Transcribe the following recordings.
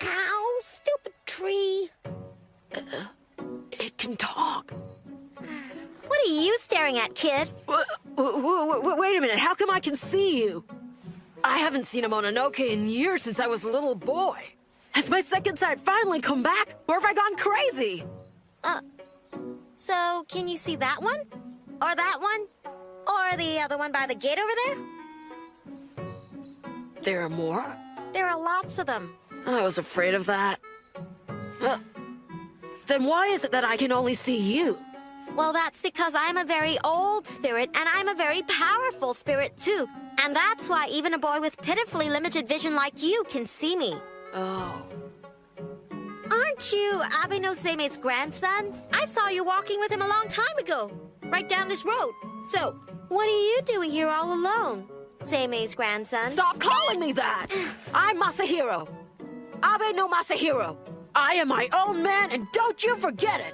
Ow, stupid tree. It can talk. What are you staring at, kid? Wait a minute, how come I can see you? I haven't seen a Mononoke in years since I was a little boy. Has my second sight finally come back, or have I gone crazy? So, can you see that one? Or that one? Or the other one by the gate over there? There are more? There are lots of them. I was afraid of that. Then why is it that I can only see you? Well, that's because I'm a very old spirit, and I'm a very powerful spirit, too. And that's why even a boy with pitifully limited vision like you can see me. Oh. Aren't you Abe no Seime's grandson? I saw you walking with him a long time ago, right down this road. So, what are you doing here all alone, Seime's grandson? Stop calling me that! I'm Masahiro. Abe no Masahiro. I am my own man, and don't you forget it!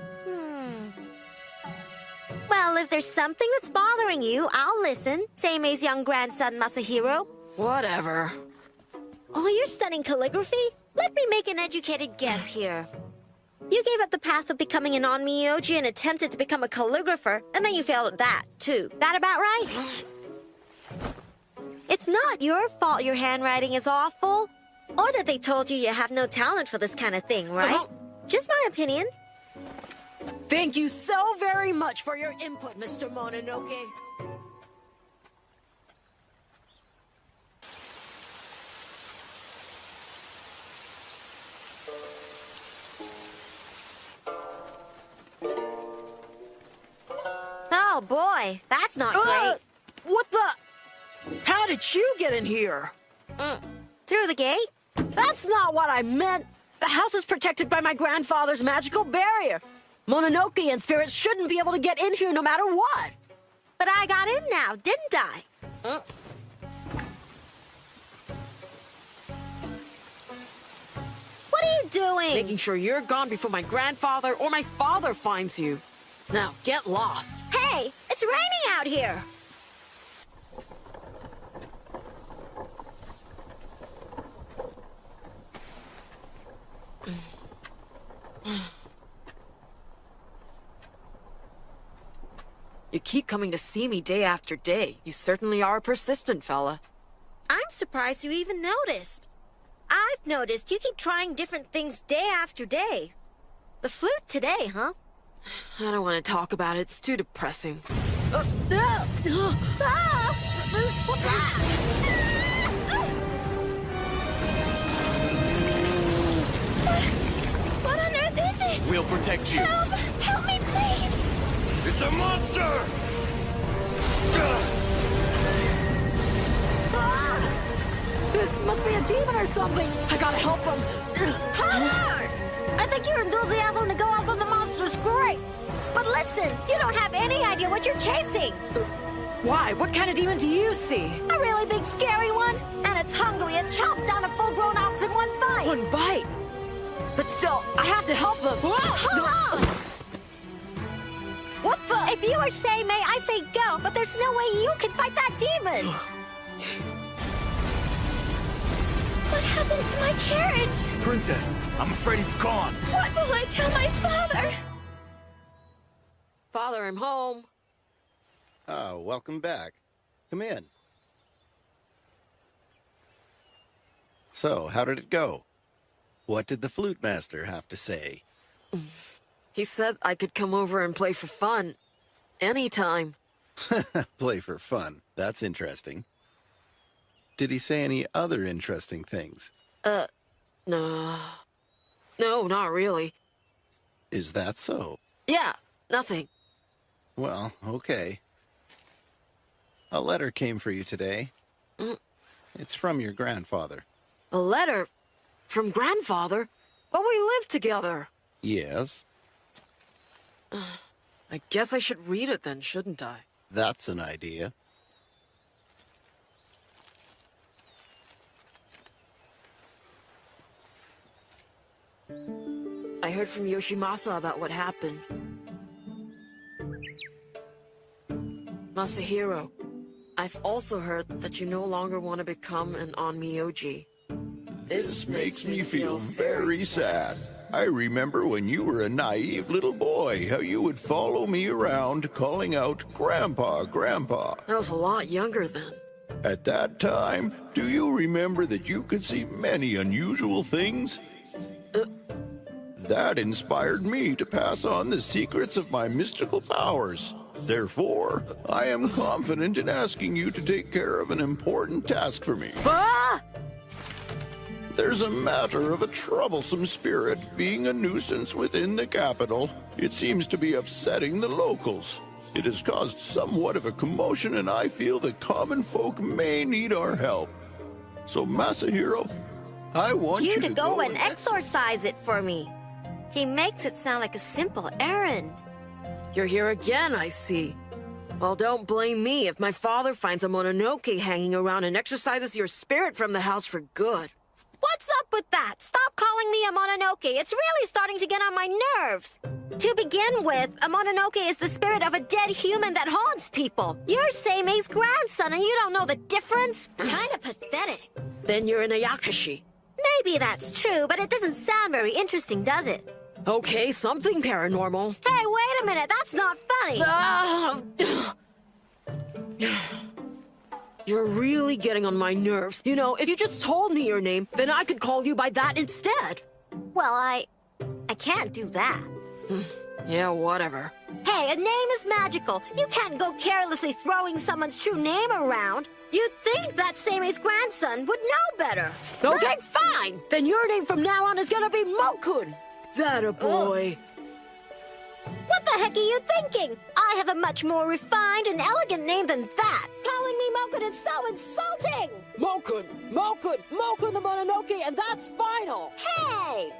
Well, if there's something that's bothering you, I'll listen, Seime's young grandson, Masahiro. Whatever. Oh, you're studying calligraphy? Let me make an educated guess here. You gave up the path of becoming an onmyoji and attempted to become a calligrapher, and then you failed at that, too. That about right? It's not your fault your handwriting is awful. Or that they told you you have no talent for this kind of thing, right? Just my opinion. Thank you so very much for your input, Mr. Mononoke. Oh, boy. That's not great. What the? How did you get in here? Through the gate? That's not what I meant. The house is protected by my grandfather's magical barrier. Mononoke and spirits shouldn't be able to get in here no matter what. But I got in now, didn't I? What are you doing? Making sure you're gone before my grandfather or my father finds you. Now, get lost. Hey, it's raining out here. You keep coming to see me day after day. You certainly are a persistent fella. I'm surprised you even noticed. I've noticed you keep trying different things day after day. The flute today, huh? I don't want to talk about it. It's too depressing. What's that? What on earth is it? We'll protect you. Help! Help me, please! It's a monster! This must be a demon or something. I gotta help him. I think your enthusiasm to go after the monster's great. But listen, you don't have any idea what you're chasing. Why? What kind of demon do you see? A really big, scary one. And it's hungry. It chopped down a full-grown ox in one bite. One bite. But still, I have to help them. Hold on! What the? If you were Seimei, I say go, but there's no way you can fight that demon. What happened to my carriage? Princess, I'm afraid it's gone. What will I tell my father? Father, I'm home. Oh, welcome back. Come in. So, how did it go? What did the flute master have to say? He said I could come over and play for fun. Anytime. Play for fun. That's interesting. Did he say any other interesting things? No. No, not really. Is that so? Yeah, nothing. Well, okay. A letter came for you today. It's from your grandfather. A letter? From grandfather? But we live together. Yes, I guess I should read it then, shouldn't I? that's an idea. I heard from Yoshimasa about what happened. Masahiro, I've also heard that you no longer want to become an Onmyoji. This makes me feel very sad. I remember when you were a naive little boy, how you would follow me around calling out, "Grandpa, Grandpa." I was a lot younger then. At that time, do you remember that you could see many unusual things? That inspired me to pass on the secrets of my mystical powers. Therefore, I am confident in asking you to take care of an important task for me. Ah! There's a matter of a troublesome spirit being a nuisance within the capital. It seems to be upsetting the locals. It has caused somewhat of a commotion, and I feel that common folk may need our help. So, Masahiro, I want You you to go and exorcise it for me. He makes it sound like a simple errand. You're here again, I see. Well, don't blame me if my father finds a Mononoke hanging around and exorcises your spirit from the house for good. What's up with that? Stop calling me a Mononoke. It's really starting to get on my nerves. To begin with, a Mononoke is the spirit of a dead human that haunts people. You're Seime's grandson and you don't know the difference? Kinda pathetic. Then you're an Ayakashi. Maybe that's true, but it doesn't sound very interesting, does it? Okay, something paranormal. Hey, wait a minute. That's not funny. You're really getting on my nerves. You know, if you just told me your name, then I could call you by that instead. Well, I can't do that. Yeah, whatever. Hey, a name is magical. You can't go carelessly throwing someone's true name around. You'd think that Seime's grandson would know better. Okay, fine. Then your name from now on is gonna be Mokun. That a boy. What the heck are you thinking? I have a much more refined and elegant name than that. Calling me Mokun is so insulting. Mokun the Mononoke, and that's final. Hey!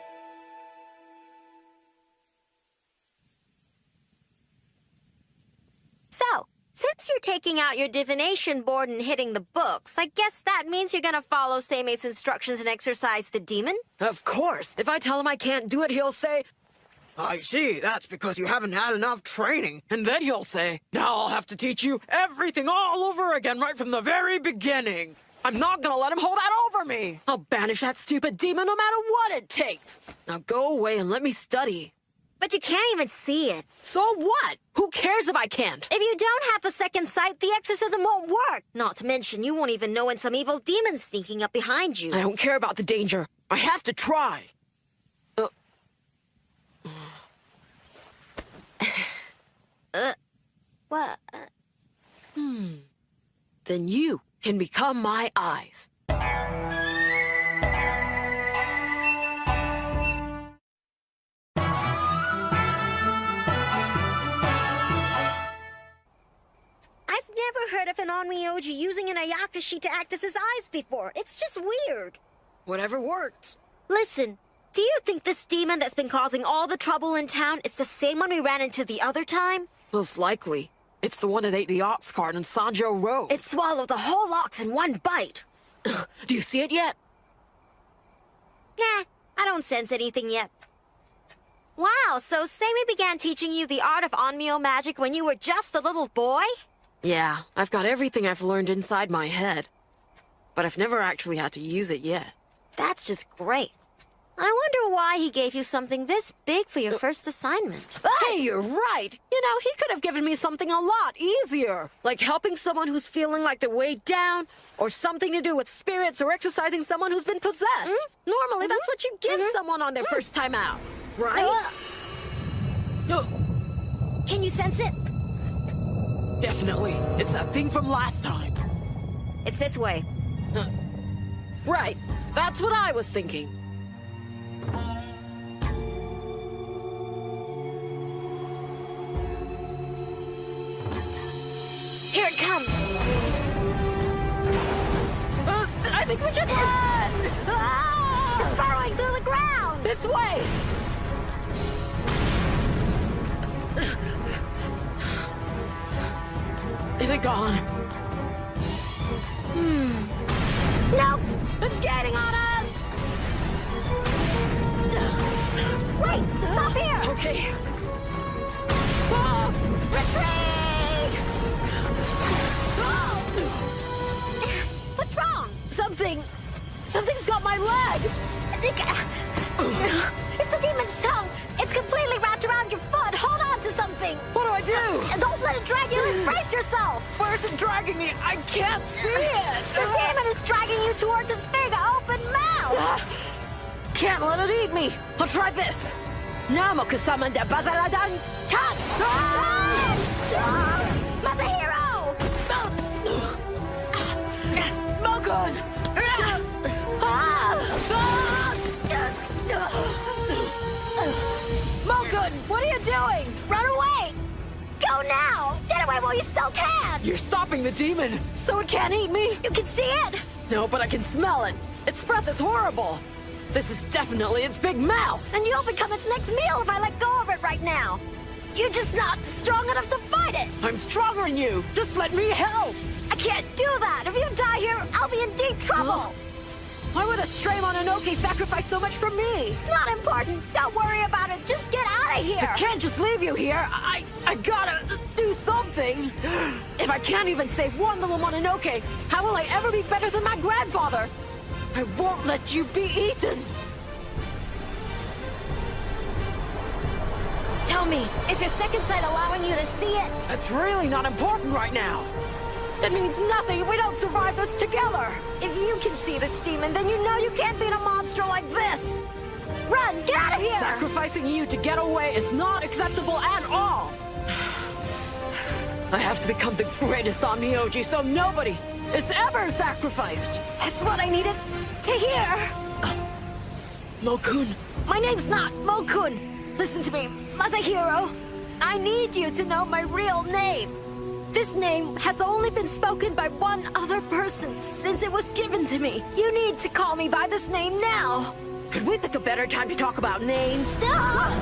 So, since you're taking out your divination board and hitting the books, I guess that means you're gonna follow Seime's instructions and exorcise the demon? Of course. If I tell him I can't do it, he'll say, "I see, that's because you haven't had enough training." And then he'll say, "Now I'll have to teach you everything all over again right from the very beginning." I'm not gonna let him hold that over me. I'll banish that stupid demon no matter what it takes. Now go away and let me study. But you can't even see it. So what? Who cares if I can't? If you don't have the second sight, the exorcism won't work. Not to mention, you won't even know when some evil demon's sneaking up behind you. I don't care about the danger. I have to try. What? Then you can become my eyes. I've never heard of an Onmyoji using an Ayakashi to act as his eyes before. It's just weird. Whatever works. Listen, do you think this demon that's been causing all the trouble in town is the same one we ran into the other time? Most likely. It's the one that ate the ox cart on Sanjo Road. It swallowed the whole ox in one bite. Do you see it yet? Nah, I don't sense anything yet. Wow, so Seime began teaching you the art of Onmyo magic when you were just a little boy? Yeah, I've got everything I've learned inside my head. But I've never actually had to use it yet. That's just great. I wonder why he gave you something this big for your first assignment. Hey, you're right! You know, he could have given me something a lot easier. Like helping someone who's feeling like they're weighed down, or something to do with spirits, or exercising someone who's been possessed. Normally, that's what you give someone on their first time out, right? Can you sense it? Definitely. It's that thing from last time. It's this way. Right. That's what I was thinking. Here it comes. I think we should run! It's burrowing through the ground. This way! Is it gone? Nope. It's getting on us! Wait, stop here. Okay. Ah, retreat! wrong? Something's got my leg! It's the demon's tongue. It's completely wrapped around your foot. Hold on to something. What do I do? Don't let it drag you in. Brace yourself. Where's it dragging me? I can't see it! The demon is dragging you towards his big open mouth. Can't let it eat me! I'll try this! Namoku summon the Bazaradan Cat! Masahiro! Mokun! Mokun, what are you doing? Run away! Go now! Get away while you still can! You're stopping the demon, so it can't eat me? You can see it? No, but I can smell it. Its breath is horrible. This is definitely its big mouth. And you'll become its next meal if I let go of it right now. You're just not strong enough to fight it. I'm stronger than you. Just let me help. I can't do that. If you die here, I'll be in deep trouble. Why would a stray Mononoke sacrifice so much for me? It's not important. Don't worry about it. Just get out of here. I can't just leave you here. I gotta do something. If I can't even save one little Mononoke, how will I ever be better than my grandfather? I won't let you be eaten. Tell me, is your second sight allowing you to see it? That's really not important right now. It means nothing if we don't survive this together. If you can see this demon, then you know you can't beat a monster like this. Run, get out of here! Sacrificing you to get away is not acceptable at all. I have to become the greatest Onmyoji so nobody is ever sacrificed. That's what I needed to hear. Mokun. My name's not Mokun. Listen to me, Masahiro. I need you to know my real name. This name has only been spoken by one other person since it was given to me. You need to call me by this name now. Could we pick a better time to talk about names? Masahiro!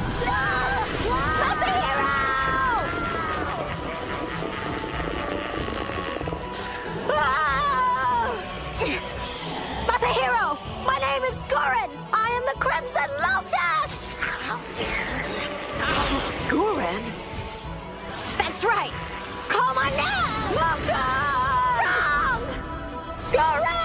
Masahiro! My name is Gurren! I am the Crimson Lotus! Gurren? That's right! Call my name! Wrong! Gurren!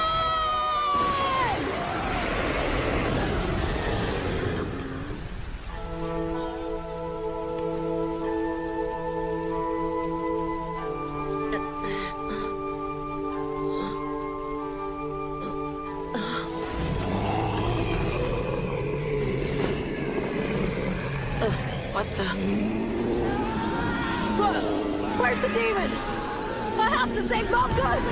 What the? Where's the demon? I have to save Mokun!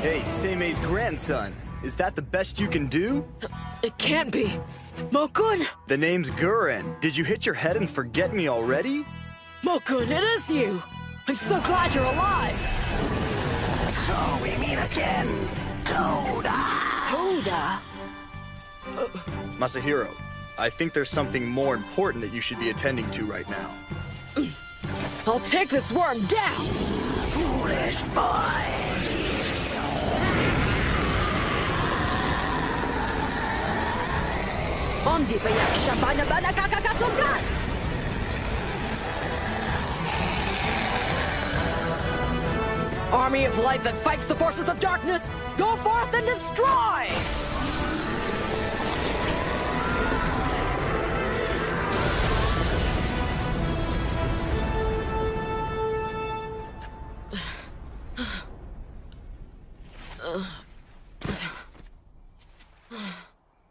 Hey, Seimei's grandson. Is that the best you can do? It can't be. Mokun! The name's Gurren. Did you hit your head and forget me already? Mokun, it is you! I'm so glad you're alive! So we meet again, Toda. Toda? Masahiro, I think there's something more important that you should be attending to right now. I'll take this worm down! Foolish boy. Ondi bayak shabana bana kakakasukan! Army of light that fights the forces of darkness, go forth and destroy!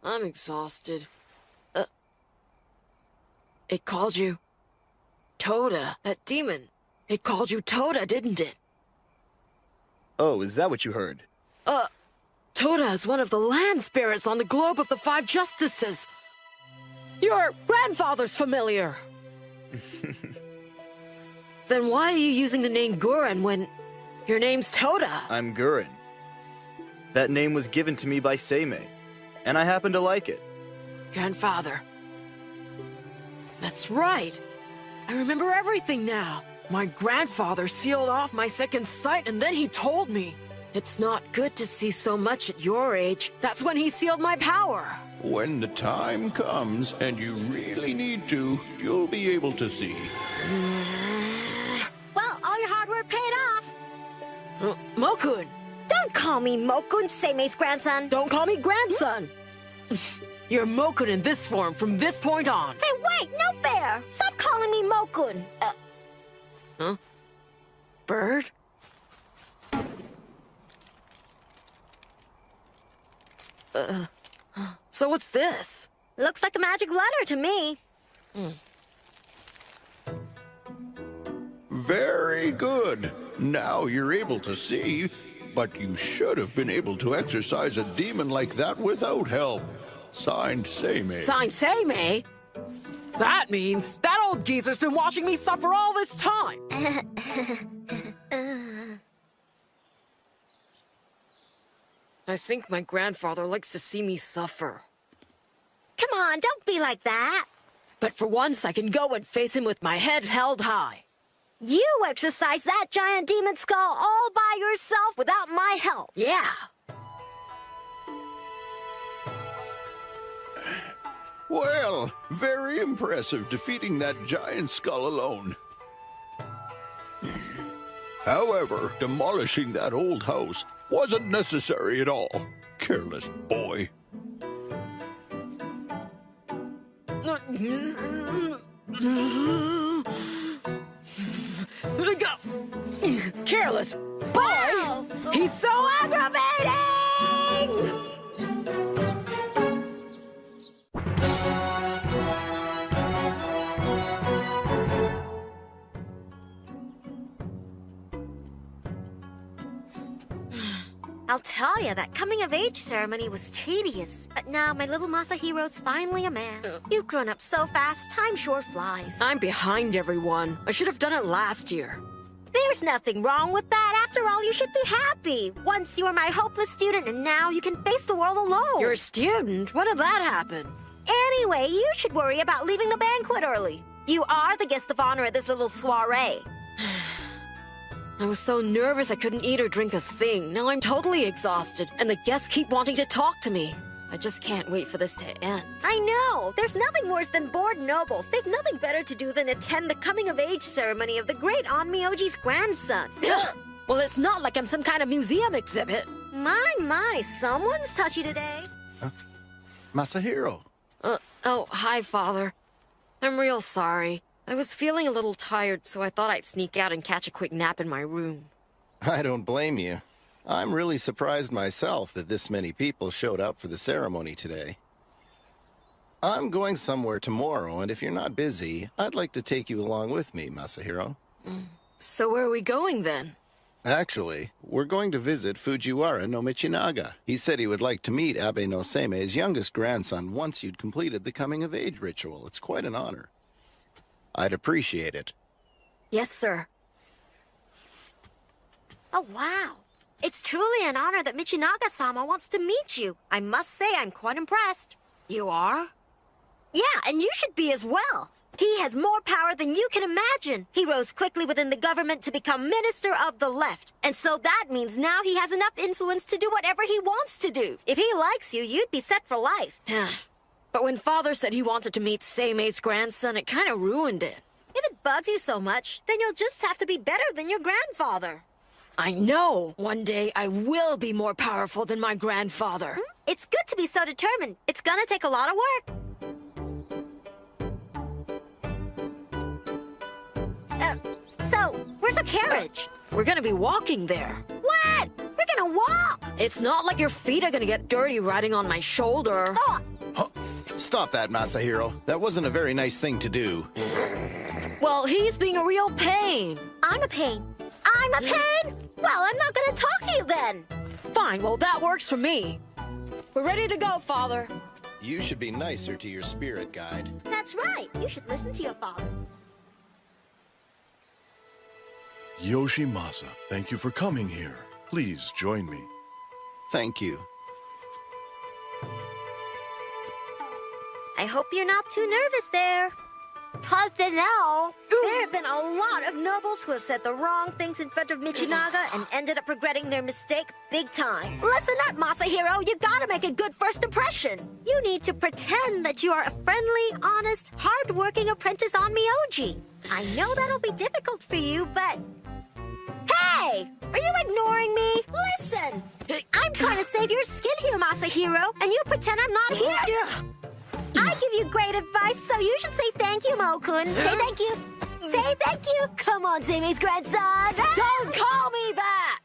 I'm exhausted. It called you Toda, that demon. It called you Toda, didn't it? Oh, is that what you heard? Toda is one of the land spirits on the globe of the Five Justices. Your grandfather's familiar. Then why are you using the name Gurren when your name's Toda? I'm Gurren. That name was given to me by Seimei, and I happen to like it. Grandfather. That's right. I remember everything now. My grandfather sealed off my second sight, and then he told me. It's not good to see so much at your age. That's when he sealed my power. When the time comes and you really need to, you'll be able to see. Well, all your hard work paid off. Mokun! Don't call me Mokun, Seimei's grandson. Don't call me grandson! You're Mokun in this form from this point on. Hey, wait, no fair. Stop calling me Mokun. Huh? Bird? So what's this? Looks like a magic letter to me. Very good. Now you're able to see, but you should have been able to exorcise a demon like that without help. Signed, Seimei. Signed Seimei? That means that old geezer's been watching me suffer all this time. I think my grandfather likes to see me suffer. Come on, don't be like that. But for once, I can go and face him with my head held high. You exercise that giant demon skull all by yourself without my help. Yeah. Well, very impressive defeating that giant skull alone. However, demolishing that old house wasn't necessary at all. Careless boy. Careless boy! He's so aggravating! I'll tell you, that coming-of-age ceremony was tedious. But now my little Masahiro's finally a man. You've grown up so fast, time sure flies. I'm behind everyone. I should have done it last year. There's nothing wrong with that. After all, you should be happy. Once you were my hopeless student, and now you can face the world alone. You're a student? When did that happen? Anyway, you should worry about leaving the banquet early. You are the guest of honor at this little soiree. I was so nervous I couldn't eat or drink a thing. Now I'm totally exhausted, and the guests keep wanting to talk to me. I just can't wait for this to end. I know. There's nothing worse than bored nobles. They've nothing better to do than attend the coming-of-age ceremony of the great Onmyoji's grandson. Well, it's not like I'm some kind of museum exhibit. My, someone's touchy today. Masahiro. Oh, hi, Father. I'm real sorry. I was feeling a little tired, so I thought I'd sneak out and catch a quick nap in my room. I don't blame you. I'm really surprised myself that this many people showed up for the ceremony today. I'm going somewhere tomorrow, and if you're not busy, I'd like to take you along with me, Masahiro. So where are we going, then? Actually, we're going to visit Fujiwara no Michinaga. He said he would like to meet Abe no Seimei's youngest grandson once you'd completed the coming-of-age ritual. It's quite an honor. I'd appreciate it. Yes, sir. Oh, wow. It's truly an honor that Michinaga-sama wants to meet you. I must say I'm quite impressed. You are? Yeah, and you should be as well. He has more power than you can imagine. He rose quickly within the government to become Minister of the Left. And so that means now he has enough influence to do whatever he wants to do. If he likes you, you'd be set for life. But when Father said he wanted to meet Seimei's grandson, it kind of ruined it. If it bugs you so much, then you'll just have to be better than your grandfather. I know. One day I will be more powerful than my grandfather. It's good to be so determined. It's gonna take a lot of work. So, where's our carriage? We're gonna be walking there. What? We're gonna walk! It's not like your feet are gonna get dirty riding on my shoulder. Oh, Stop that, Masahiro. That wasn't a very nice thing to do. Well, he's being a real pain. I'm a pain. I'm a pain? Well, I'm not gonna talk to you then. Fine, well, that works for me. We're ready to go, Father. You should be nicer to your spirit guide. That's right. You should listen to your father. Yoshimasa, thank you for coming here. Please join me. Thank you. I hope you're not too nervous there. Personnel, There have been a lot of nobles who have said the wrong things in front of Michinaga and ended up regretting their mistake big time. Listen up, Masahiro. You gotta make a good first impression. You need to pretend that you are a friendly, honest, hard-working apprentice on Myoji. I know that'll be difficult for you, but... Hey! Are you ignoring me? Listen! I'm trying to save your skin here, Masahiro, and you pretend I'm not here. I give you great advice, so you should say thank you, Mo-kun. Say thank you. Say thank you. Come on, Zimi's grandson. Don't call me that!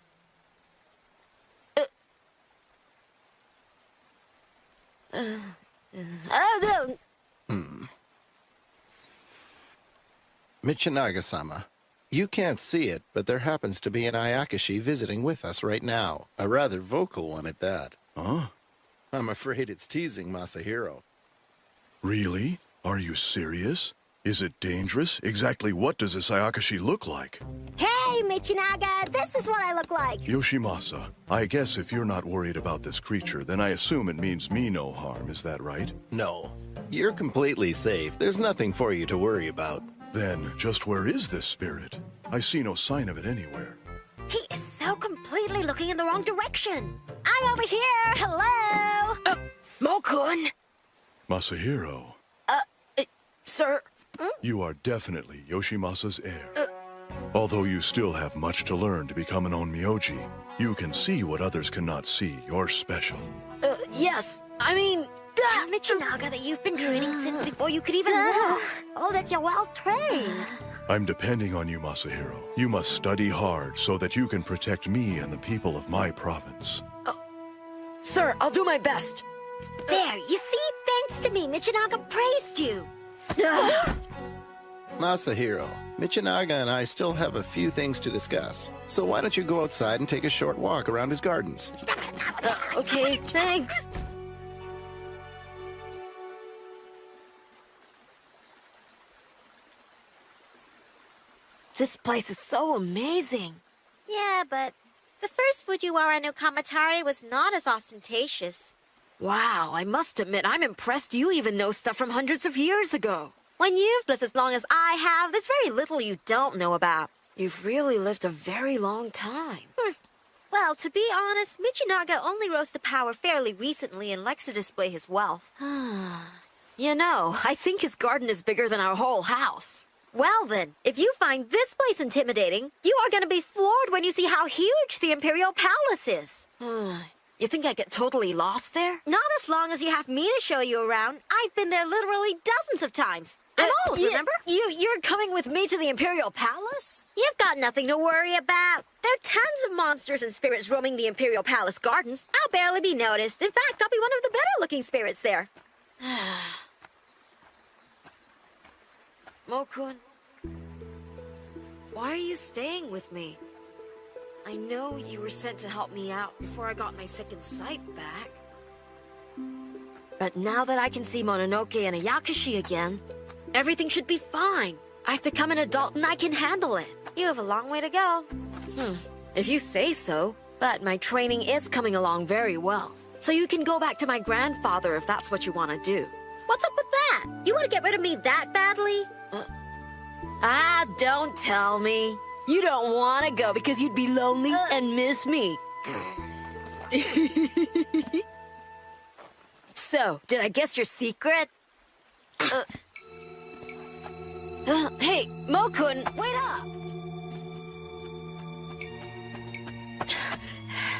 Oh, no. Michinaga-sama, you can't see it, but there happens to be an Ayakashi visiting with us right now. A rather vocal one at that. Huh? I'm afraid it's teasing Masahiro. Really? Are you serious? Is it dangerous? Exactly what does this Ayakashi look like? Hey, Michinaga, this is what I look like. Yoshimasa, I guess if you're not worried about this creature, then I assume it means me no harm, is that right? No, you're completely safe. There's nothing for you to worry about. Then, just where is this spirit? I see no sign of it anywhere. He is so completely looking in the wrong direction. I'm over here. Hello. Mo-kun! Masahiro, Sir, you are definitely Yoshimasa's heir. Although you still have much to learn to become an Onmyoji, you can see what others cannot see. You're special. yes, I mean... Tell Michinaga that you've been training since before you could even walk. Oh, that you're well trained. I'm depending on you, Masahiro. You must study hard so that you can protect me and the people of my province. Sir, I'll do my best. There, you see? Thanks to me, Michinaga praised you. Masahiro, Michinaga and I still have a few things to discuss. So why don't you go outside and take a short walk around his gardens? Okay, thanks. This place is so amazing. Yeah, but the first Fujiwara no Kamatari was not as ostentatious. Wow, I must admit, I'm impressed you even know stuff from hundreds of years ago. When you've lived as long as I have, there's very little you don't know about. You've really lived a very long time. Well, to be honest, Michinaga only rose to power fairly recently and likes to display his wealth. You know, I think his garden is bigger than our whole house. Well then, if you find this place intimidating, you are going to be floored when you see how huge the Imperial Palace is. You think I get totally lost there? Not as long as you have me to show you around. I've been there literally dozens of times. I'm old, remember? You're coming with me to the Imperial Palace? You've got nothing to worry about. There are tons of monsters and spirits roaming the Imperial Palace gardens. I'll barely be noticed. In fact, I'll be one of the better-looking spirits there. Mo-kun, why are you staying with me? I know you were sent to help me out before I got my second sight back. But now that I can see Mononoke and Ayakashi again, everything should be fine. I've become an adult and I can handle it. You have a long way to go. If you say so, but my training is coming along very well. So you can go back to my grandfather if that's what you want to do. What's up with that? You want to get rid of me that badly? Don't tell me. You don't want to go because you'd be lonely and miss me. So, did I guess your secret? Hey, Mo-kun, wait up!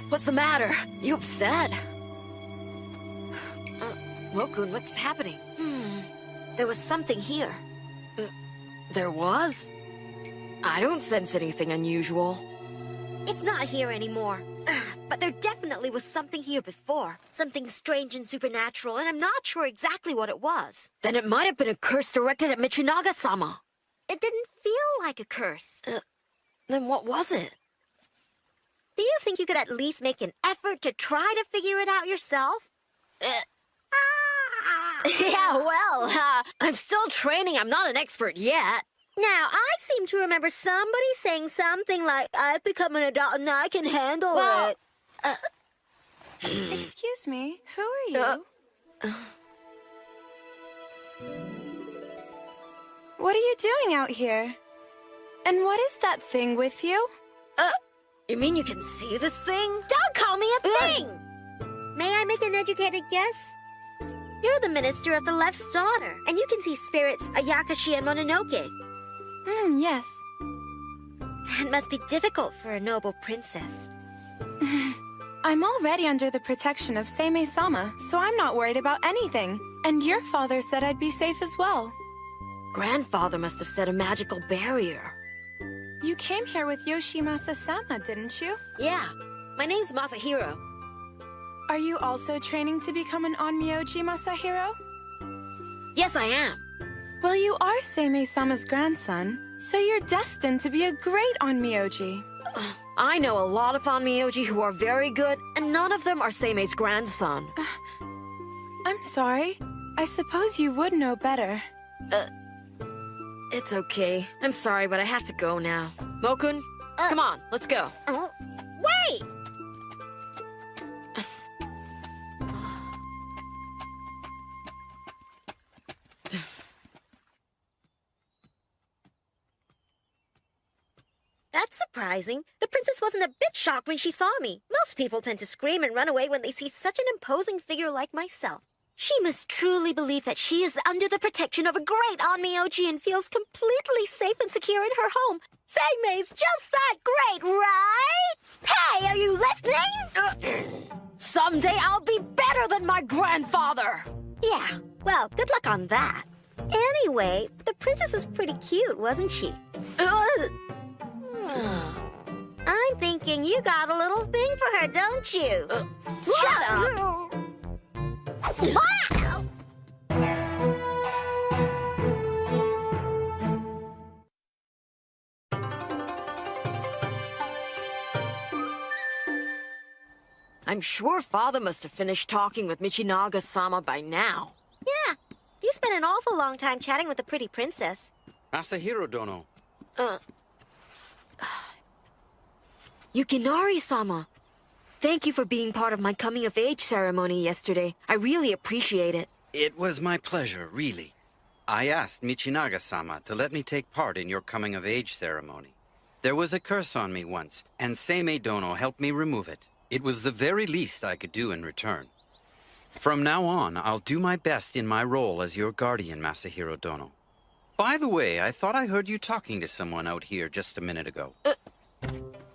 What's the matter? You upset? Mo-kun, what's happening? There was something here. There was? I don't sense anything unusual. It's not here anymore. But there definitely was something here before. Something strange and supernatural, and I'm not sure exactly what it was. Then it might have been a curse directed at Michinaga-sama. It didn't feel like a curse. Then what was it? Do you think you could at least make an effort to try to figure it out yourself? Yeah, well, I'm still training. I'm not an expert yet. Now, I seem to remember somebody saying something like, I've become an adult and I can handle it. Excuse me, who are you? What are you doing out here? And what is that thing with you? You mean you can see this thing? Don't call me a thing! May I make an educated guess? You're the minister of the Left's daughter, and you can see spirits Ayakashi and Mononoke. Yes. It must be difficult for a noble princess. I'm already under the protection of Seimei-sama, so I'm not worried about anything. And your father said I'd be safe as well. Grandfather must have set a magical barrier. You came here with Yoshimasa-sama, didn't you? Yeah, my name's Masahiro. Are you also training to become an Onmyoji, Masahiro? Yes, I am. Well, you are Seimei-sama's grandson, so you're destined to be a great Onmyoji. I know a lot of Onmyoji who are very good, and none of them are Seimei's grandson. I'm sorry. I suppose you would know better. It's okay. I'm sorry, but I have to go now. Mokun, come on, let's go. Wait! That's surprising. The princess wasn't a bit shocked when she saw me. Most people tend to scream and run away when they see such an imposing figure like myself. She must truly believe that she is under the protection of a great Onmyoji and feels completely safe and secure in her home. Seimei's just that great, right? Hey, are you listening? Someday I'll be better than my grandfather! Yeah, well, good luck on that. Anyway, the princess was pretty cute, wasn't she? I'm thinking you got a little thing for her, don't you? Shut up! Wow! I'm sure Father must have finished talking with Michinaga-sama by now. Yeah, you spent an awful long time chatting with the pretty princess. Masahiro Dono. Yukinari-sama, thank you for being part of my coming-of-age ceremony yesterday. I really appreciate it. It was my pleasure, really. I asked Michinaga-sama to let me take part in your coming-of-age ceremony. There was a curse on me once, and Seimei Dono helped me remove it. It was the very least I could do in return. From now on, I'll do my best in my role as your guardian, Masahiro Dono. By the way, I thought I heard you talking to someone out here just a minute ago.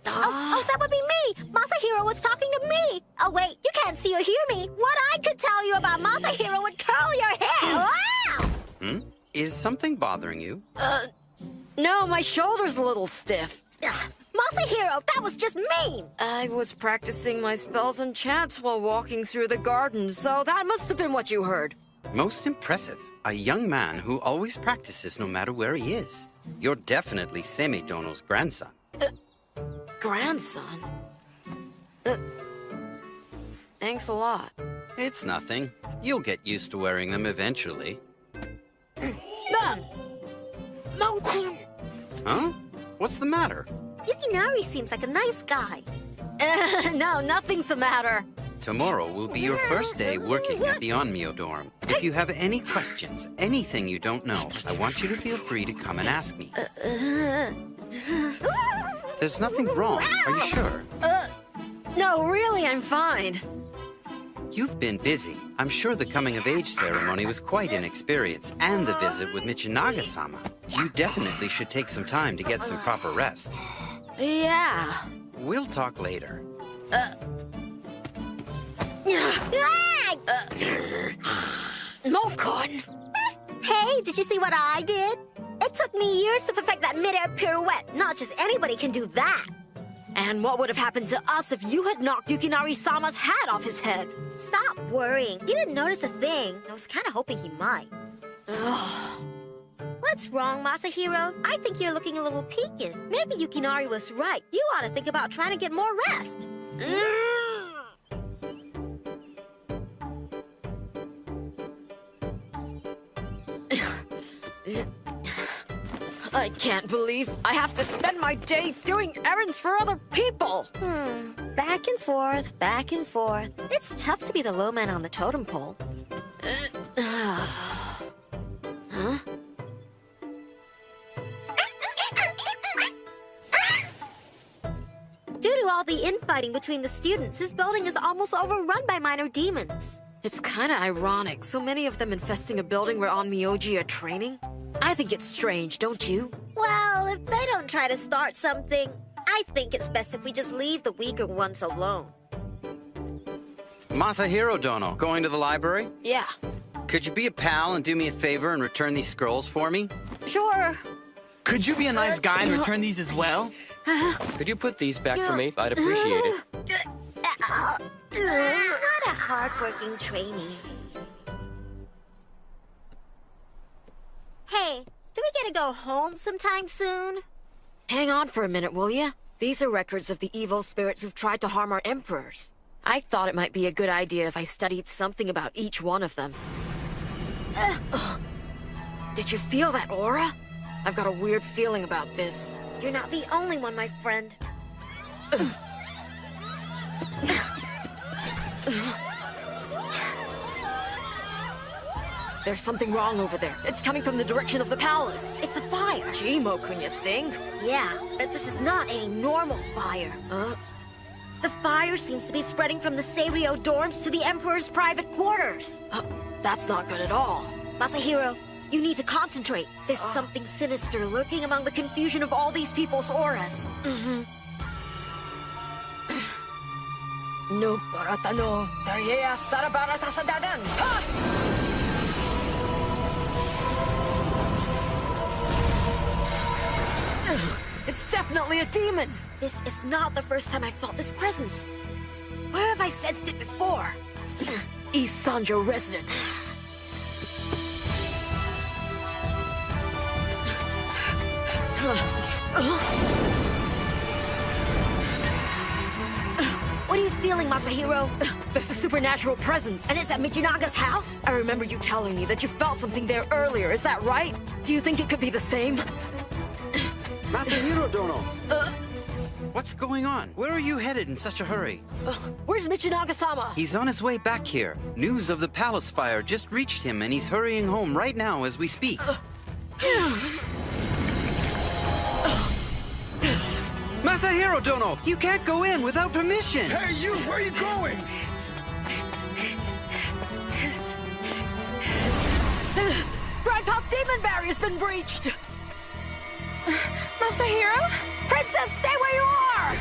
Oh, that would be me! Masahiro was talking to me! Oh, wait, you can't see or hear me. What I could tell you about Masahiro would curl your hair! Wow! Is something bothering you? No, my shoulder's a little stiff. Masahiro, that was just mean! I was practicing my spells and chants while walking through the garden, so that must have been what you heard. Most impressive. A young man who always practices no matter where he is. You're definitely Seimei Dono's grandson. Grandson? Thanks a lot. It's nothing. You'll get used to wearing them eventually. Huh? What's the matter? Yukinari seems like a nice guy. No, nothing's the matter. Tomorrow will be your first day working at the Onmyo dorm. If you have any questions, anything you don't know, I want you to feel free to come and ask me. There's nothing wrong, are you sure? No, really, I'm fine. You've been busy. I'm sure the coming-of-age ceremony was quite an experience, and the visit with Michinaga-sama. You definitely should take some time to get some proper rest. Yeah. We'll talk later. Mokun! Hey, did you see what I did? It took me years to perfect that mid-air pirouette. Not just anybody can do that. And what would have happened to us if you had knocked Yukinari-sama's hat off his head? Stop worrying. He didn't notice a thing. I was kind of hoping he might. What's wrong, Masahiro? I think you're looking a little peaked. Maybe Yukinari was right. You ought to think about trying to get more rest. I can't believe I have to spend my day doing errands for other people. Back and forth, back and forth. It's tough to be the low man on the totem pole. Huh? all the infighting between the students, this building is almost overrun by minor demons. It's kind of ironic, so many of them infesting a building where Onmyoji are training. I think it's strange, don't you? Well, if they don't try to start something, I think it's best if we just leave the weaker ones alone. Masahiro Dono, going to the library? Yeah. Could you be a pal and do me a favor and return these scrolls for me? Sure. Could you be a nice guy and return these as well? Could you put these back for me? I'd appreciate it. What a hardworking trainee. Hey, do we get to go home sometime soon? Hang on for a minute, will ya? These are records of the evil spirits who've tried to harm our emperors. I thought it might be a good idea if I studied something about each one of them. Did you feel that aura? I've got a weird feeling about this. You're not the only one, my friend. There's something wrong over there. It's coming from the direction of the palace. It's a fire. Jimo, couldn't you think? Yeah, but this is not any normal fire. The fire seems to be spreading from the Seiryō dorms to the Emperor's private quarters. That's not good at all. Masahiro, you need to concentrate. There's something sinister lurking among the confusion of all these people's auras. No barata no Daria Sarabarata Sadadan. It's definitely a demon. This is not the first time I felt this presence. Where have I sensed it before? East Sanjo resident. What are you feeling, Masahiro? There's a supernatural presence. And it's at Michinaga's house? I remember you telling me that you felt something there earlier. Is that right? Do you think it could be the same? Masahiro Dono! What's going on? Where are you headed in such a hurry? Where's Michinaga-sama? He's on his way back here. News of the palace fire just reached him, and he's hurrying home right now as we speak. Masahiro Dono! You can't go in without permission! Hey, you! Where are you going? Grandpa's demon barrier's been breached! Masahiro? Princess, stay where you are!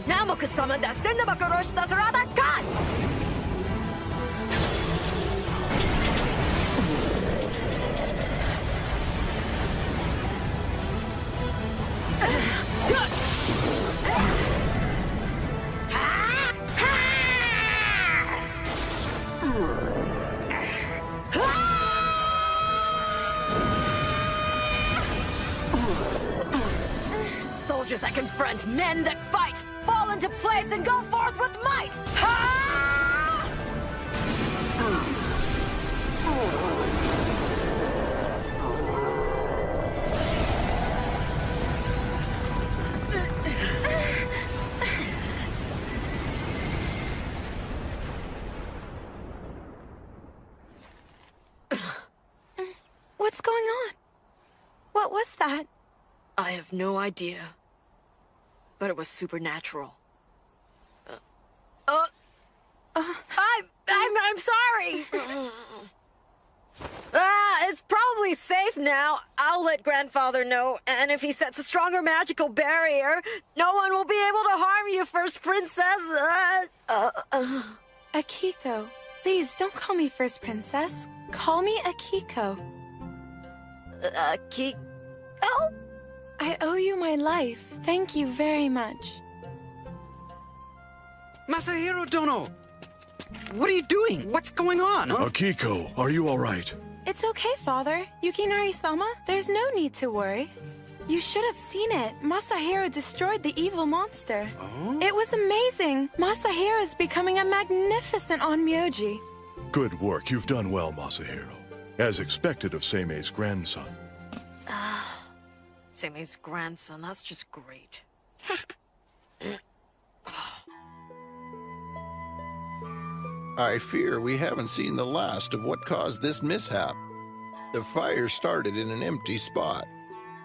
Namoku-sama da Sennabakuroshi da Saradakan! Soldiers that confront, men that fight, fall into place and go forth with might! What's going on? What was that? I have no idea. But it was supernatural. I'm sorry! It's probably safe now. I'll let Grandfather know, and if he sets a stronger magical barrier, no one will be able to harm you, First Princess. Akiko. Please, don't call me First Princess. Call me Akiko. Akiko? I owe you my life. Thank you very much. Masahiro Dono! What are you doing? What's going on? Akiko, are you all right? It's okay, Father. Yukinari-sama, there's no need to worry. You should have seen it. Masahiro destroyed the evil monster. Oh? It was amazing. Masahiro is becoming a magnificent Onmyoji. Good work. You've done well, Masahiro. As expected of Seimei's grandson. Seimei's grandson, that's just great. I fear we haven't seen the last of what caused this mishap. The fire started in an empty spot.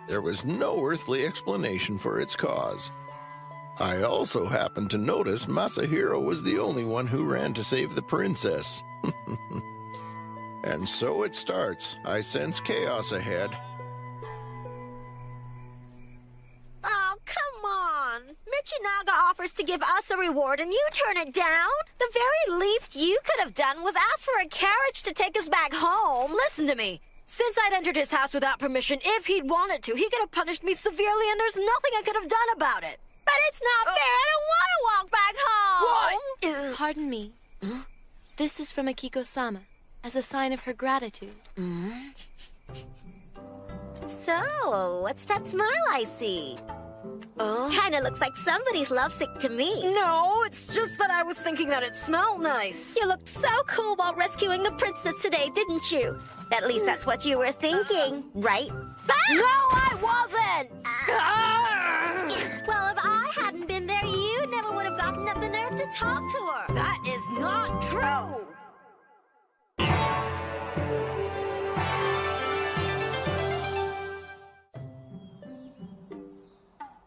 There was no earthly explanation for its cause. I also happened to notice Masahiro was the only one who ran to save the princess. And so it starts. I sense chaos ahead. Oh, come on. Michinaga offers to give us a reward and you turn it down? The very least you could have done was ask for a carriage to take us back home. Listen to me. Since I'd entered his house without permission, if he'd wanted to, he could have punished me severely and there's nothing I could have done about it. But it's not fair. I don't want to walk back home. What? Pardon me. This is from Akiko-sama, as a sign of her gratitude. So, what's that smile I see? Kinda looks like somebody's lovesick to me. No, it's just that I was thinking that it smelled nice. You looked so cool while rescuing the princess today, didn't you? At least that's what you were thinking, right? No, I wasn't! Well, if I hadn't been there, you never would have gotten up the nerve to talk to her. That is not true!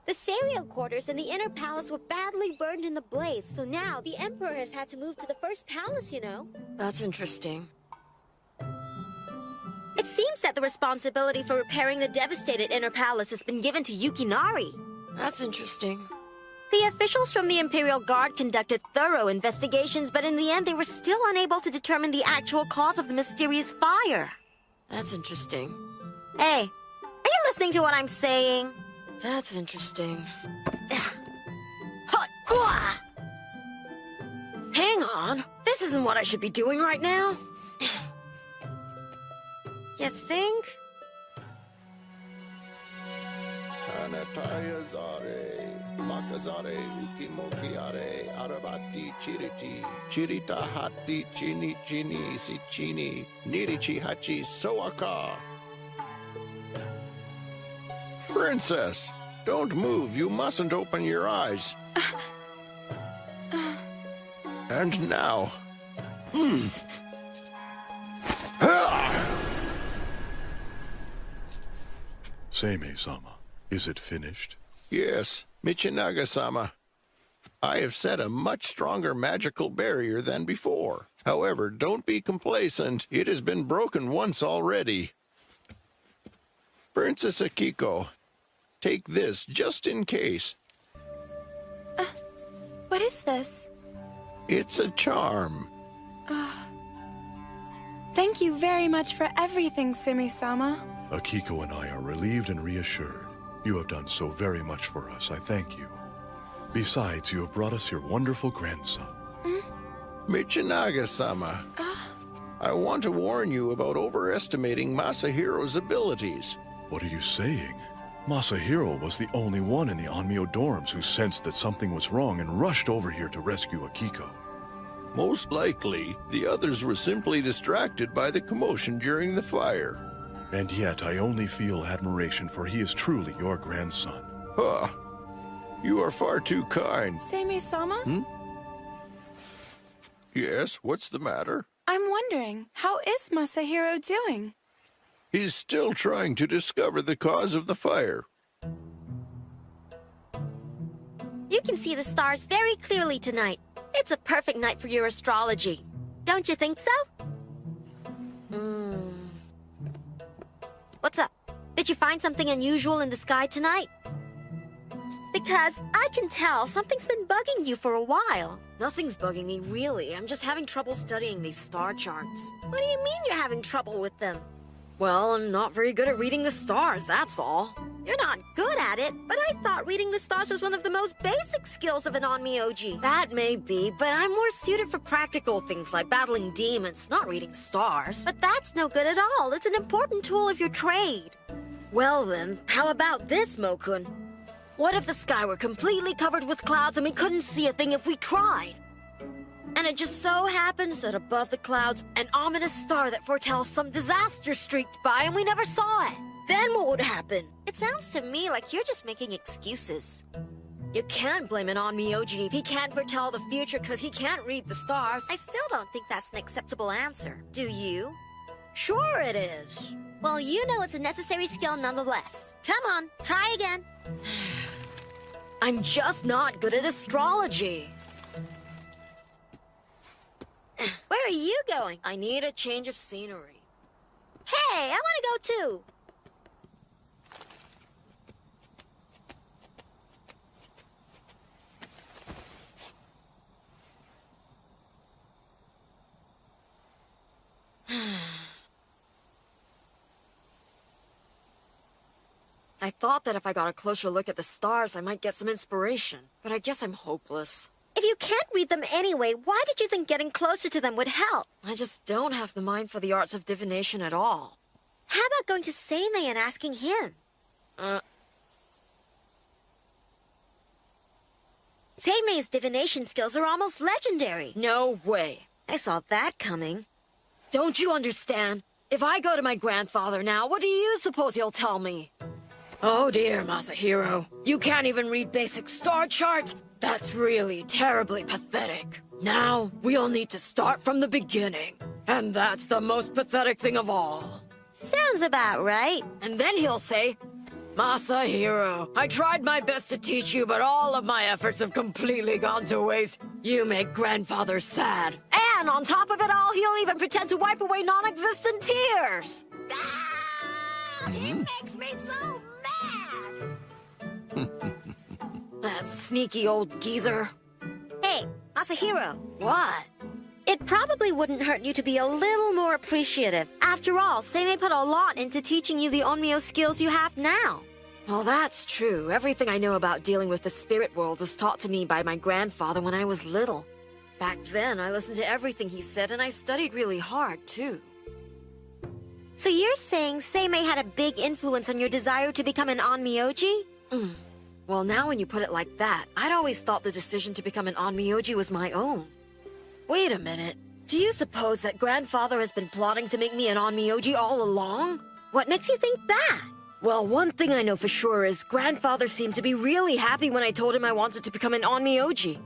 The Serio quarters in the inner palace were badly burned in the blaze, so now the Emperor has had to move to the first palace, you know. That's interesting. It seems that the responsibility for repairing the devastated inner palace has been given to Yukinari. That's interesting. The officials from the Imperial Guard conducted thorough investigations, but in the end they were still unable to determine the actual cause of the mysterious fire. That's interesting. Hey, are you listening to what I'm saying? That's interesting. Hang on. This isn't what I should be doing right now. You think? Anataya Zare, Makazare, Ukimokiare, Arabati Chiriti, Chirita Hati Chini Chini Sichini, Nirichi Hachi Soaka. Princess, don't move. You mustn't open your eyes. And now. Seimei-sama, is it finished? Yes, Michinaga-sama. I have set a much stronger magical barrier than before. However, don't be complacent. It has been broken once already. Princess Akiko, take this just in case. What is this? It's a charm. Thank you very much for everything, Seimei-sama. Akiko and I are relieved and reassured. You have done so very much for us. I thank you. Besides, you have brought us your wonderful grandson. Michinaga-sama, I want to warn you about overestimating Masahiro's abilities. What are you saying? Masahiro was the only one in the Onmyo dorms who sensed that something was wrong and rushed over here to rescue Akiko. Most likely, the others were simply distracted by the commotion during the fire. And yet, I only feel admiration, for he is truly your grandson. You are far too kind. Seimei-sama? Yes, what's the matter? I'm wondering, how is Masahiro doing? He's still trying to discover the cause of the fire. You can see the stars very clearly tonight. It's a perfect night for your astrology. Don't you think so? What's up? Did you find something unusual in the sky tonight? Because I can tell something's been bugging you for a while. Nothing's bugging me, really. I'm just having trouble studying these star charts. What do you mean you're having trouble with them? Well, I'm not very good at reading the stars, that's all. You're not good at it, but I thought reading the stars was one of the most basic skills of an Onmyoji. That may be, but I'm more suited for practical things like battling demons, not reading stars. But that's no good at all. It's an important tool of your trade. Well then, how about this, Mokun? What if the sky were completely covered with clouds and we couldn't see a thing if we tried? And it just so happens that above the clouds, an ominous star that foretells some disaster streaked by and we never saw it. then what would happen? It sounds to me like you're just making excuses. You can't blame it on Myoji if he can't foretell the future because he can't read the stars. I still don't think that's an acceptable answer. Do you? Sure it is. Well, you know it's a necessary skill nonetheless. Come on, try again. I'm just not good at astrology. Where are you going? I need a change of scenery. Hey, I want to go too. I thought that if I got a closer look at the stars, I might get some inspiration. But I guess I'm hopeless. If you can't read them anyway, why did you think getting closer to them would help? I just don't have the mind for the arts of divination at all. How about going to Seimei and asking him? Seimei's divination skills are almost legendary. No way. I saw that coming. Don't you understand? If I go to my grandfather now, what do you suppose he'll tell me? Oh dear, Masahiro. You can't even read basic star charts? That's really terribly pathetic. Now, we'll need to start from the beginning. And that's the most pathetic thing of all. Sounds about right. And then he'll say, Masahiro, I tried my best to teach you, but all of my efforts have completely gone to waste. You make grandfather sad. And on top of it all, he'll even pretend to wipe away non-existent tears. It makes me so mad! That sneaky old geezer. Hey, Masahiro. What? It probably wouldn't hurt you to be a little more appreciative. After all, Seimei put a lot into teaching you the Onmyo skills you have now. Well, that's true. Everything I know about dealing with the spirit world was taught to me by my grandfather when I was little. Back then, I listened to everything he said, and I studied really hard, too. So you're saying Seimei had a big influence on your desire to become an Onmyoji? Well, now when you put it like that, I'd always thought the decision to become an Onmyoji was my own. Wait a minute. Do you suppose that grandfather has been plotting to make me an Onmyoji all along? What makes you think that? Well, one thing I know for sure is grandfather seemed to be really happy when I told him I wanted to become an Onmyoji.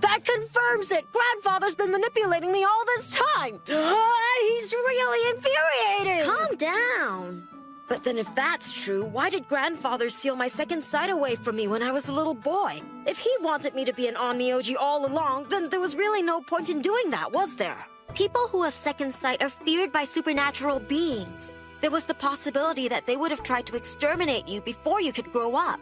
That confirms it! Grandfather's been manipulating me all this time! He's really infuriating! Calm down. But then if that's true, why did grandfather seal my second sight away from me when I was a little boy? If he wanted me to be an Onmyoji all along, then there was really no point in doing that, was there? People who have second sight are feared by supernatural beings. There was the possibility that they would have tried to exterminate you before you could grow up.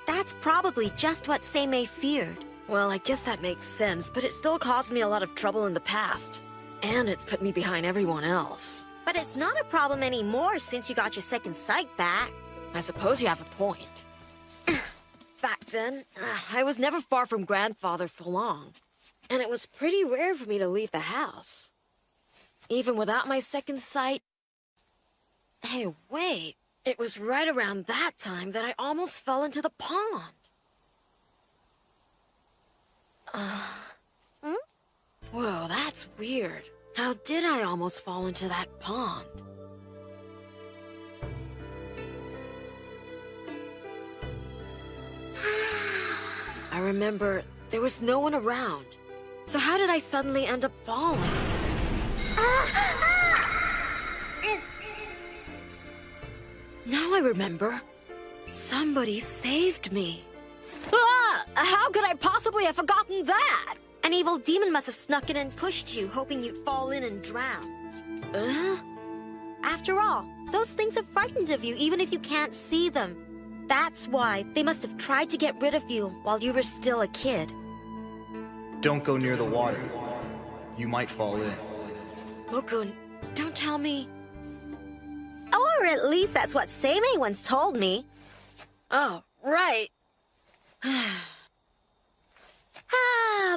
That's probably just what Seimei feared. Well, I guess that makes sense, but it still caused me a lot of trouble in the past. And it's put me behind everyone else. But it's not a problem anymore since you got your second sight back. I suppose you have a point. Back then, I was never far from grandfather for long. And it was pretty rare for me to leave the house. Even without my second sight... Hey, wait. It was right around that time that I almost fell into the pond. Whoa, that's weird. How did I almost fall into that pond? I remember there was no one around. So how did I suddenly end up falling? Now I remember. Somebody saved me. How could I possibly have forgotten that? An evil demon must have snuck in and pushed you, hoping you'd fall in and drown. After all, those things are frightened of you even if you can't see them. That's why they must have tried to get rid of you while you were still a kid. Don't go near the water. You might fall in. Mokun, don't tell me. Or at least that's what Seimei once told me. Oh, right.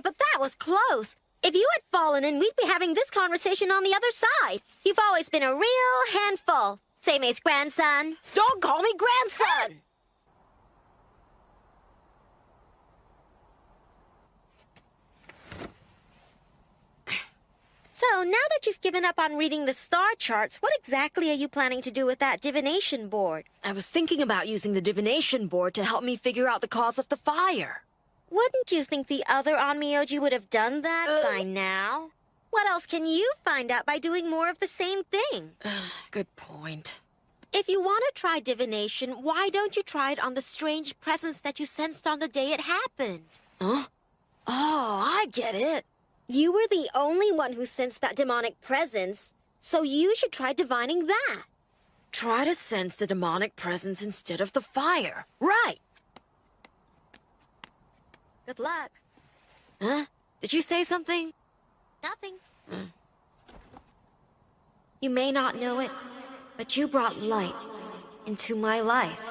But that was close. If you had fallen in, we'd be having this conversation on the other side. You've always been a real handful, Seimei's grandson. Don't call me grandson! So, now that you've given up on reading the star charts, what exactly are you planning to do with that divination board? I was thinking about using the divination board to help me figure out the cause of the fire. Wouldn't you think the other Onmyoji would have done that by now? What else can you find out by doing more of the same thing? Good point. If you want to try divination, why don't you try it on the strange presence that you sensed on the day it happened? Huh? Oh, I get it. You were the only one who sensed that demonic presence, so you should try divining that. Try to sense the demonic presence instead of the fire. Right. Good luck. Huh? Did you say something? Nothing. You may not know it, but you brought light into my life.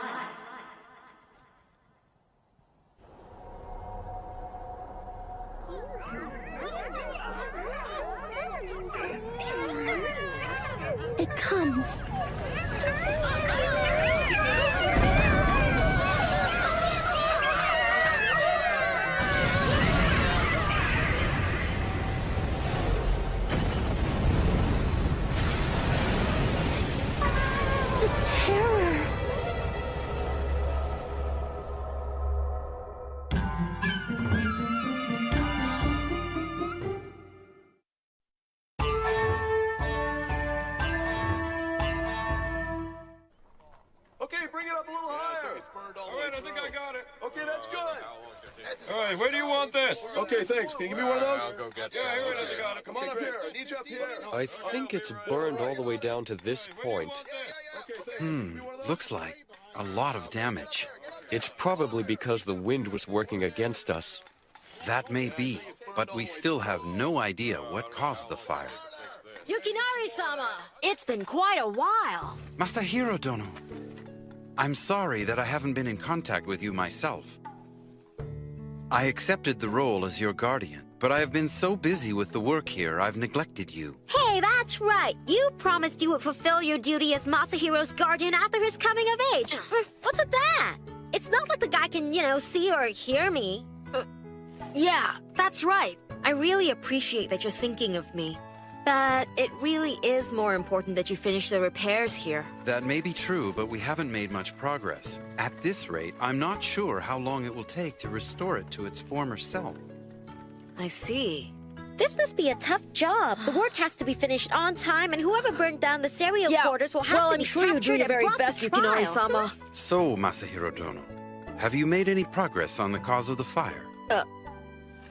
It comes. The terror. Okay, bring it up a little higher. All right, I think I got it. Okay, that's good. All right, where do you want this? Okay, thanks. Can you give me one of those? I'll go get some. Yeah, here it is. I got it. Come on up here. I need you up here. I think it's burned all the way down to this point. Looks like a lot of damage. It's probably because the wind was working against us. That may be, but we still have no idea what caused the fire. Yukinari-sama! It's been quite a while. Masahiro Dono, I'm sorry that I haven't been in contact with you myself. I accepted the role as your guardian, but I have been so busy with the work here, I've neglected you. Hey, that's right. You promised you would fulfill your duty as Masahiro's guardian after his coming of age. What's with that? It's not like the guy can, see or hear me. Yeah, that's right. I really appreciate that you're thinking of me. But it really is more important that you finish the repairs here. That may be true, but we haven't made much progress. At this rate, I'm not sure how long it will take to restore it to its former self. I see. This must be a tough job. The work has to be finished on time, and whoever burned down the cereal quarters will have to be sure you're doing captured your and very brought best, to trial. Yukinari-sama. So, Masahiro Dono, have you made any progress on the cause of the fire?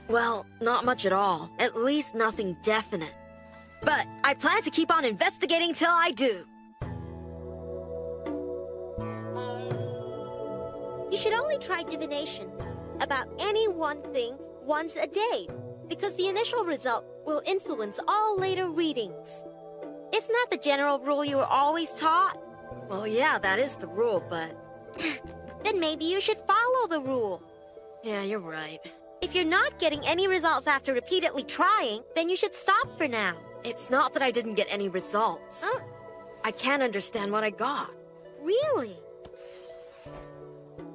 Well, not much at all. At least nothing definite. But I plan to keep on investigating till I do. You should only try divination about any one thing once a day, because the initial result will influence all later readings. Isn't that the general rule you were always taught? Well, yeah, that is the rule, but... Then maybe you should follow the rule. Yeah, you're right. If you're not getting any results after repeatedly trying, then you should stop for now. It's not that I didn't get any results. Huh? I can't understand what I got. Really?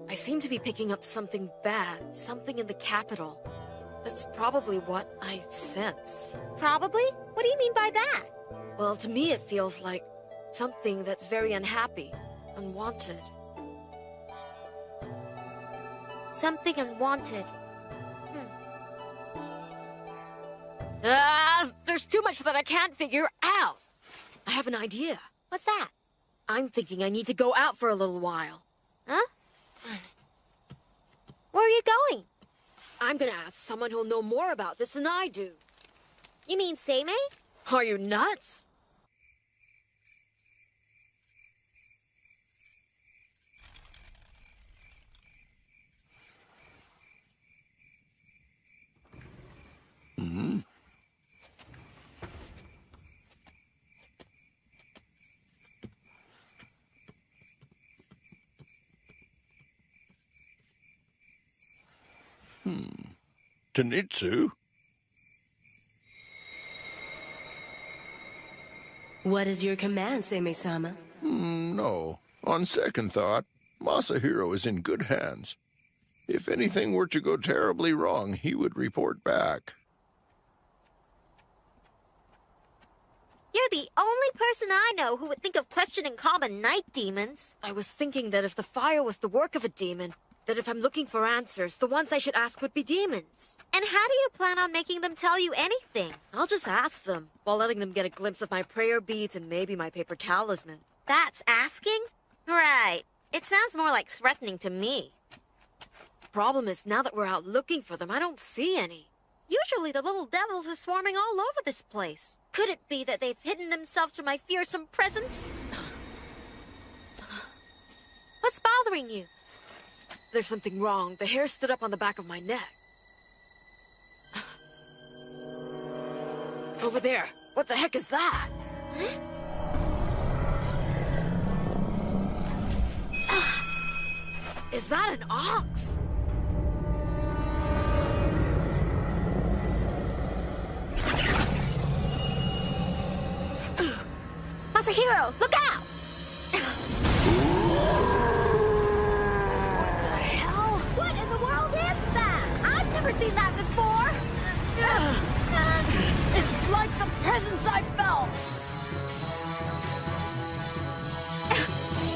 I seem to be picking up something bad, something in the capital. That's probably what I sense. Probably? What do you mean by that? Well, to me it feels like something that's very unhappy, unwanted. Something unwanted. There's too much that I can't figure out. I have an idea. What's that? I'm thinking I need to go out for a little while. Huh? Where are you going? I'm gonna ask someone who'll know more about this than I do. You mean Seimei? Are you nuts? Tenitsu? What is your command, Seimei-sama? No. On second thought, Masahiro is in good hands. If anything were to go terribly wrong, he would report back. the only person I know who would think of questioning common night demons. I was thinking that if the fire was the work of a demon, that if I'm looking for answers, the ones I should ask would be demons. And how do you plan on making them tell you anything? I'll just ask them, while letting them get a glimpse of my prayer beads and maybe my paper talisman. That's asking? Right. It sounds more like threatening to me. Problem is, now that we're out looking for them, I don't see any. Usually the little devils are swarming all over this place. Could it be that they've hidden themselves from my fearsome presence? What's bothering you? There's something wrong. The hair stood up on the back of my neck. Over there. What the heck is that? Is that an ox? Masahiro, look out! What in the world is that? I've never seen that before! It's like the presence I felt!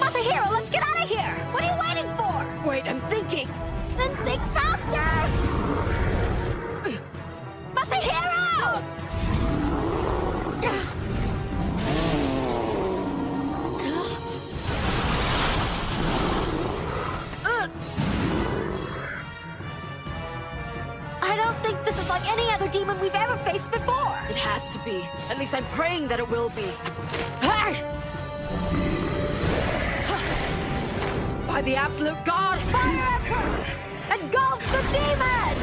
Masahiro, let's get out of here! What are you waiting for? Wait, I'm thinking! Then think faster! Masahiro! I don't think this is like any other demon we've ever faced before. It has to be. At least I'm praying that it will be. Hey! By the absolute God, fire Emperor! Engulf the demon!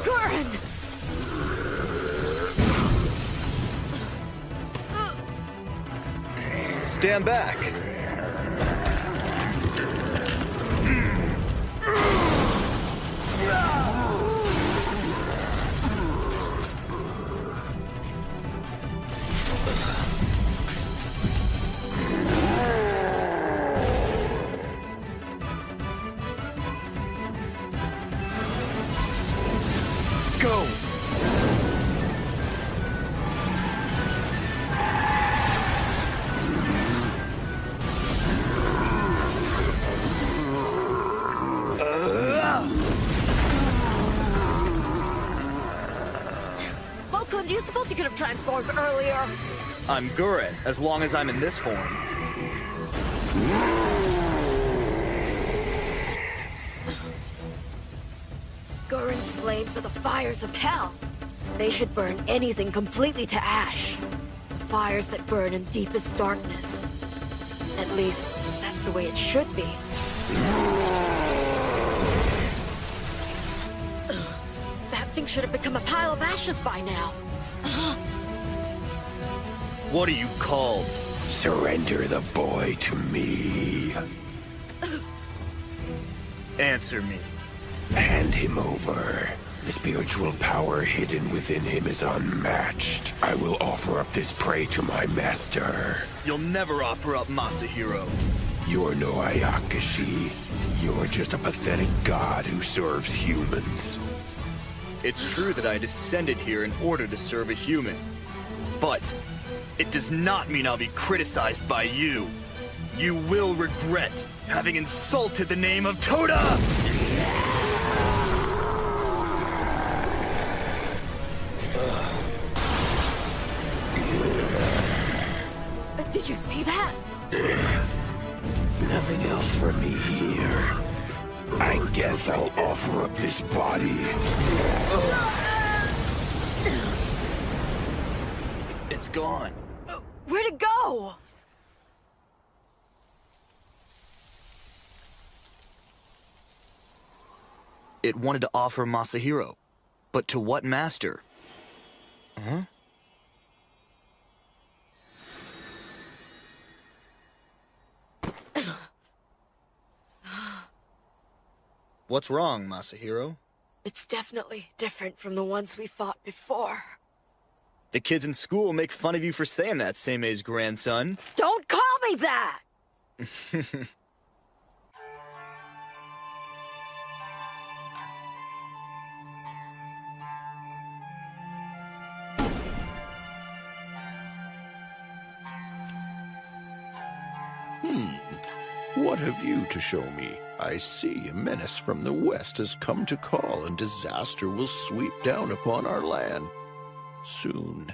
Gurren! Stand back. Go! Mokun, do you suppose you could have transformed earlier? I'm Gurren, as long as I'm in this form. Gurren's flames are the fires of hell. They should burn anything completely to ash. The fires that burn in deepest darkness. At least, that's the way it should be. That thing should have become a pile of ashes by now. What are you called? Surrender the boy to me. Answer me. Hand him over. The spiritual power hidden within him is unmatched. I will offer up this prey to my master. You'll never offer up Masahiro. You're no Ayakashi. You're just a pathetic god who serves humans. It's true that I descended here in order to serve a human. But it does not mean I'll be criticized by you. You will regret having insulted the name of Toda! Did you see that? Nothing else for me here. I guess I'll offer up this body. It's gone. Where'd it go? It wanted to offer Masahiro. But to what master? Huh? What's wrong, Masahiro? It's definitely different from the ones we fought before. The kids in school make fun of you for saying that, Seimei's grandson. Don't call me that! What have you to show me? I see a menace from the west has come to call, and disaster will sweep down upon our land. Soon.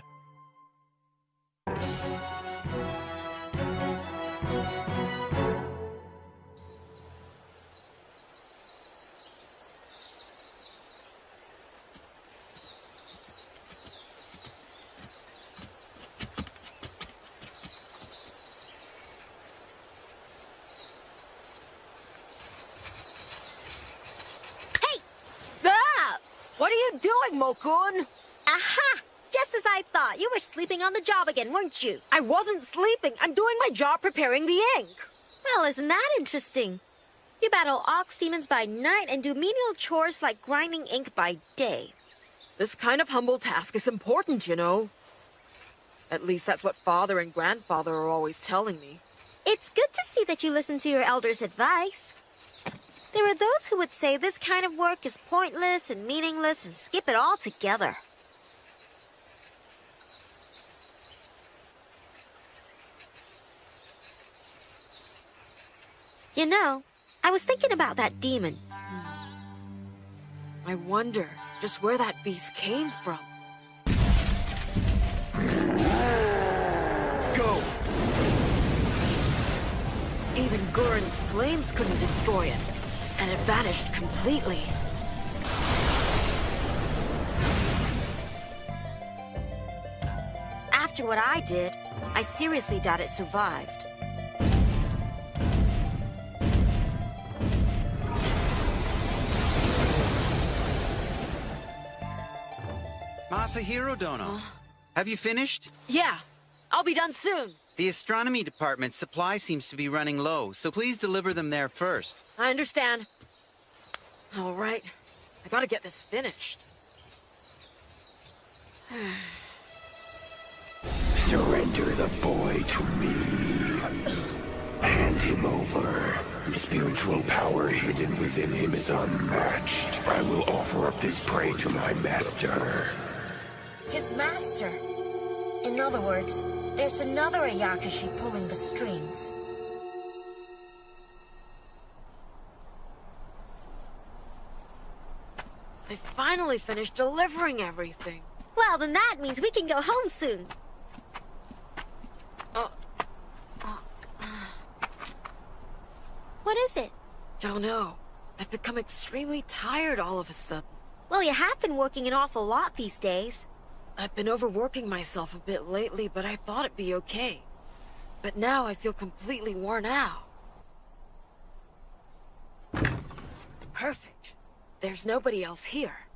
What are you doing, Mokun? Aha! Just as I thought. You were sleeping on the job again, weren't you? I wasn't sleeping. I'm doing my job preparing the ink. Well, isn't that interesting? You battle ox demons by night and do menial chores like grinding ink by day. This kind of humble task is important, you know. At least that's what Father and Grandfather are always telling me. It's good to see that you listen to your elders' advice. There are those who would say this kind of work is pointless and meaningless and skip it all together. You know, I was thinking about that demon. I wonder just where that beast came from. Go! Even Gurren's flames couldn't destroy it. And it vanished completely. After what I did, I seriously doubt it survived. Masahiro Dono, have you finished? Yeah, I'll be done soon. The astronomy department's supply seems to be running low, so please deliver them there first. I understand. All right, I gotta get this finished. Surrender the boy to me. Hand him over. The spiritual power hidden within him is unmatched. I will offer up this prey to my master. His master? In other words, there's another Ayakashi pulling the strings. I finally finished delivering everything. Well, then that means we can go home soon. What is it? Don't know. I've become extremely tired all of a sudden. Well, you have been working an awful lot these days. I've been overworking myself a bit lately, but I thought it'd be okay. But now I feel completely worn out. Perfect. There's nobody else here.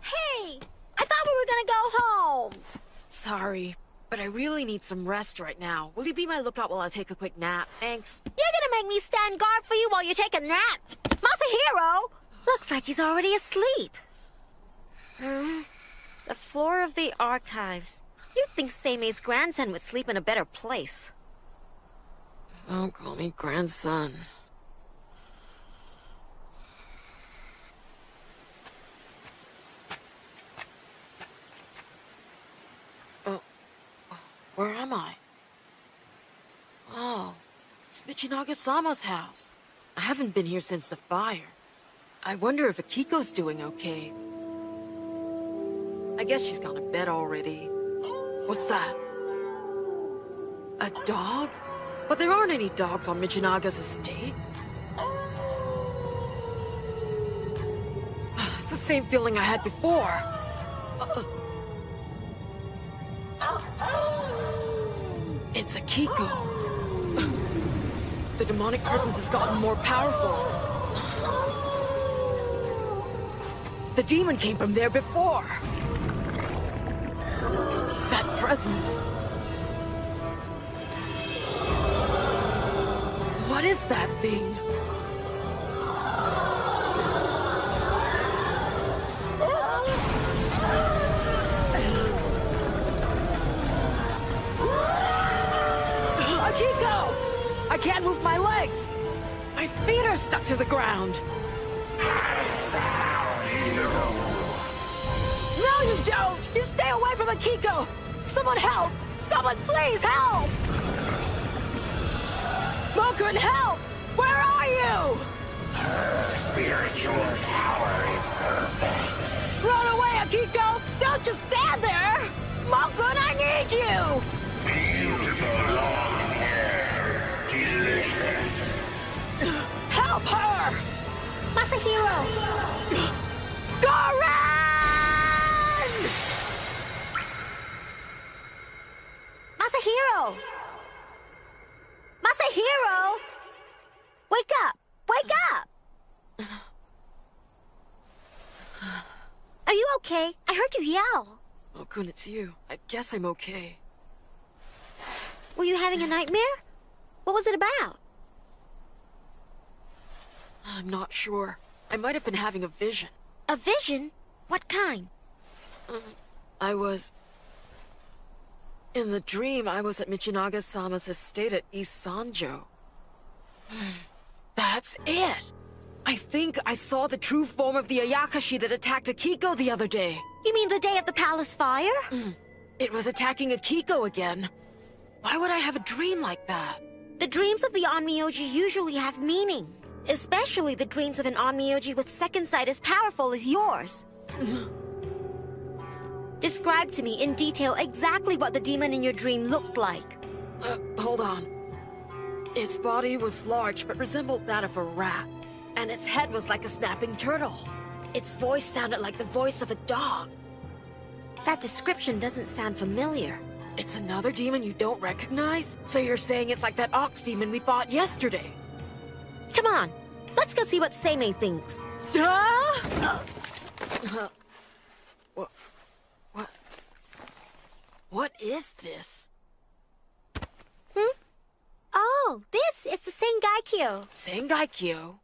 Hey! I thought we were gonna go home! Sorry, but I really need some rest right now. Will you be my lookout while I take a quick nap? Thanks. You're gonna make me stand guard for you while you take a nap? Masahiro! Looks like he's already asleep. The floor of the archives. You'd think Seimei's grandson would sleep in a better place. Don't call me grandson. Where am I? Oh, it's Michinaga-sama's house. I haven't been here since the fire. I wonder if Akiko's doing okay. I guess she's gone to bed already. What's that? A dog? But there aren't any dogs on Michinaga's estate. It's the same feeling I had before. It's Akiko. The demonic presence has gotten more powerful. The demon came from there before. That presence. What is that thing? I can't move my legs! My feet are stuck to the ground! No, you don't! You stay away from Akiko! Someone help! Someone please help! Mokun, help! Where are you? Her spiritual power is perfect. Run away, Akiko! Don't just stand there! Mokun, I need you! Beautiful long hair. Delicious. Help her! Masahiro! Goran! Masahiro! Masahiro! Wake up! Wake up! Are you okay? I heard you yell. Mokun, it's you. I guess I'm okay. Were you having a nightmare? What was it about? I'm not sure. I might have been having a vision. A vision? What kind? I was... In the dream, I was at Michinaga-sama's estate at East Sanjo. That's it! I think I saw the true form of the Ayakashi that attacked Akiko the other day. You mean the day of the palace fire? It was attacking Akiko again. Why would I have a dream like that? The dreams of the Onmyoji usually have meaning. Especially the dreams of an Onmyoji with second sight as powerful as yours. Describe to me in detail exactly what the demon in your dream looked like. Hold on. Its body was large but resembled that of a rat. And its head was like a snapping turtle. Its voice sounded like the voice of a dog. That description doesn't sound familiar. It's another demon you don't recognize? So you're saying it's like that ox demon we fought yesterday? Come on, let's go see what Seimei thinks. What is this? Oh, this is the Sengaikyo. Sengaikyo?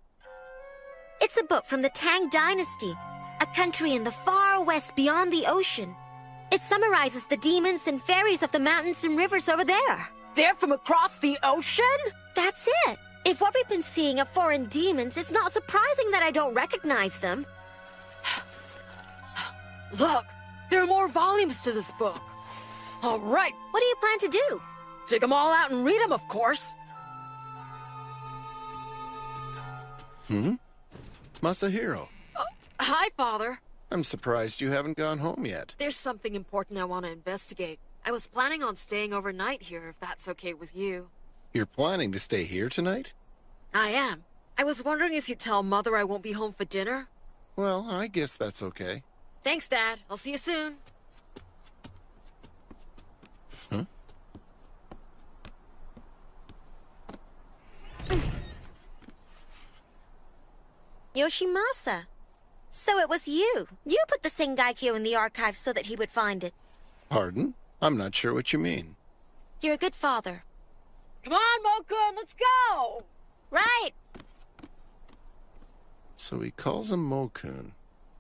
It's a book from the Tang Dynasty, a country in the far west beyond the ocean. It summarizes the demons and fairies of the mountains and rivers over there. They're from across the ocean? That's it. If what we've been seeing are foreign demons, it's not surprising that I don't recognize them. Look, there are more volumes to this book. All right. What do you plan to do? Take them all out and read them, of course. Masahiro. Hi, Father. I'm surprised you haven't gone home yet. There's something important I want to investigate. I was planning on staying overnight here, if that's okay with you. You're planning to stay here tonight? I am. I was wondering if you'd tell Mother I won't be home for dinner. Well, I guess that's okay. Thanks, Dad. I'll see you soon. Yoshimasa. So it was you. You put the Sengaikyo in the archives so that he would find it. Pardon? I'm not sure what you mean. You're a good father. Come on, Mokun, let's go! Right! So he calls him Mokun.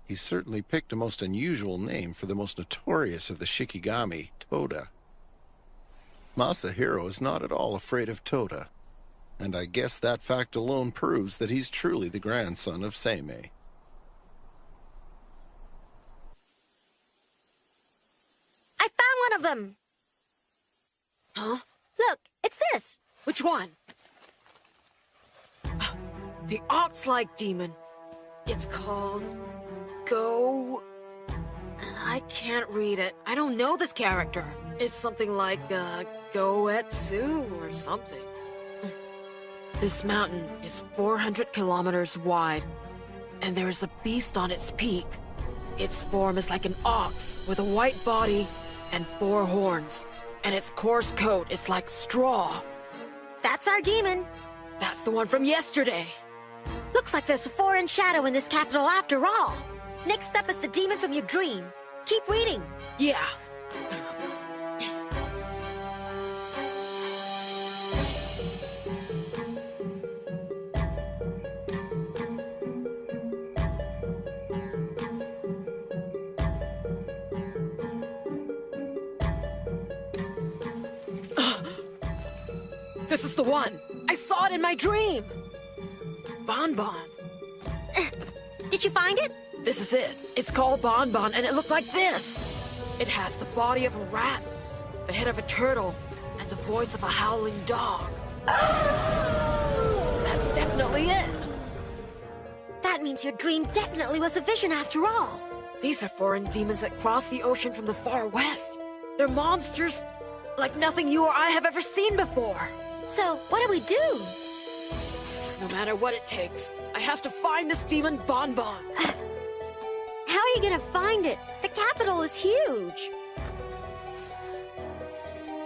He certainly picked a most unusual name for the most notorious of the Shikigami, Toda. Masahiro is not at all afraid of Toda, and I guess that fact alone proves that he's truly the grandson of Seimei. I found one of them! Huh? Look, it's this! Which one? The ox-like demon. It's called... I can't read it. I don't know this character. It's something like, Goetsu or something. This mountain is 400 kilometers wide, and there's a beast on its peak. Its form is like an ox with a white body and 4 horns, and its coarse coat is like straw. That's our demon. That's the one from yesterday. Looks like there's a foreign shadow in this capital after all. Next up is the demon from your dream. Keep reading. Yeah. This is the one. I saw it in my dream. Bonbon. Did you find it? This is it. It's called Bonbon, and it looked like this. It has the body of a rat, the head of a turtle, and the voice of a howling dog. That's definitely it. That means your dream definitely was a vision after all. These are foreign demons that cross the ocean from the far west. They're monsters like nothing you or I have ever seen before. So, what do we do? No matter what it takes, I have to find this demon Bonbon. How are you gonna find it? The capital is huge.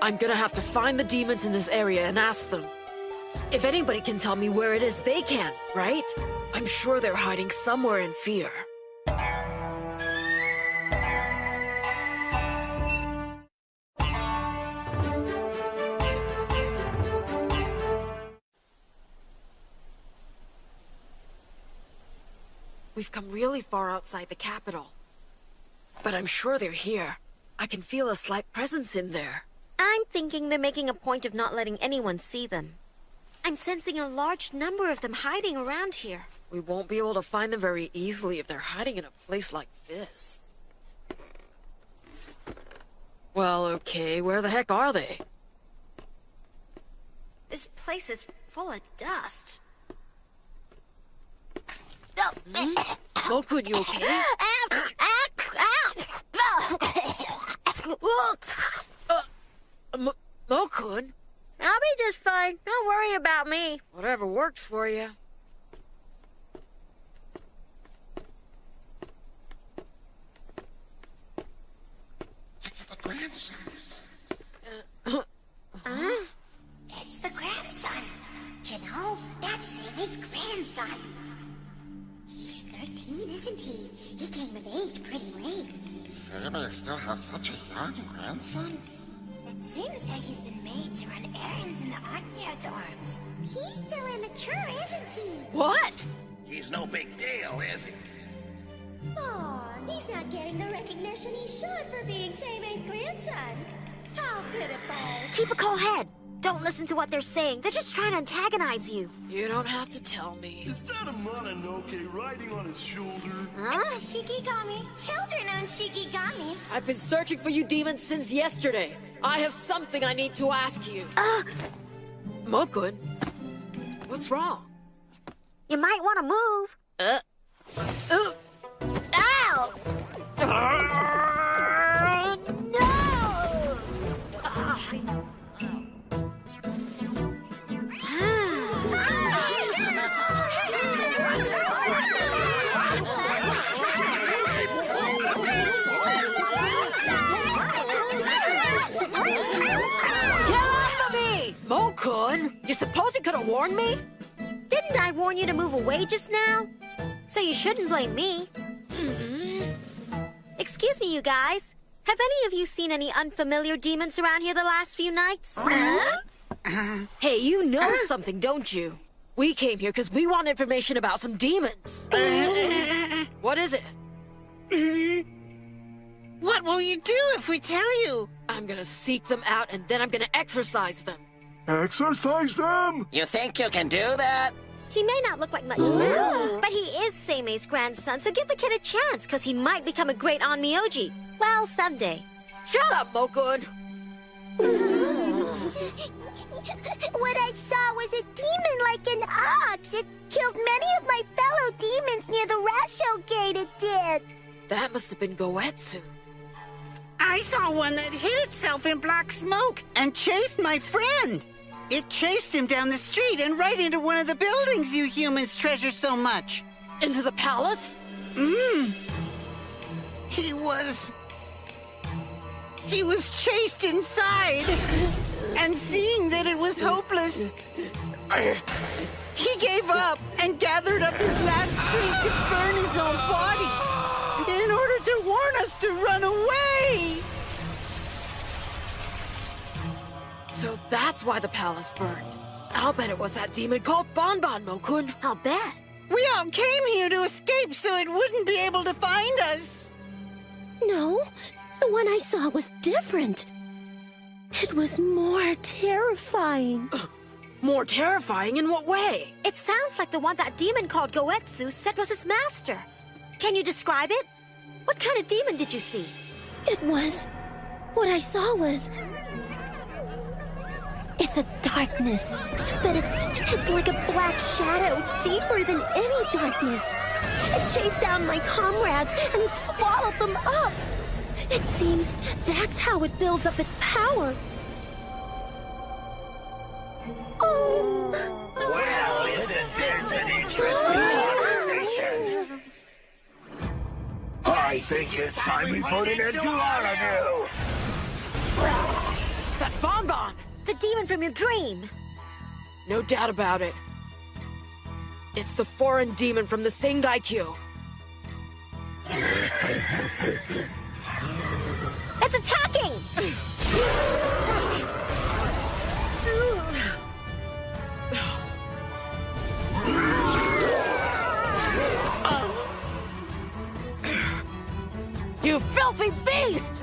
I'm gonna have to find the demons in this area and ask them. If anybody can tell me where it is, they can, right? I'm sure they're hiding somewhere in fear. We've come really far outside the capital. But I'm sure they're here. I can feel a slight presence in there. I'm thinking they're making a point of not letting anyone see them. I'm sensing a large number of them hiding around here. We won't be able to find them very easily if they're hiding in a place like this. Well, okay, where the heck are they? This place is full of dust. Mokun, you okay? Mokun? I'll be just fine. Don't worry about me. Whatever works for you. It's the grandson. It's the grandson. You know, that's Sammy's grandson. He's 13, isn't he? He came of age pretty late. Sammy still has such a young grandson? It seems that he's been made to run errands in the Anya dorms. He's still immature, isn't he? What? He's no big deal, is he? Aw, he's not getting the recognition he should for being Sammy's grandson. How pitiful. Keep a cool head. Don't listen to what they're saying. They're just trying to antagonize you. You don't have to tell me. Is that a Mononoke riding on his shoulder? It's a Shikigami. Children own Shikigamis. I've been searching for you demons since yesterday. I have something I need to ask you. Mokun? What's wrong? You might want to move. Ow! Mokun, you suppose you could have warned me? Didn't I warn you to move away just now? So you shouldn't blame me. Excuse me, you guys. Have any of you seen any unfamiliar demons around here the last few nights? Hey, you know something, don't you? We came here because we want information about some demons. What is it? What will you do if we tell you? I'm gonna seek them out and then I'm gonna exorcise them. Exercise them? You think you can do that? He may not look like much now, but he is Seime's grandson, so give the kid a chance, because he might become a great Onmyoji. Well, someday. Shut up, Mokun! What I saw was a demon like an ox. It killed many of my fellow demons near the Rasho Gate, it did. That must have been Goetsu. I saw one that hid itself in black smoke and chased my friend. It chased him down the street and right into one of the buildings you humans treasure so much. Into the palace? He was chased inside. And seeing that it was hopeless, he gave up and gathered up his last strength to burn his own body in order to warn us to run away. So that's why the palace burned. I'll bet it was that demon called Bonbon, Mokun. I'll bet. We all came here to escape so it wouldn't be able to find us. No, the one I saw was different. It was more terrifying. More terrifying in what way? It sounds like the one that demon called Goetsu said was his master. Can you describe it? What kind of demon did you see? What I saw was... It's a darkness, but it's like a black shadow, deeper than any darkness. It chased down my comrades and it swallowed them up. It seems that's how it builds up its power. Oh! Well, isn't this an interesting conversation? I think it's time we put an end to all of you! That's Bonbon! The demon from your dream! No doubt about it. It's the foreign demon from the Sengaikyo. It's attacking! You filthy beast!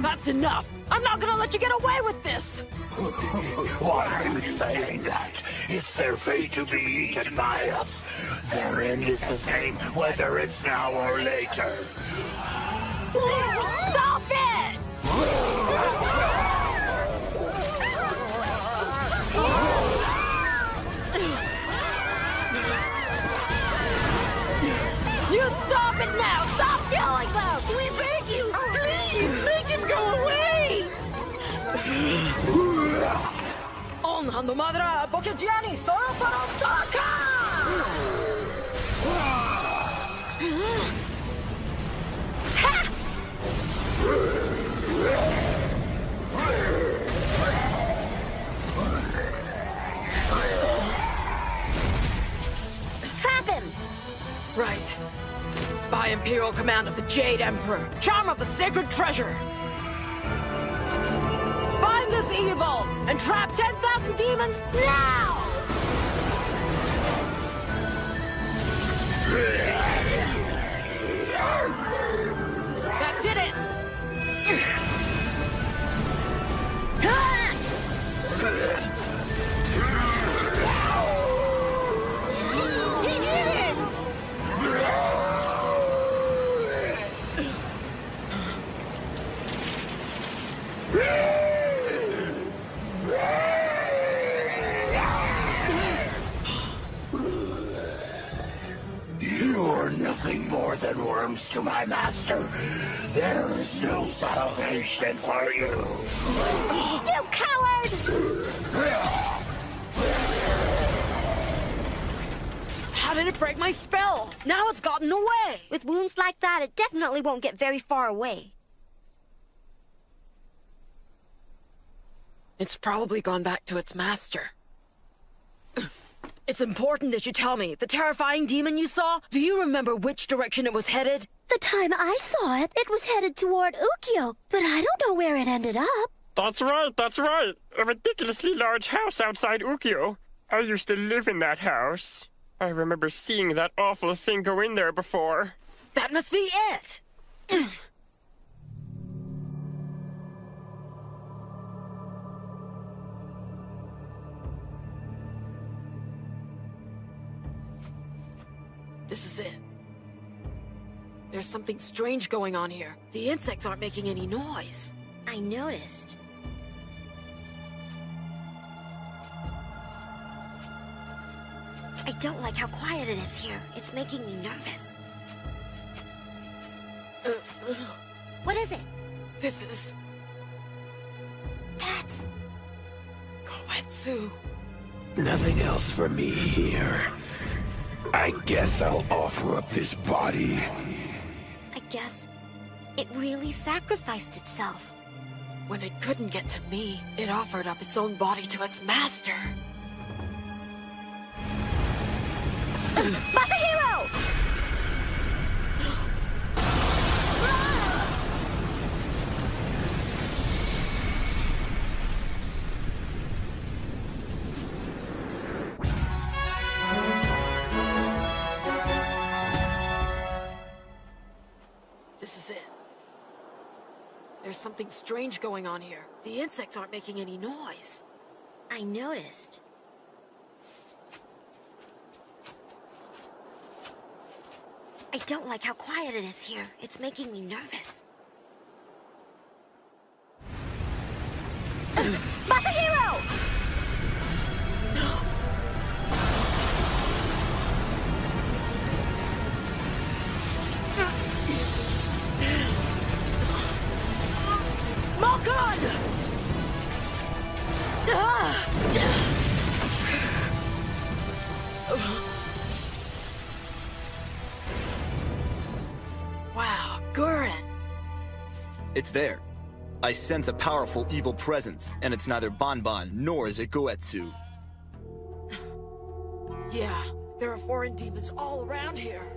That's enough! I'm not gonna let you get away with this! Why are you saying that? It's their fate to be eaten by us. Their end is the same, whether it's now or later. Stop it! You stop it now! Stop killing them! We beg you, please, make him go away! Onhando madra, Bokejiani, Soro Soro Saka! Trap him! Right. By Imperial command of the Jade Emperor, charm of the sacred treasure. Bind this evil and trap 10,000 demons now! That did it! He did it! You're nothing more than worms to my master. There is no salvation for you. You coward! How did it break my spell? Now it's gotten away! With wounds like that, it definitely won't get very far away. It's probably gone back to its master. It's important that you tell me. The terrifying demon you saw, do you remember which direction it was headed? The time I saw it, it was headed toward Ukyo, but I don't know where it ended up. That's right, that's right. A ridiculously large house outside Ukyo. I used to live in that house. I remember seeing that awful thing go in there before. That must be it! This is it. There's something strange going on here. The insects aren't making any noise. I noticed. I don't like how quiet it is here. It's making me nervous. What is it? This is... That's... Goetsu. Nothing else for me here. I guess I'll offer up this body. I guess it really sacrificed itself. When it couldn't get to me, it offered up its own body to its master. Masahiro! something strange going on here. The insects aren't making any noise. I noticed. I don't like how quiet it is here. It's making me nervous. Masahiro! Malkan! Wow, Gurren! It's there. I sense a powerful evil presence, and it's neither Banban nor is it Goetsu. Yeah, there are foreign demons all around here.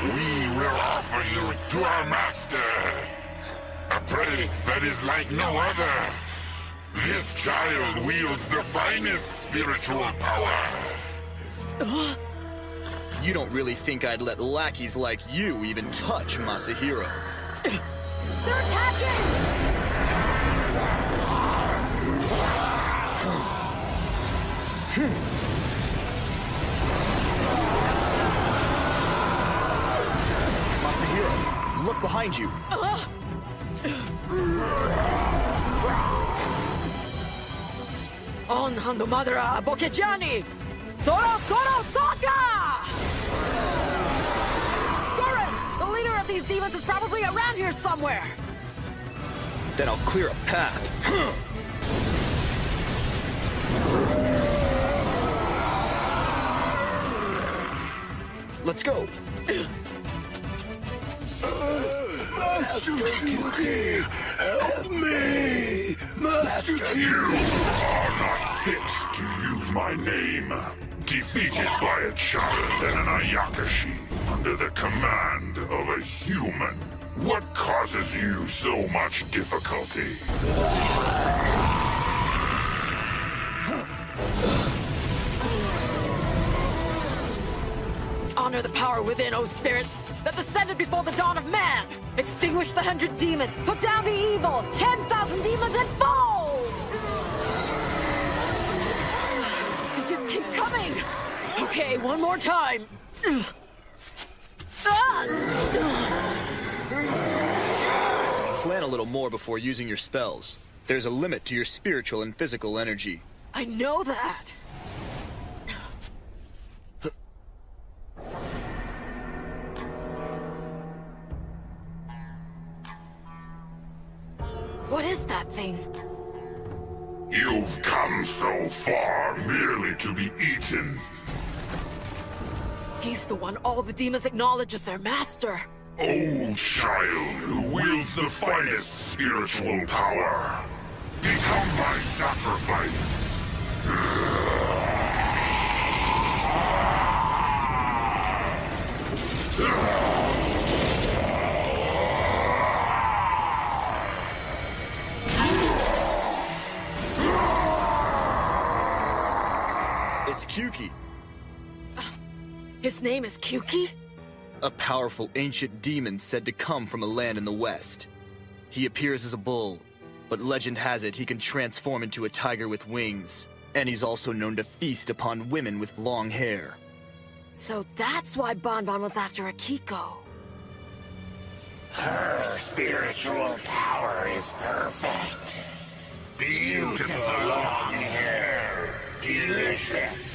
We will offer you to our master. A prey that is like no other. This child wields the finest spiritual power. You don't really think I'd let lackeys like you even touch Masahiro? They're attacking! Masahiro, look behind you. On Handomadara Bokejani! Soro Soro Sokka! Gurren! The leader of these demons is probably around here somewhere! Then I'll clear a path. Let's go! Master Kyuki, help me! Master Kyuki! You are not fit to use my name. Defeated by a child and an Ayakashi under the command of a human. What causes you so much difficulty? Honor the power within, O spirits, that descended before the dawn of man! Extinguish the 100 demons! Put down the evil! 10,000 demons and fall! They just keep coming! Okay, one more time! Plan a little more before using your spells. There's a limit to your spiritual and physical energy. I know that! What is that thing? You've come so far merely to be eaten. He's the one all the demons acknowledge as their master. O child who wields the finest spiritual power, become my sacrifice. It's Kyuki. His name is Kyuki? A powerful ancient demon said to come from a land in the west. He appears as a bull, but legend has it he can transform into a tiger with wings. And he's also known to feast upon women with long hair. So that's why Banban was after Akiko. Her spiritual power is perfect. Beautiful long hair. Delicious.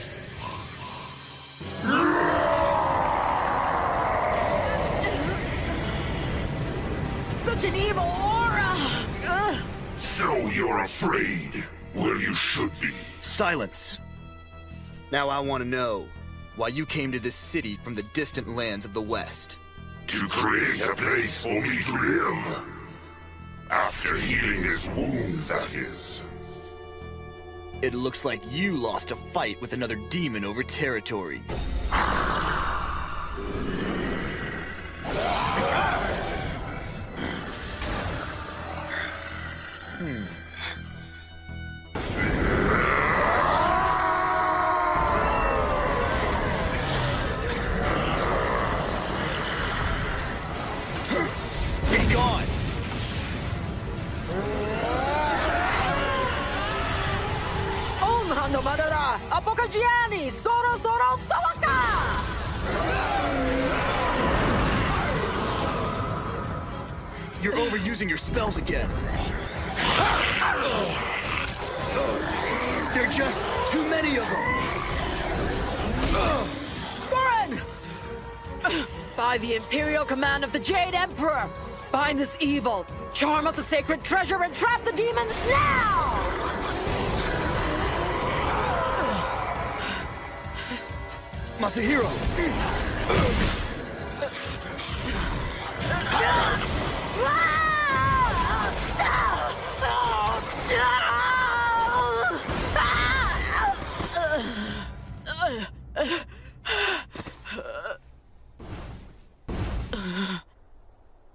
Such an evil aura! Ugh. So you're afraid? Well, you should be. Silence! Now I want to know why you came to this city from the distant lands of the West. To create a place for me to live. After healing his wound, that is. It looks like you lost a fight with another demon over territory. Madara, Apokajiani, Zoro Zoro Sawaka! You're overusing your spells again. There are just too many of them. Goren! By the imperial command of the Jade Emperor, bind this evil, charm up the sacred treasure, and trap the demons now! Masahiro!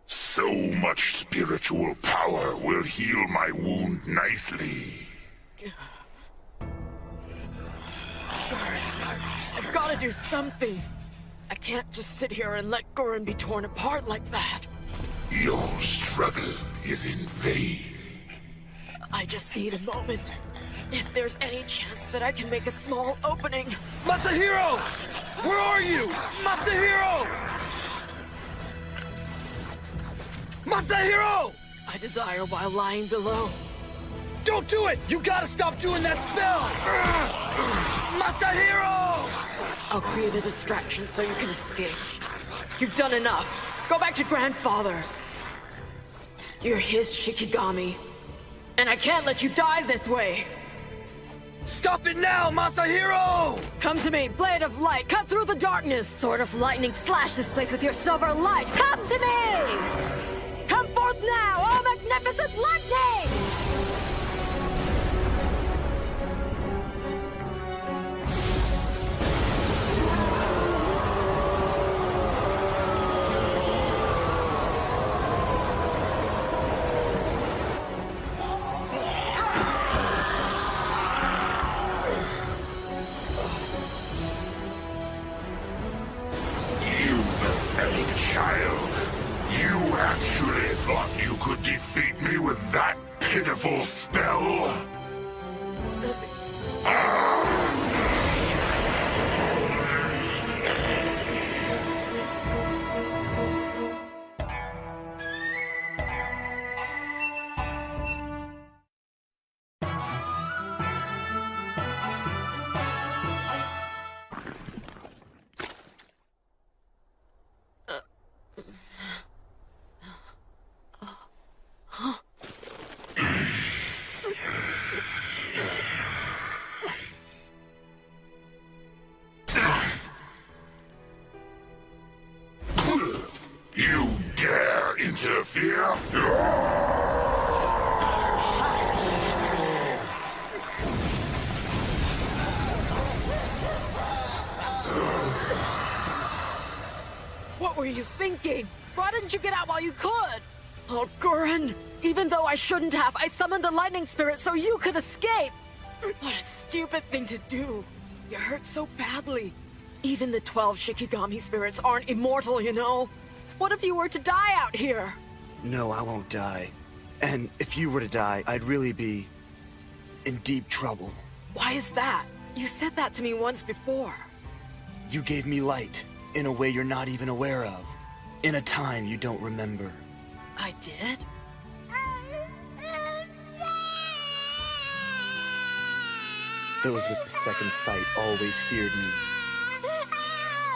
So much spiritual power will heal my wound nicely. I've got to do something. I can't just sit here and let Goren be torn apart like that. Your struggle is in vain. I just need a moment. If there's any chance that I can make a small opening. Masahiro! Where are you? Masahiro! Masahiro! I desire while lying below. Don't do it! You gotta stop doing that spell! Masahiro! I'll create a distraction so you can escape. You've done enough. Go back to Grandfather. You're his Shikigami. And I can't let you die this way. Stop it now, Masahiro! Come to me, Blade of Light. Cut through the darkness. Sword of Lightning, flash this place with your silver light. Come to me! Come forth now, oh magnificent lightning! Child, you actually thought you could defeat me with that pitiful spell? You dare interfere? What were you thinking? Why didn't you get out while you could? Oh, Goren! Even though I shouldn't have, I summoned the lightning spirit so you could escape! What a stupid thing to do! You hurt so badly. Even the 12 Shikigami spirits aren't immortal, you know? What if you were to die out here? No, I won't die. And if you were to die, I'd really be in deep trouble. Why is that? You said that to me once before. You gave me light in a way you're not even aware of. In a time you don't remember. I did? Those with the second sight always feared me.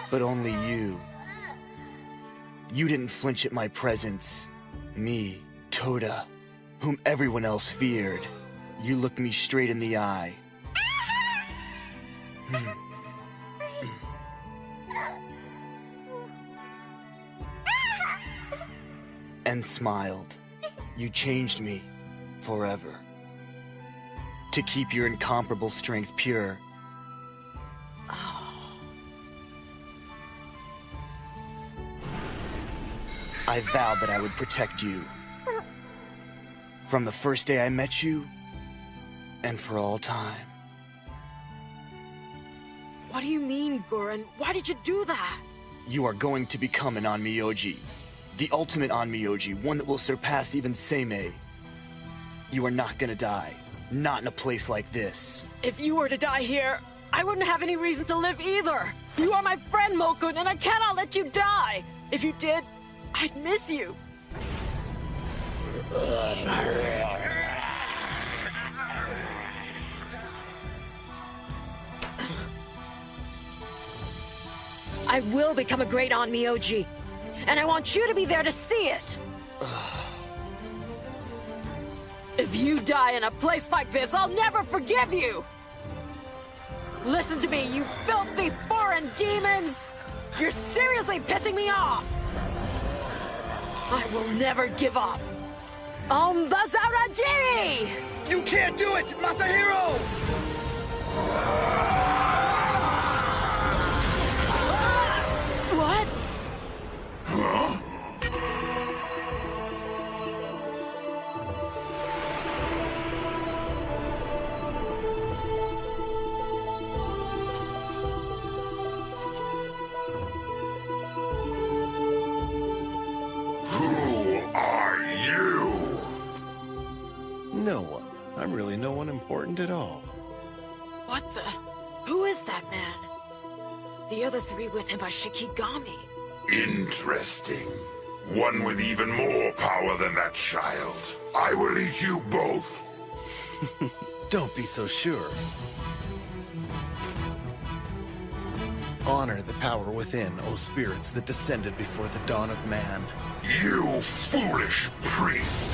But only you. You didn't flinch at my presence. Me, Toda, whom everyone else feared. You looked me straight in the eye. And smiled. You changed me forever. To keep your incomparable strength pure. I vowed that I would protect you. From the first day I met you, and for all time. What do you mean, Goren? Why did you do that? You are going to become an Onmyoji. The ultimate Onmyoji, one that will surpass even Seimei. You are not gonna die. Not in a place like this. If you were to die here, I wouldn't have any reason to live either. You are my friend, Mokun, and I cannot let you die. If you did, I'd miss you. I will become a great Onmyoji, and I want you to be there to see it. If you die in a place like this, I'll never forgive you! Listen to me, you filthy foreign demons! You're seriously pissing me off! I will never give up. Ombazarajiri! You can't do it, Masahiro! What? No one. I'm really no one important at all. What the? Who is that man? The other three with him are Shikigami. Interesting. One with even more power than that child. I will eat you both. Don't be so sure. Honor the power within, O spirits that descended before the dawn of man. You foolish priest!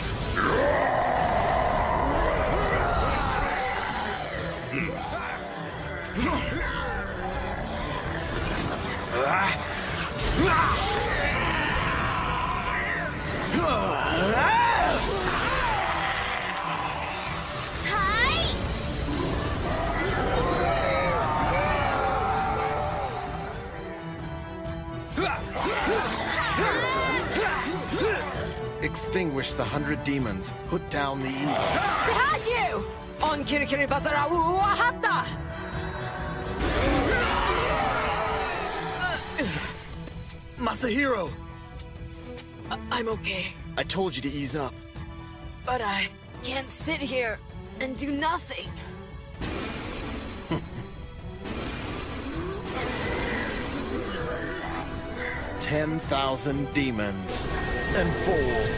Extinguish the 100 demons. Put down the evil. Behind you! On Kirikiri Bazara Uahata! Masahiro! I'm okay, I told you to ease up. but I can't sit here and do nothing. $10,000 demons and fold.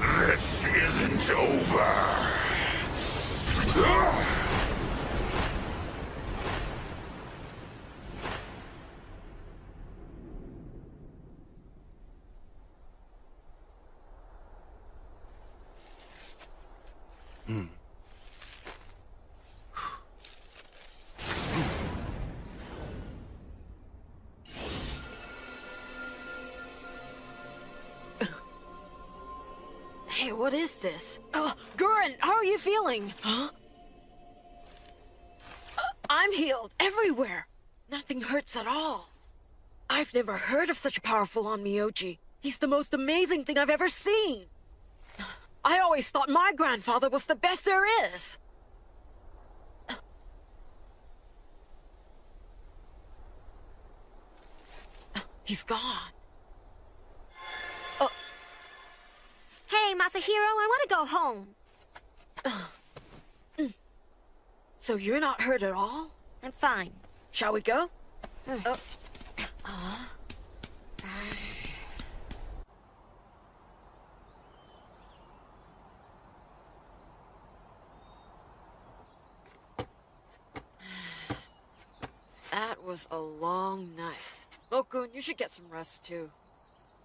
This isn't over. Hey, what is this? Gurren, how are you feeling? Huh? I'm healed everywhere. Nothing hurts at all. I've never heard of such a powerful Onmyoji. He's the most amazing thing I've ever seen. I always thought my grandfather was the best there is. He's gone. Hey, Masahiro, I want to go home. So you're not hurt at all? I'm fine. Shall we go? That was a long night. Mokun, you should get some rest too.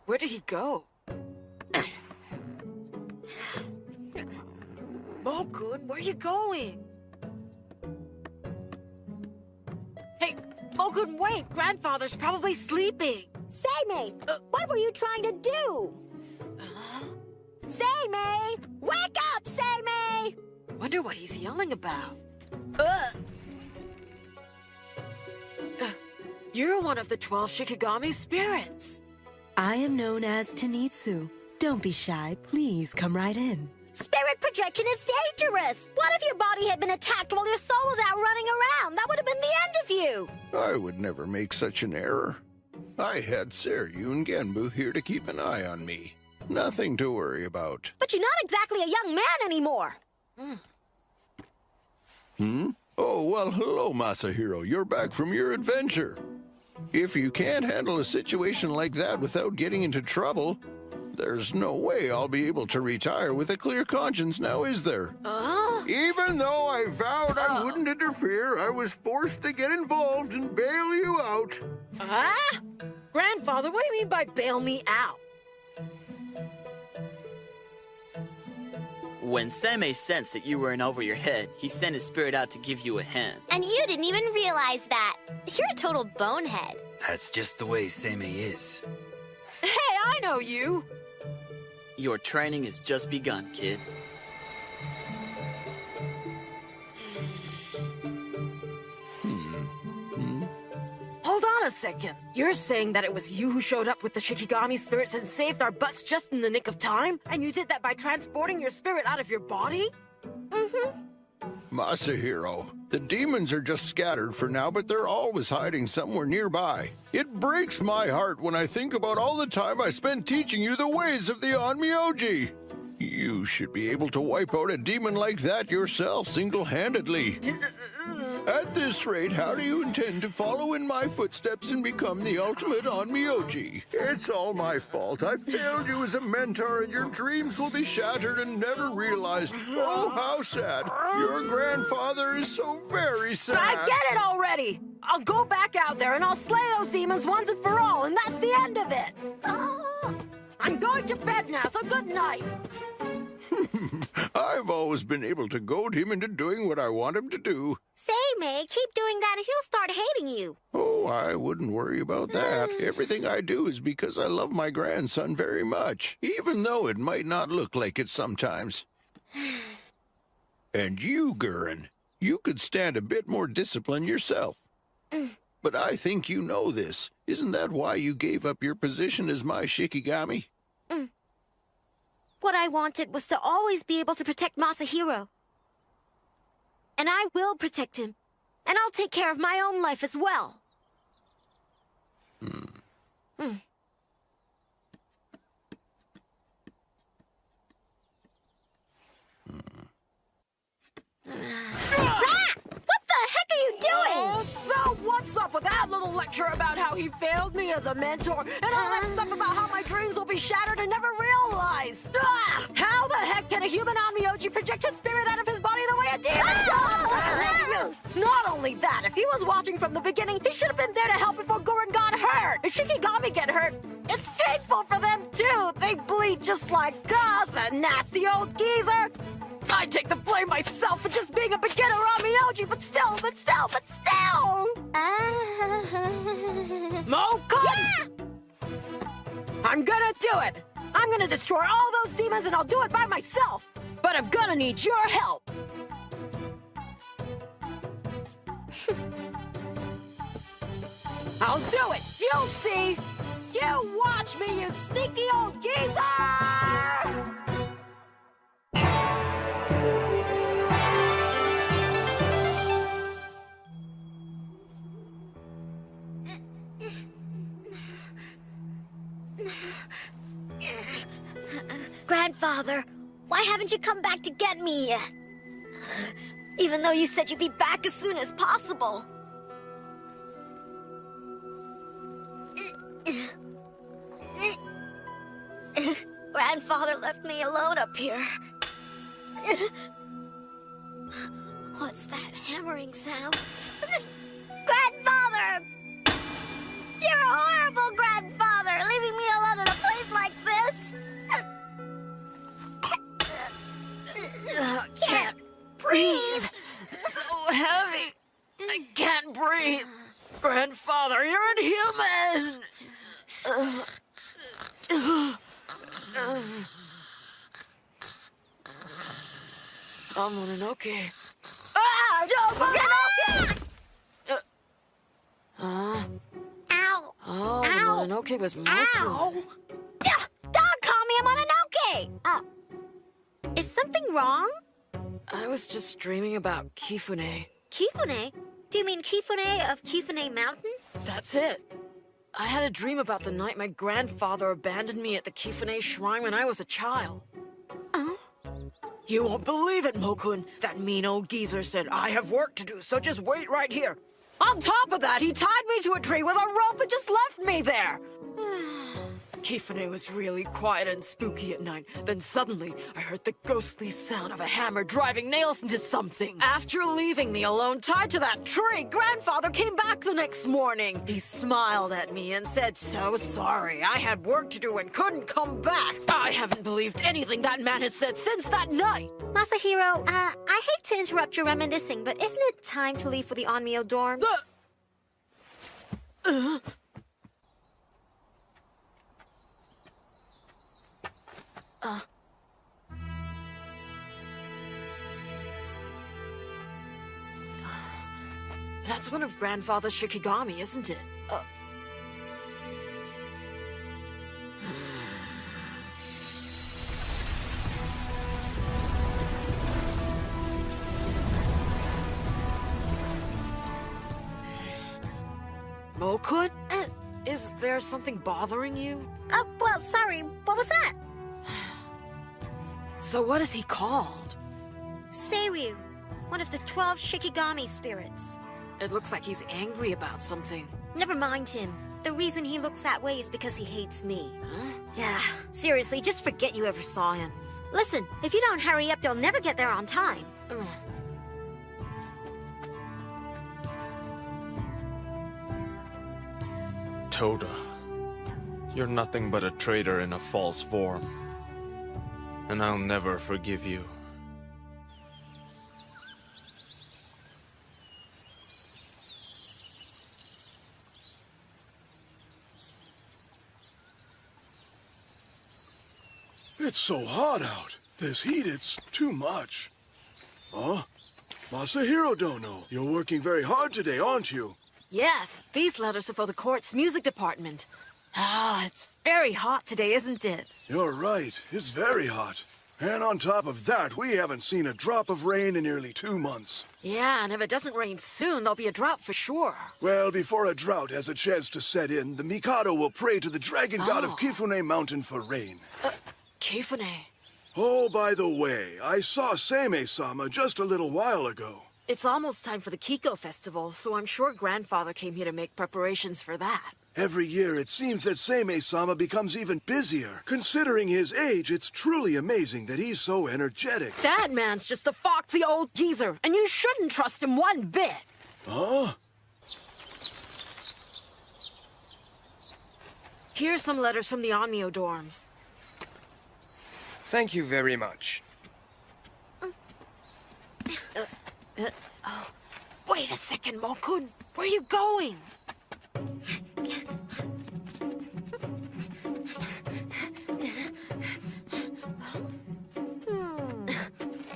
Where did he go? Mokun, where are you going? Hey, Mokun, wait! Grandfather's probably sleeping. Seimei, what were you trying to do? Seimei! Wake up, Seimei! Wonder what he's yelling about. You're one of the 12 Shikigami spirits. I am known as Tenitsu. Don't be shy. Please come right in. Spirit projection is dangerous! What if your body had been attacked while your soul was out running around? That you! I would never make such an error. I had Seryu and Genbu here to keep an eye on me. Nothing to worry about. But you're not exactly a young man anymore. Oh, well, hello, Masahiro. You're back from your adventure. If you can't handle a situation like that without getting into trouble, there's no way I'll be able to retire with a clear conscience now, is there? Even though I vowed I wouldn't interfere, I was forced to get involved and bail you out. Grandfather, what do you mean by bail me out? When Seimei sensed that you were in over your head, he sent his spirit out to give you a hand. And you didn't even realize that. You're a total bonehead. That's just the way Seimei is. Hey, I know you! Your training has just begun, kid. Hold on a second. You're saying that it was you who showed up with the Shikigami spirits and saved our butts just in the nick of time? And you did that by transporting your spirit out of your body? Masahiro, the demons are just scattered for now, but they're always hiding somewhere nearby. It breaks my heart when I think about all the time I spent teaching you the ways of the Onmyoji. You should be able to wipe out a demon like that yourself single-handedly. At this rate, how do you intend to follow in my footsteps and become the ultimate Onmyoji? It's all my fault. I failed you as a mentor, and your dreams will be shattered and never realized. Oh, how sad. Your grandfather is so very sad. I get it already! I'll go back out there and I'll slay those demons once and for all, and that's the end of it! I'm going to bed now, so good night! I've always been able to goad him into doing what I want him to do. Seimei, keep doing that and he'll start hating you. Oh, I wouldn't worry about that. Everything I do is because I love my grandson very much, even though it might not look like it sometimes. And you, Gurren, you could stand a bit more discipline yourself. But I think you know this. Isn't that why you gave up your position as my Shikigami? What I wanted was to always be able to protect Masahiro. And I will protect him. And I'll take care of my own life as well. What the heck are you doing? So what's up with that little lecture about how he failed me as a mentor and all that stuff about how my dreams will be shattered and never realized? How the heck can a human Onmyoji project his spirit out of his body the way a demon does? Not only that, if he was watching from the beginning, he should have been there to help before Gurren got hurt. If Shikigami get hurt, it's painful for them too. They bleed just like us, a nasty old geezer. I take the blame myself for just being a beginner Onmyoji, but still! Mokon! Yeah! I'm gonna do it! I'm gonna destroy all those demons and I'll do it by myself! But I'm gonna need your help! I'll do it! You'll see! You watch me, you sneaky old geezer! Grandfather, why haven't you come back to get me yet? Even though you said you'd be back as soon as possible. Grandfather left me alone up here. What's that hammering sound? Grandfather! You're a horrible grandfather, leaving me alone in a place like this. I can't breathe. So heavy. I can't breathe. Grandfather, you're inhuman. I'm Mononoke. Mononoke! Ow! Oh, Ow! Mononoke was Moku. Ow! Don't call me a Mononoke! Is something wrong? I was just dreaming about Kifune. Kifune? Do you mean Kifune of Kifune Mountain? That's it. I had a dream about the night my grandfather abandoned me at the Kifune Shrine when I was a child. Oh? You won't believe it, Mokun. That mean old geezer said, I have work to do, so just wait right here. On top of that, he tied me to a tree with a rope and just left me there. Kifune was really quiet and spooky at night. Then suddenly, I heard the ghostly sound of a hammer driving nails into something. After leaving me alone tied to that tree, Grandfather came back the next morning. He smiled at me and said, so sorry, I had work to do and couldn't come back. I haven't believed anything that man has said since that night. Masahiro, I hate to interrupt your reminiscing, but isn't it time to leave for the Onmyo dorms? That's one of Grandfather's Shikigami, isn't it? Mokun? Is there something bothering you? Well, sorry, what was that? So what is he called? Seiryu, one of the 12 Shikigami spirits. It looks like he's angry about something. Never mind him. The reason he looks that way is because he hates me. Huh? Yeah, seriously, just forget you ever saw him. Listen, if you don't hurry up, you'll never get there on time. Toda, you're nothing but a traitor in a false form. And I'll never forgive you. It's so hot out. This heat, it's too much. Huh? Masahiro Dono, you're working very hard today, aren't you? Yes, these letters are for the court's music department. It's very hot today, isn't it? You're right. It's very hot. And on top of that, we haven't seen a drop of rain in nearly 2 months. Yeah, and if it doesn't rain soon, there'll be a drought for sure. Well, before a drought has a chance to set in, the Mikado will pray to the dragon god of Kifune Mountain for rain. Kifune. Oh, by the way, I saw Seimei-sama just a little while ago. It's almost time for the Kiko Festival, so I'm sure Grandfather came here to make preparations for that. Every year, it seems that Seimei-sama becomes even busier. Considering his age, it's truly amazing that he's so energetic. That man's just a foxy old geezer, and you shouldn't trust him one bit. Huh? Here's some letters from the Onmyo dorms. Thank you very much. Wait a second, Mokun. Where are you going?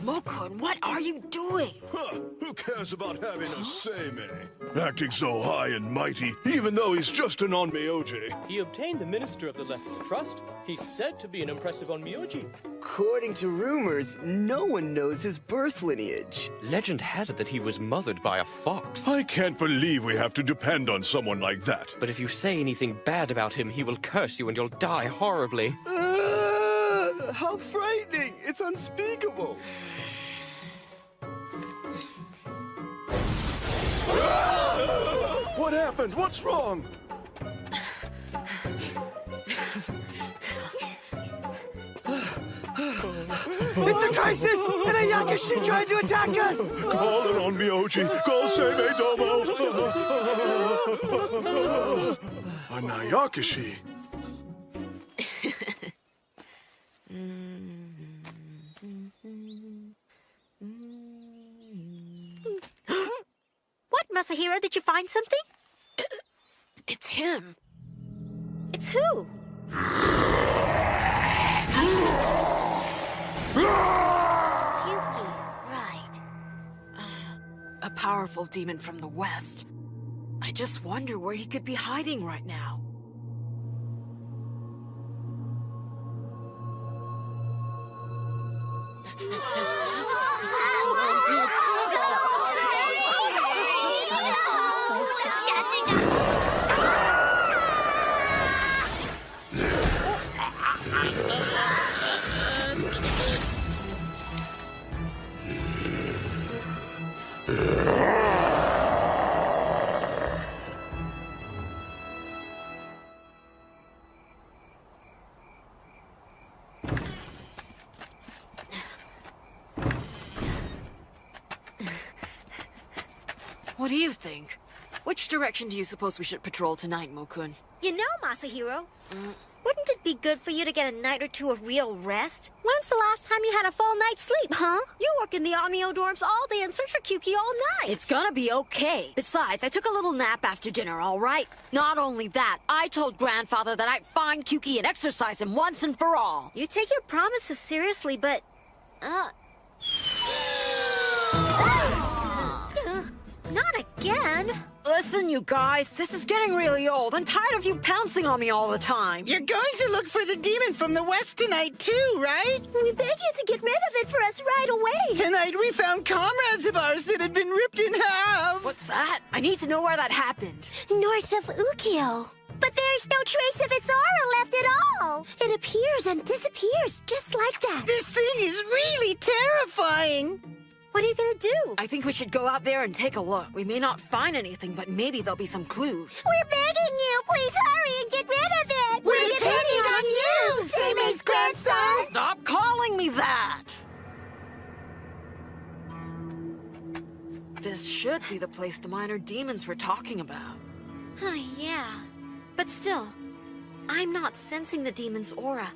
Mokun, what are you doing? Huh, who cares about having a Seimei? Acting so high and mighty, even though he's just an Onmyoji. He obtained the Minister of the Left's trust. He's said to be an impressive Onmyoji. According to rumors, no one knows his birth lineage. Legend has it that he was mothered by a fox. I can't believe we have to depend on someone like that. But if you say anything bad about him, he will curse you and you'll die horribly. How frightening! It's unspeakable! What happened? What's wrong? It's a crisis! And a Yakushi trying to attack us! Call it on Myoji! Call Seimei Domo! A Nyakushi? What, Masahiro? Did you find something? It's him. It's who? Hyuki, right. A powerful demon from the West. I just wonder where he could be hiding right now. What do you think? Which direction do you suppose we should patrol tonight, Mokun? You know, Masahiro, wouldn't it be good for you to get a night or two of real rest? When's the last time you had a full night's sleep, huh? You work in the Onmyo dorms all day and search for Kyuki all night. It's gonna be okay. Besides, I took a little nap after dinner, all right? Not only that, I told Grandfather that I'd find Kyuki and exercise him once and for all. You take your promises seriously, but... Not again. Listen, you guys, this is getting really old. I'm tired of you pouncing on me all the time. You're going to look for the demon from the west tonight, too, right? We beg you to get rid of it for us right away. Tonight we found comrades of ours that had been ripped in half. What's that? I need to know where that happened. North of Ukyo. But there's no trace of its aura left at all. It appears and disappears just like that. This thing is really terrifying. What are you gonna do? I think we should go out there and take a look. We may not find anything, but maybe there'll be some clues. We're begging you, please hurry and get rid of it. We're depending on you, Seime's grandson. Stop calling me that! This should be the place the minor demons were talking about. Yeah. But still, I'm not sensing the demon's aura.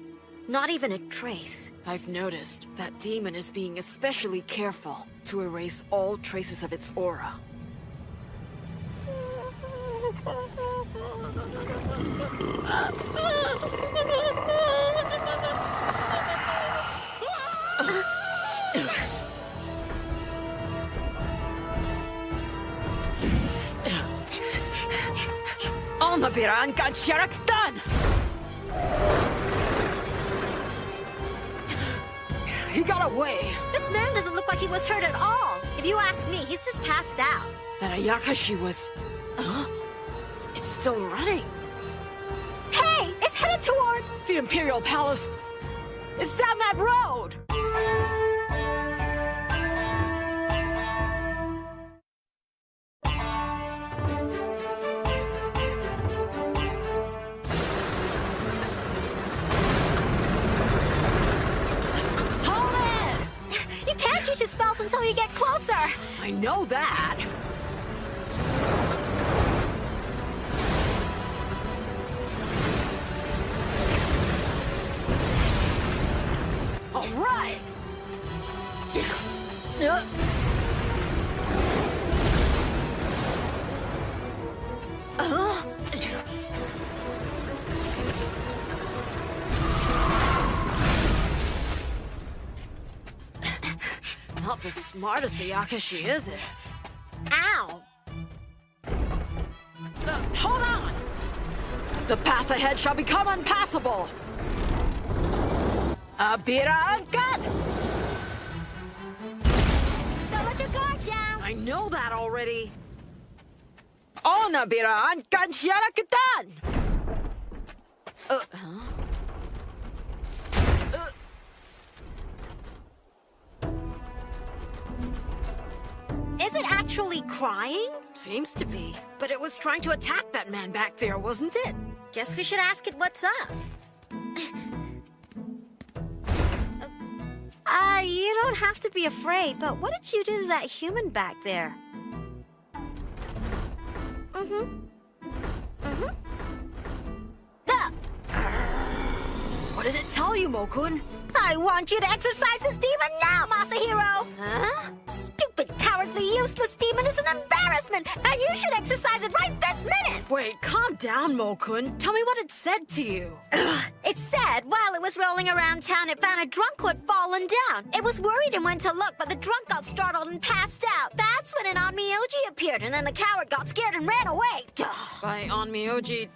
Not even a trace. I've noticed that demon is being especially careful to erase all traces of its aura. Alnabiran Gansharaktan! He got away. This man doesn't look like he was hurt at all. If you ask me, he's just passed out. That Ayakashi was... It's still running. Hey! It's headed toward... The Imperial Palace. It's down that road! Spells until you get closer. I know that. All right. Not the smartest Ayakashi, is it? Ow! Hold on! The path ahead shall become unpassable! Abirankan! Don't let your guard down! I know that already. Onabirankan Sharakatan! Is it actually crying? Seems to be. But it was trying to attack that man back there, wasn't it? Guess we should ask it what's up. You don't have to be afraid, but what did you do to that human back there? What did it tell you, Mokun? I want you to exorcise this demon now, Masahiro! Huh? Stupid, cowardly, useless demon is an embarrassment, and you should exorcise it right this minute! Wait, calm down, Mokun. Tell me what it said to you. It said, while it was rolling around town, it found a drunk who had fallen down. It was worried and went to look, but the drunk got startled and passed out. That's when an Onmyoji appeared, and then the coward got scared and ran away. By Onmyoji,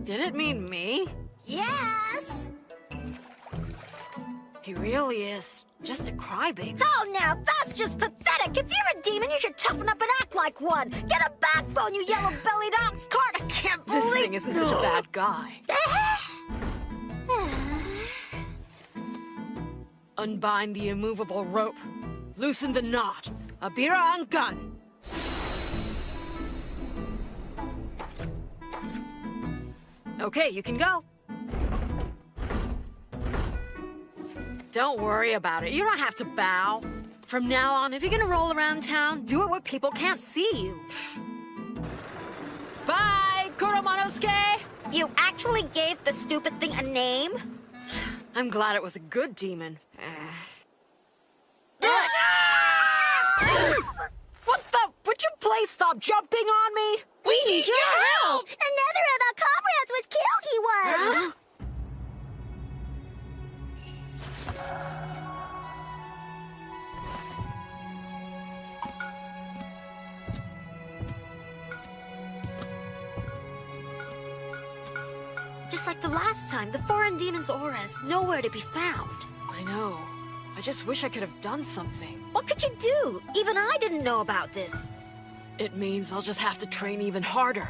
did it mean me? Yes! He really is just a crybaby. Oh, now that's just pathetic. If you're a demon, you should toughen up and act like one. Get a backbone, you yellow-bellied ox cart. I can't believe... This thing isn't such a bad guy. Unbind the immovable rope. Loosen the knot. Abirankan. Okay, you can go. Don't worry about it. You don't have to bow. From now on, if you're gonna roll around town, do it where people can't see you. Bye, Kuromonosuke! You actually gave the stupid thing a name? I'm glad it was a good demon. What the? Would you please stop jumping on me? We need your help! Another of our comrades was killed, he was! Just like the last time, the foreign demon's aura is nowhere to be found. I know. I just wish I could have done something. What could you do? Even I didn't know about this. It means I'll just have to train even harder.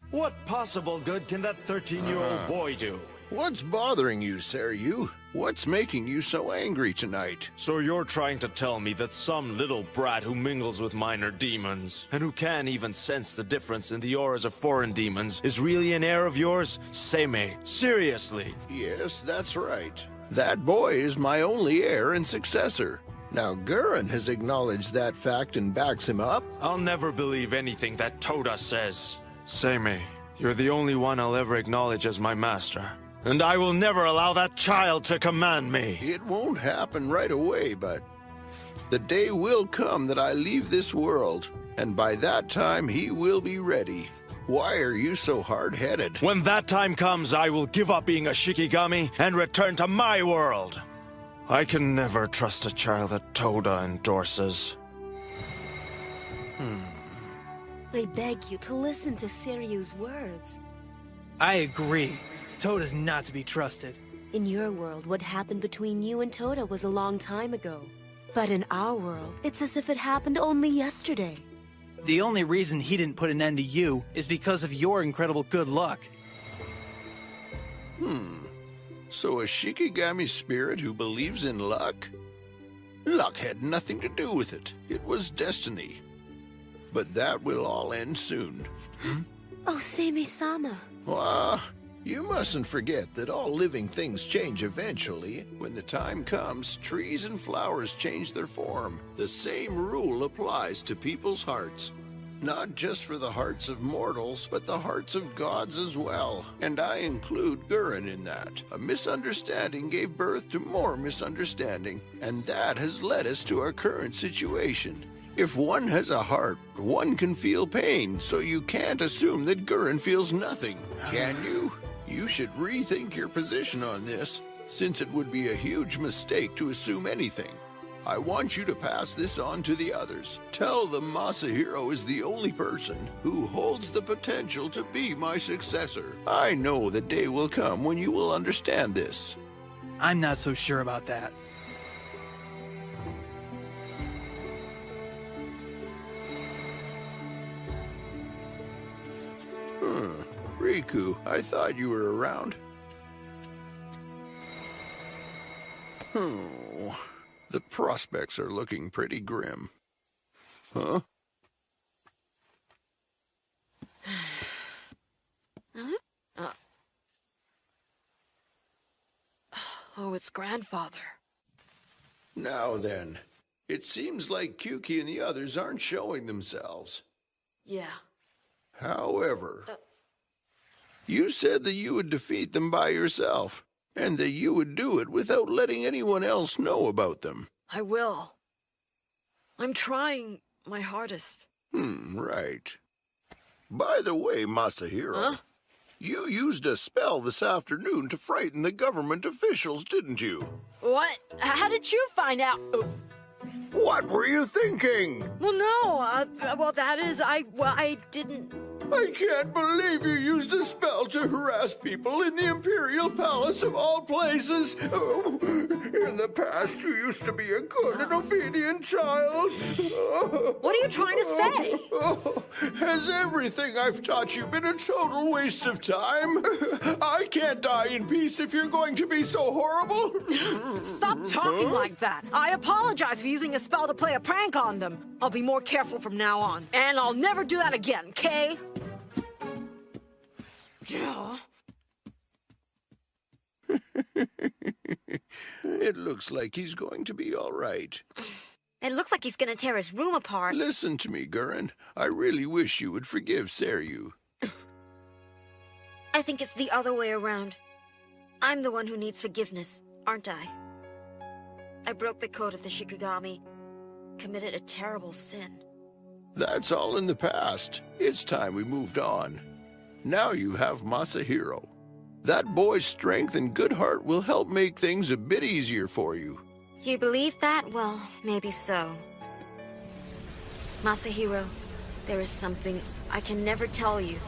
What possible good can that 13-year-old boy do? What's bothering you, Seryu? What's making you so angry tonight? So you're trying to tell me that some little brat who mingles with minor demons, and who can't even sense the difference in the auras of foreign demons, is really an heir of yours? Seimei, seriously? Yes, that's right. That boy is my only heir and successor. Now, Gurren has acknowledged that fact and backs him up. I'll never believe anything that Toda says. Seimei, you're the only one I'll ever acknowledge as my master. And I will never allow that child to command me. It won't happen right away, but the day will come that I leave this world, and by that time he will be ready. Why are you so hard-headed? When that time comes, I will give up being a Shikigami and return to my world. I can never trust a child that Toda endorses. I beg you to listen to Seryu's words. I agree. Toda's not to be trusted. In your world, what happened between you and Toda was a long time ago. But in our world, it's as if it happened only yesterday. The only reason he didn't put an end to you is because of your incredible good luck. So a Shikigami spirit who believes in luck? Luck had nothing to do with it. It was destiny. But that will all end soon. Oh, Seimei-sama. You mustn't forget that all living things change eventually. When the time comes, trees and flowers change their form. The same rule applies to people's hearts. Not just for the hearts of mortals, but the hearts of gods as well. And I include Gurren in that. A misunderstanding gave birth to more misunderstanding, and that has led us to our current situation. If one has a heart, one can feel pain, so you can't assume that Gurren feels nothing, can you? You should rethink your position on this, since it would be a huge mistake to assume anything. I want you to pass this on to the others. Tell them Masahiro is the only person who holds the potential to be my successor. I know the day will come when you will understand this. I'm not so sure about that. Riku, I thought you were around. The prospects are looking pretty grim. Huh? Oh, it's grandfather. Now then, it seems like Kyuki and the others aren't showing themselves. Yeah. However, you said that you would defeat them by yourself, and that you would do it without letting anyone else know about them. I will. I'm trying my hardest. Right. By the way, Masahiro, you used a spell this afternoon to frighten the government officials, didn't you? What? How did you find out? What were you thinking? Well, no. Well, that is, I didn't... I can't believe you used a spell to harass people in the Imperial Palace of all places. Oh, in the past, you used to be a good and obedient child. What are you trying to say? Has everything I've taught you been a total waste of time? I can't die in peace if you're going to be so horrible. Stop talking like that. I apologize for using a spell to play a prank on them. I'll be more careful from now on. And I'll never do that again, okay? It looks like he's going to be all right. It looks like he's gonna tear his room apart. Listen to me, Gurren. I really wish you would forgive Seryu. I think it's the other way around. I'm the one who needs forgiveness, aren't I? I broke the code of the Shikigami, committed a terrible sin. That's all in the past. It's time we moved on. Now you have Masahiro. That boy's strength and good heart will help make things a bit easier for you. You believe that? Well, maybe so. Masahiro, there is something I can never tell you.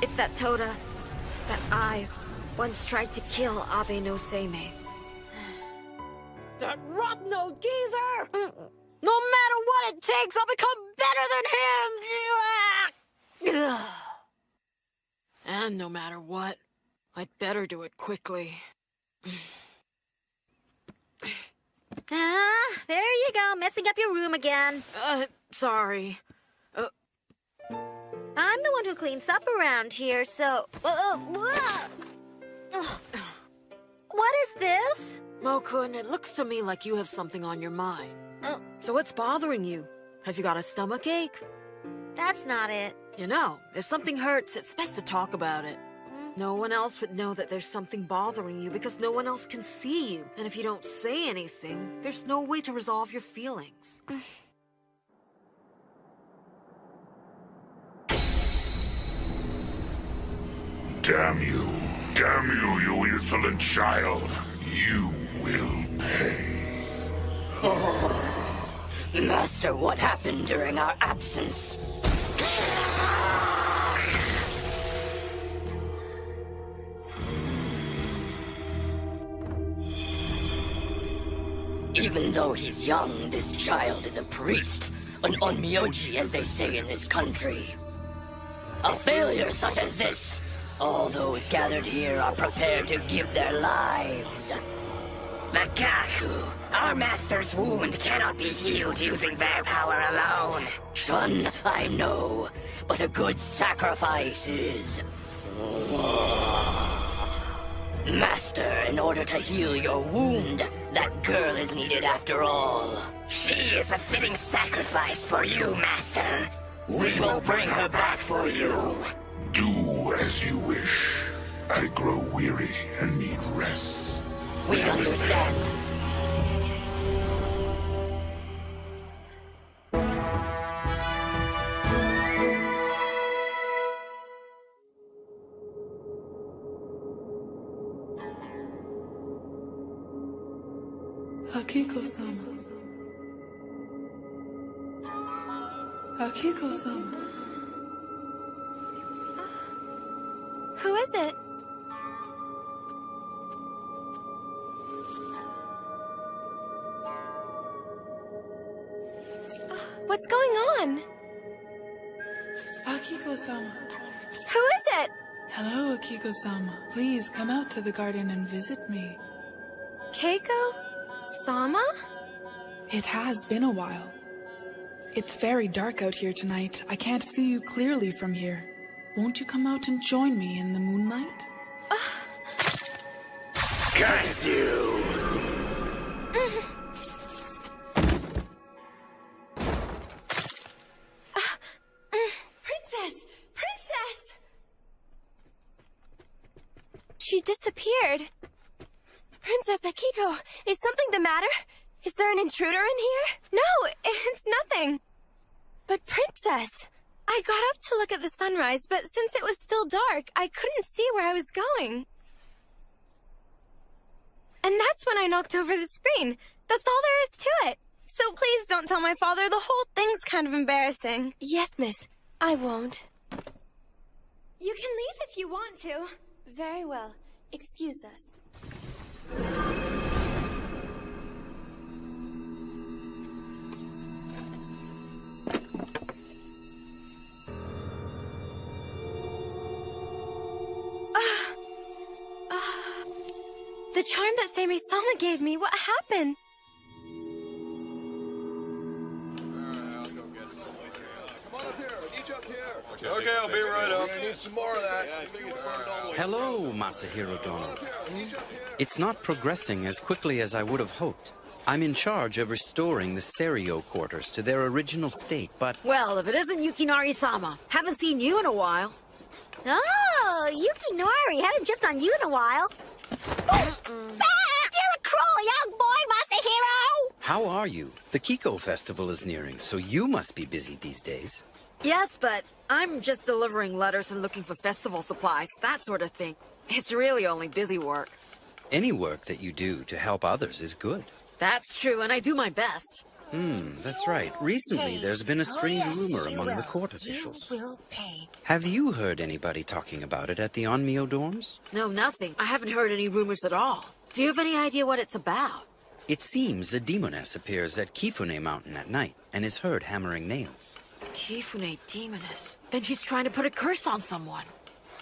It's that Toda that I once tried to kill Abe no Seimei. That rotten old geezer! No matter what it takes, I'll become better than him! And no matter what, I'd better do it quickly. There you go, messing up your room again. Sorry. I'm the one who cleans up around here, so... What is this? Mo-kun, it looks to me like you have something on your mind. So what's bothering you? Have you got a stomach ache? That's not it. You know, if something hurts, it's best to talk about it. No one else would know that there's something bothering you because no one else can see you. And if you don't say anything, there's no way to resolve your feelings. Damn you, you insolent child. You will pay. Master, what happened during our absence? Even though he's young, this child is a priest. An onmyoji, as they say in this country. A failure such as this, all those gathered here are prepared to give their lives. Makaku, our master's wound cannot be healed using their power alone. Shun, I know, but a good sacrifice is... Master, in order to heal your wound, that girl is needed after all. She is a fitting sacrifice for you, Master. We will bring her back for you. Do as you wish. I grow weary and need rest. We understand. Akiko-sama. Akiko-sama. Who is it? What's going on? Akiko-sama. Who is it? Hello, Akiko-sama. Please come out to the garden and visit me. Keiko-sama? It has been a while. It's very dark out here tonight. I can't see you clearly from here. Won't you come out and join me in the moonlight? Curse you! Princess! Princess! She disappeared. Princess Akiko, is something the matter? Is there an intruder in here? No, it's nothing. But Princess, I got up to look at the sunrise, but since it was still dark, I couldn't see where I was going. And that's when I knocked over the screen. That's all there is to it. So please don't tell my father. The whole thing's kind of embarrassing. Yes, miss. I won't. You can leave if you want to. Very well. Excuse us. The charm that Seimei-sama gave me, what happened? Okay, I'll be right up. I need some more of that. Hello, Masahiro Dono. It's not progressing as quickly as I would have hoped. I'm in charge of restoring the Serio quarters to their original state, but... Well, if it isn't Yukinari-sama, haven't seen you in a while. Oh, Yukinari, haven't jumped on you in a while. You're a cruel young boy, Masahiro! How are you? The Kiko Festival is nearing, so you must be busy these days. Yes, but I'm just delivering letters and looking for festival supplies, that sort of thing. It's really only busy work. Any work that you do to help others is good. That's true, and I do my best. That's right. Recently, there's been a strange rumor among the court officials. Have you heard anybody talking about it at the Onmyo dorms? No, nothing. I haven't heard any rumors at all. Do you have any idea what it's about? It seems a demoness appears at Kifune Mountain at night and is heard hammering nails. Kifune demoness? Then she's trying to put a curse on someone.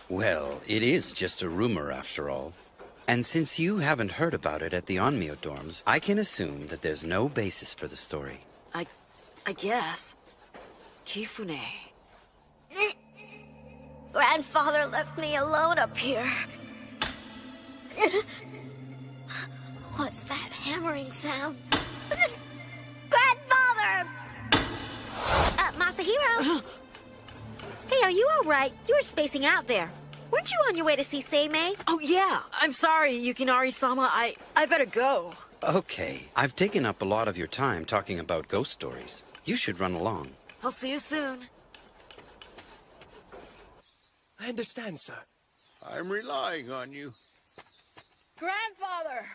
Well, it is just a rumor after all. And since you haven't heard about it at the Onmyo dorms, I can assume that there's no basis for the story. I guess. Kifune. Grandfather left me alone up here. What's that hammering sound? Grandfather! Masahiro? Hey, are you all right? You were spacing out there. Weren't you on your way to see Seimei? Oh, yeah. I'm sorry, Yukinari-sama. I better go. Okay, I've taken up a lot of your time talking about ghost stories. You should run along. I'll see you soon. I understand, sir. I'm relying on you. Grandfather!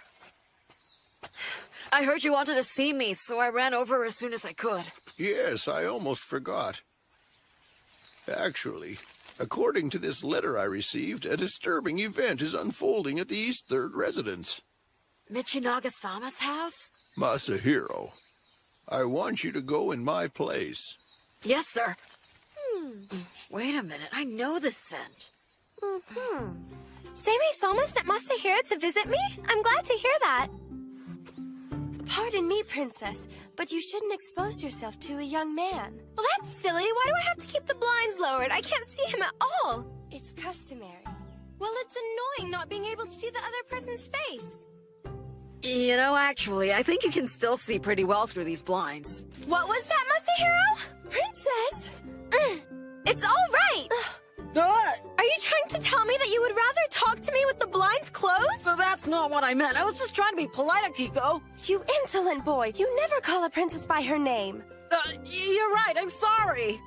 I heard you wanted to see me, so I ran over as soon as I could. Yes, I almost forgot. Actually, according to this letter I received, a disturbing event is unfolding at the East Third residence. Michinaga-sama's house? Masahiro, I want you to go in my place. Yes, sir. Wait a minute, I know this scent. Seimei-sama sent Masahiro to visit me? I'm glad to hear that. Pardon me, Princess, but you shouldn't expose yourself to a young man. Well, that's silly. Why do I have to keep the blinds lowered? I can't see him at all. It's customary. Well, it's annoying not being able to see the other person's face. You know, actually, I think you can still see pretty well through these blinds. What was that, Masahiro? Princess! It's all right. Are you trying to tell me that you would rather talk to me with the blinds closed? So that's not what I meant. I was just trying to be polite, Akiko. You insolent boy. You never call a princess by her name. You're right. I'm sorry.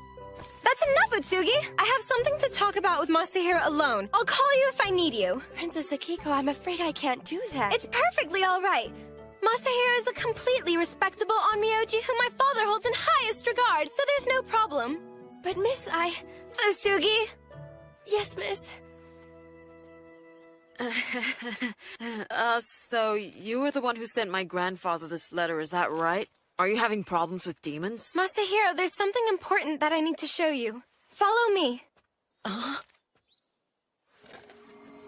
That's enough, Utsugi. I have something to talk about with Masahiro alone. I'll call you if I need you. Princess Akiko, I'm afraid I can't do that. It's perfectly all right. Masahiro is a completely respectable onmyoji whom my father holds in highest regard, so there's no problem. But miss, Utsugi? Yes, miss. So you were the one who sent my grandfather this letter, is that right? Are you having problems with demons? Masahiro, there's something important that I need to show you. Follow me.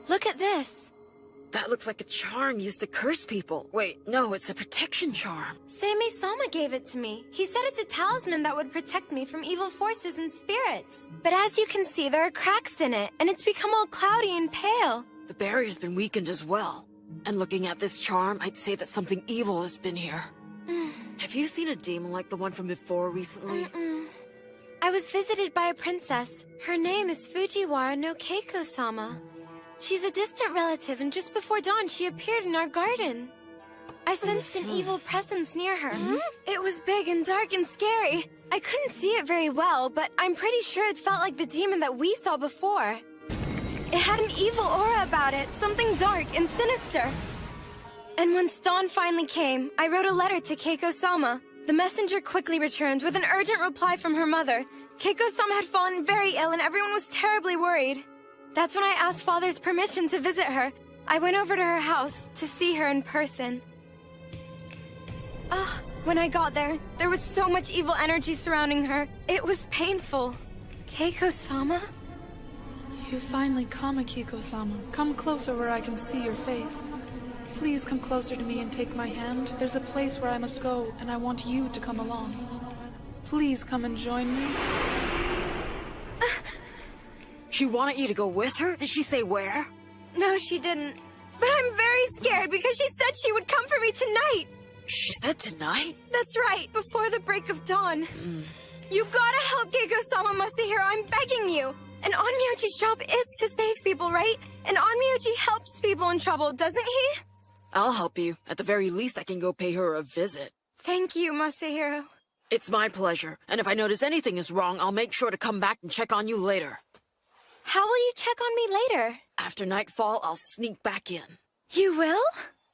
Look at this. That looks like a charm used to curse people. Wait, no, it's a protection charm. Seimei-sama gave it to me. He said it's a talisman that would protect me from evil forces and spirits. But as you can see, there are cracks in it, and it's become all cloudy and pale. The barrier's been weakened as well. And looking at this charm, I'd say that something evil has been here. Have you seen a demon like the one from before recently? I was visited by a princess. Her name is Fujiwara no Keiko-sama. She's a distant relative, and just before dawn, she appeared in our garden. I sensed an evil presence near her. It was big and dark and scary. I couldn't see it very well, but I'm pretty sure it felt like the demon that we saw before. It had an evil aura about it, something dark and sinister. And once dawn finally came, I wrote a letter to Keiko-sama. The messenger quickly returned with an urgent reply from her mother. Keiko-sama had fallen very ill and everyone was terribly worried. That's when I asked Father's permission to visit her. I went over to her house to see her in person. When I got there, there was so much evil energy surrounding her. It was painful. Keiko-sama? You finally come, Akiko-sama. Come closer where I can see your face. Please come closer to me and take my hand. There's a place where I must go, and I want you to come along. Please come and join me. She wanted you to go with her? Did she say where? No, she didn't. But I'm very scared because she said she would come for me tonight. She said tonight? That's right, before the break of dawn. You gotta help Keiko-sama, Masahiro, I'm begging you. And Onmyoji's job is to save people, right? And Onmyoji helps people in trouble, doesn't he? I'll help you. At the very least, I can go pay her a visit. Thank you, Masahiro. It's my pleasure. And if I notice anything is wrong, I'll make sure to come back and check on you later. How will you check on me later? After nightfall, I'll sneak back in. You will?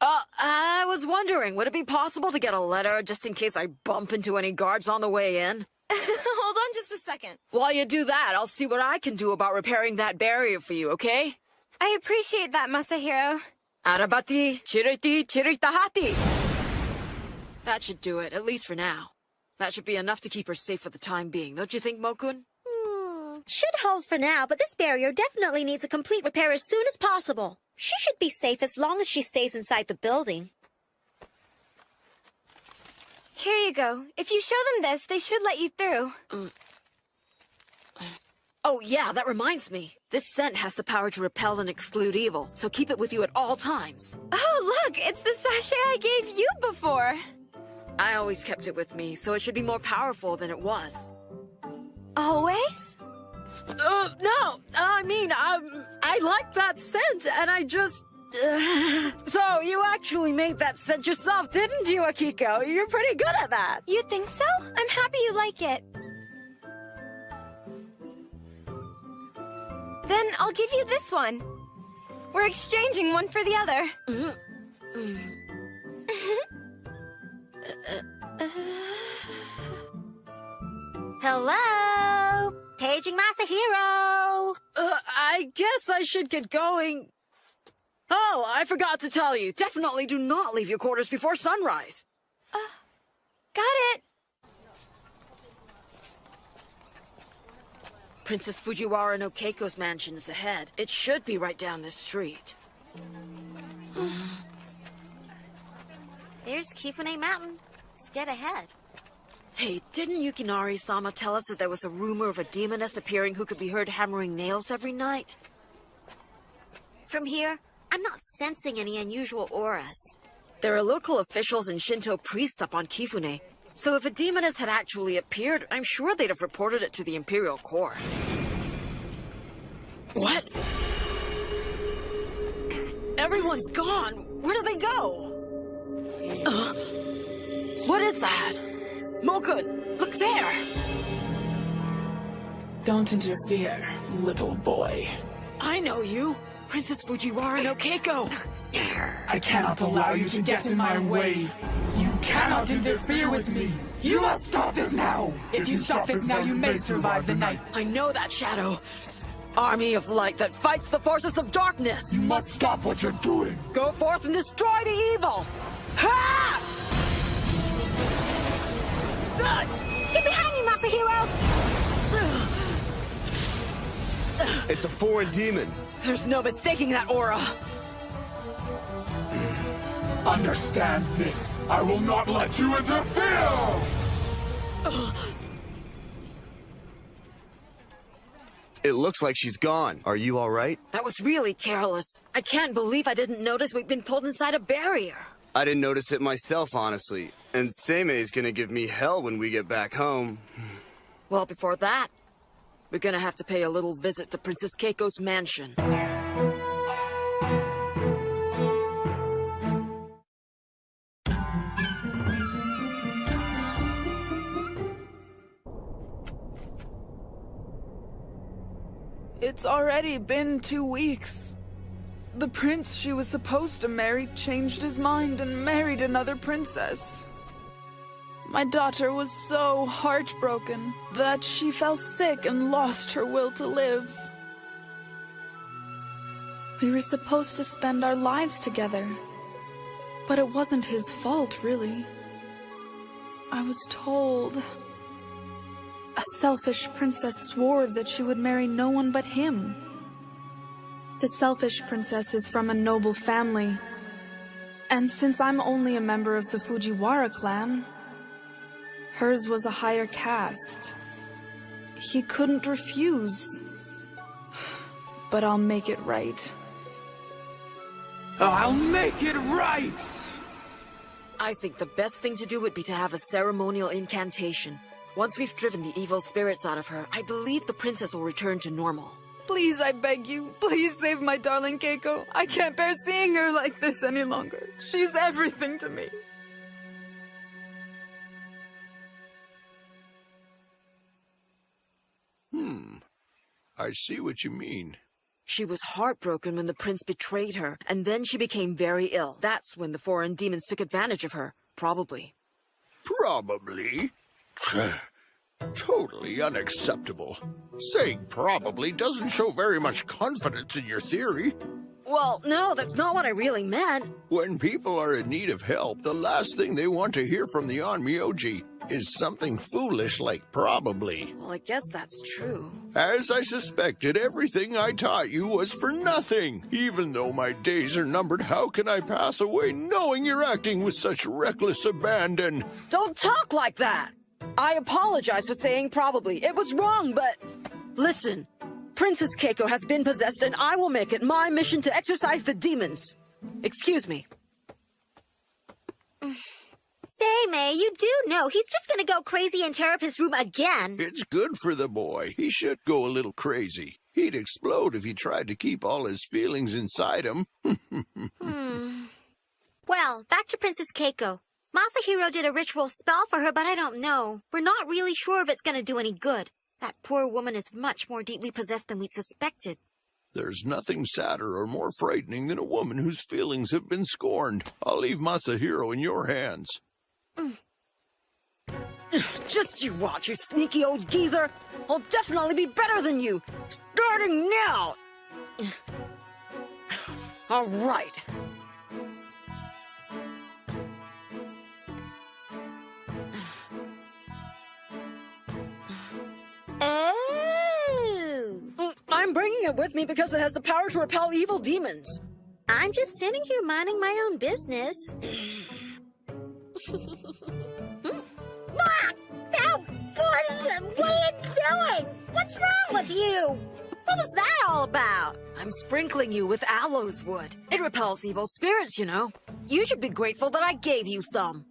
I was wondering, would it be possible to get a letter just in case I bump into any guards on the way in? Hold on just a second. While you do that, I'll see what I can do about repairing that barrier for you, okay? I appreciate that, Masahiro. Arabati, chiriti, chiritahati. That should do it, at least for now. That should be enough to keep her safe for the time being, don't you think, Mokun? Should hold for now, but this barrier definitely needs a complete repair as soon as possible. She should be safe as long as she stays inside the building. Here you go. If you show them this, they should let you through. Oh, yeah, that reminds me. This scent has the power to repel and exclude evil, so keep it with you at all times. Oh, look, it's the sachet I gave you before. I always kept it with me, so it should be more powerful than it was. Always? No, I like that scent, and I just... So, you actually made that scent yourself, didn't you, Akiko? You're pretty good at that. You think so? I'm happy you like it. Then I'll give you this one. We're exchanging one for the other. Hello? Paging Masahiro. I guess I should get going. Oh, I forgot to tell you. Definitely do not leave your quarters before sunrise. Got it. Princess Fujiwara no Keiko's mansion is ahead. It should be right down this street. There's Kifune Mountain. It's dead ahead. Hey, didn't Yukinari-sama tell us that there was a rumor of a demoness appearing who could be heard hammering nails every night? From here, I'm not sensing any unusual auras. There are local officials and Shinto priests up on Kifune, so if a demoness had actually appeared, I'm sure they'd have reported it to the Imperial Court. What? Everyone's gone. Where do they go? What is that? Mokun, look there! Don't interfere, little boy. I know you. Princess Fujiwara no Keiko. I cannot allow you to get in my way. You cannot interfere with me. You must stop this now. If you stop this now, you may survive the night. I know that, Shadow. Army of light that fights the forces of darkness. You must stop what you're doing. Go forth and destroy the evil. Ha! Get behind me, Masahiro! It's a foreign demon. There's no mistaking that aura. Understand this. I will not let you interfere! It looks like she's gone. Are you all right? That was really careless. I can't believe I didn't notice we'd been pulled inside a barrier. I didn't notice it myself, honestly. And Seimei's gonna give me hell when we get back home. Well, before that, we're gonna have to pay a little visit to Princess Keiko's mansion. It's already been 2 weeks. The prince she was supposed to marry changed his mind and married another princess. My daughter was so heartbroken that she fell sick and lost her will to live. We were supposed to spend our lives together, but it wasn't his fault, really. I was told a selfish princess swore that she would marry no one but him. The selfish princess is from a noble family, and since I'm only a member of the Fujiwara clan, hers was a higher caste. He couldn't refuse. But I'll make it right. I'll make it right! I think the best thing to do would be to have a ceremonial incantation. Once we've driven the evil spirits out of her, I believe the princess will return to normal. Please, I beg you, please save my darling Keiko. I can't bear seeing her like this any longer. She's everything to me. I see what you mean. She was heartbroken when the prince betrayed her, and then she became very ill. That's when the foreign demons took advantage of her, probably. Probably? Totally unacceptable. Saying probably doesn't show very much confidence in your theory. Well, no, that's not what I really meant. When people are in need of help, the last thing they want to hear from the Onmyoji is something foolish like probably. Well, I guess that's true. As I suspected, everything I taught you was for nothing. Even though my days are numbered, how can I pass away knowing you're acting with such reckless abandon? Don't talk like that! I apologize for saying probably. It was wrong, but... Listen, Princess Keiko has been possessed, and I will make it my mission to exorcise the demons. Excuse me. Say, May, you do know he's just gonna go crazy and tear up his room again. It's good for the boy. He should go a little crazy. He'd explode if he tried to keep all his feelings inside him. Well, back to Princess Keiko. Masahiro did a ritual spell for her, but I don't know. We're not really sure if it's gonna do any good. That poor woman is much more deeply possessed than we suspected. There's nothing sadder or more frightening than a woman whose feelings have been scorned. I'll leave Masahiro in your hands. Just you watch, you sneaky old geezer. I'll definitely be better than you. Starting now. All right. Oh! I'm bringing it with me because it has the power to repel evil demons. I'm just sitting here minding my own business. What are you doing? What's wrong with you? What was that all about? I'm sprinkling you with aloes wood. It repels evil spirits, you know. You should be grateful that I gave you some.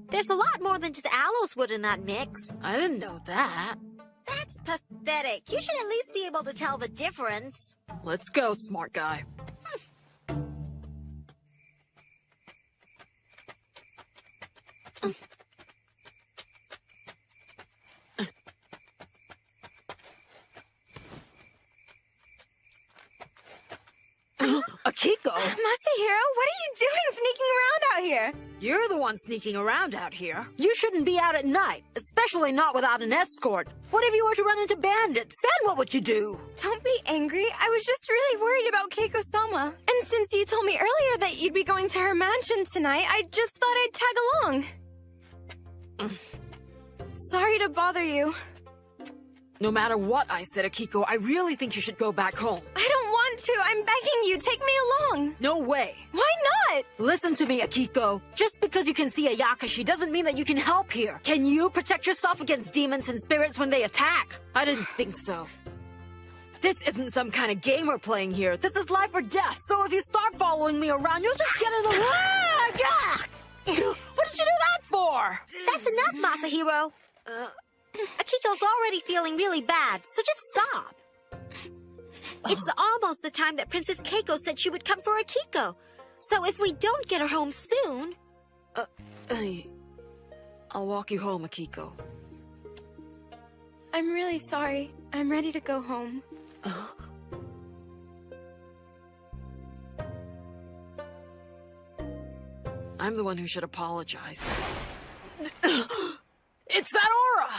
There's a lot more than just aloes wood in that mix. I didn't know that. That's pathetic. You should at least be able to tell the difference. Let's go, smart guy. Akiko! Masahiro, what are you doing sneaking around out here? You're the one sneaking around out here. You shouldn't be out at night, especially not without an escort. What if you were to run into bandits? Then what would you do? Don't be angry. I was just really worried about Keiko-sama. And since you told me earlier that you'd be going to her mansion tonight, I just thought I'd tag along. Sorry to bother you. No matter what I said, Akiko, I really think you should go back home. I don't want to. I'm begging you. Take me along. No way. Why not? Listen to me, Akiko. Just because you can see a Yakashi doesn't mean that you can help here. Can you protect yourself against demons and spirits when they attack? I didn't think so. This isn't some kind of game we're playing here. This is life or death. So if you start following me around, you'll just get in the way. What did you do that for? That's enough, Masahiro. Akiko's already feeling really bad, so just stop. It's almost the time that Princess Keiko said she would come for Akiko. So if we don't get her home soon... I'll walk you home, Akiko. I'm really sorry. I'm ready to go home. I'm the one who should apologize. It's that aura!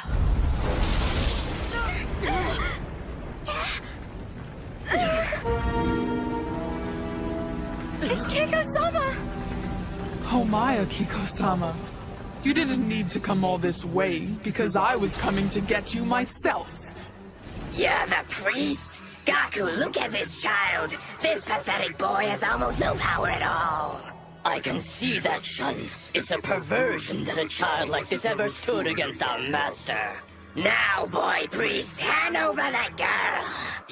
It's Keiko-sama! Oh my, Akiko-sama. You didn't need to come all this way, because I was coming to get you myself. You're the priest? Gaku, look at this child. This pathetic boy has almost no power at all. I can see that, Shun. It's a perversion that a child like this ever stood against our master. Now, boy priest, hand over that girl.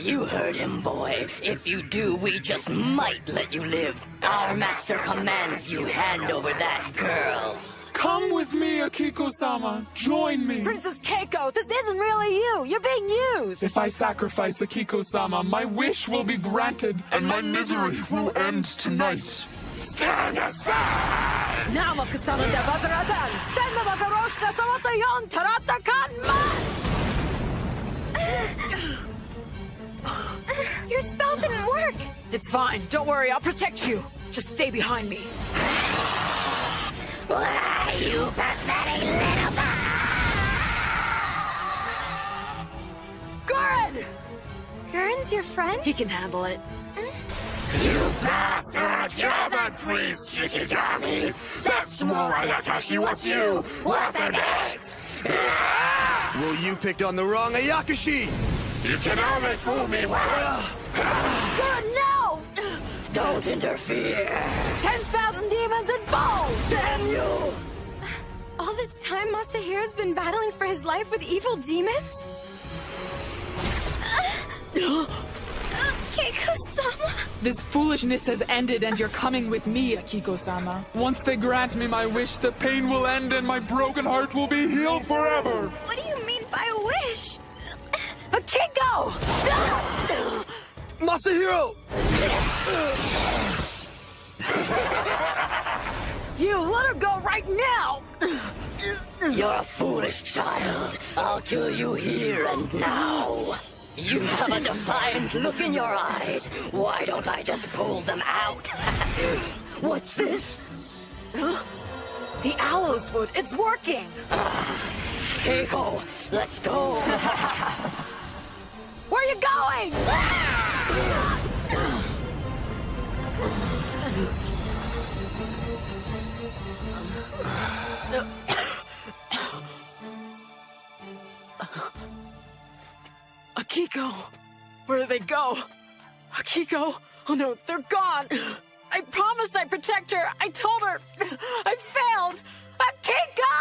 You heard him, boy. If you do, we just might let you live. Our master commands you hand over that girl. Come with me, Akiko-sama. Join me. Princess Keiko, this isn't really you. You're being used. If I sacrifice Akiko-sama, my wish will be granted, and my misery will end tonight. Stand aside! Namakasama de Bagaradan, Stenda Bagaroshka Samatayon Taratakan Your spell didn't work! It's fine. Don't worry. I'll protect you. Just stay behind me. Why, you pathetic little Gurren! Gurren's your friend? He can handle it. You bastard! You're the priest, Shikigami! That small Ayakashi was you, wasn't it? Well, you picked on the wrong Ayakashi! You can only fool me once! Gurren, no! Don't interfere! 10,000 demons involved! Damn you! All this time, Masahiro's been battling for his life with evil demons? Keiko-sama? This foolishness has ended and you're coming with me, Akiko-sama. Once they grant me my wish, the pain will end and my broken heart will be healed forever. What do you mean by a wish? Akiko! Masahiro! You let her go right now! You're a foolish child. I'll kill you here and now. You have a defiant look in your eyes. Why don't I just pull them out? What's this? The aloes wood. It's working! Keiko, let's go. Where are you going? Akiko! Where do they go? Akiko! Oh no, they're gone! I promised I'd protect her! I told her! I failed! Akiko!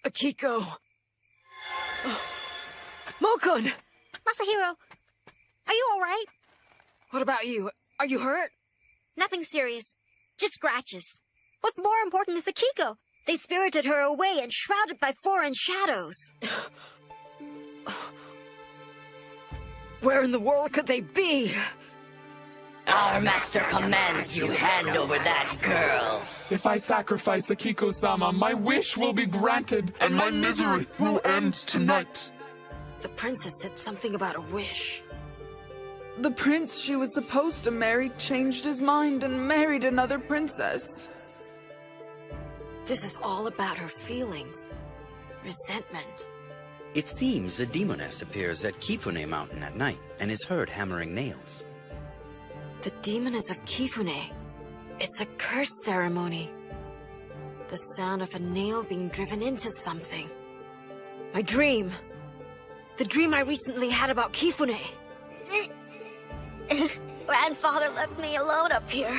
Akiko! Mokun! Masahiro, are you alright? What about you? Are you hurt? Nothing serious. Just scratches. What's more important is Akiko. They spirited her away and shrouded by foreign shadows. Where in the world could they be? Our master commands you hand over that girl. If I sacrifice Akiko-sama, my wish will be granted and my misery will end tonight. The princess said something about a wish. The prince she was supposed to marry changed his mind and married another princess. This is all about her feelings. Resentment. It seems a demoness appears at Kifune Mountain at night and is heard hammering nails. The demoness of Kifune. It's a curse ceremony. The sound of a nail being driven into something. My dream. The dream I recently had about Kifune. Grandfather left me alone up here.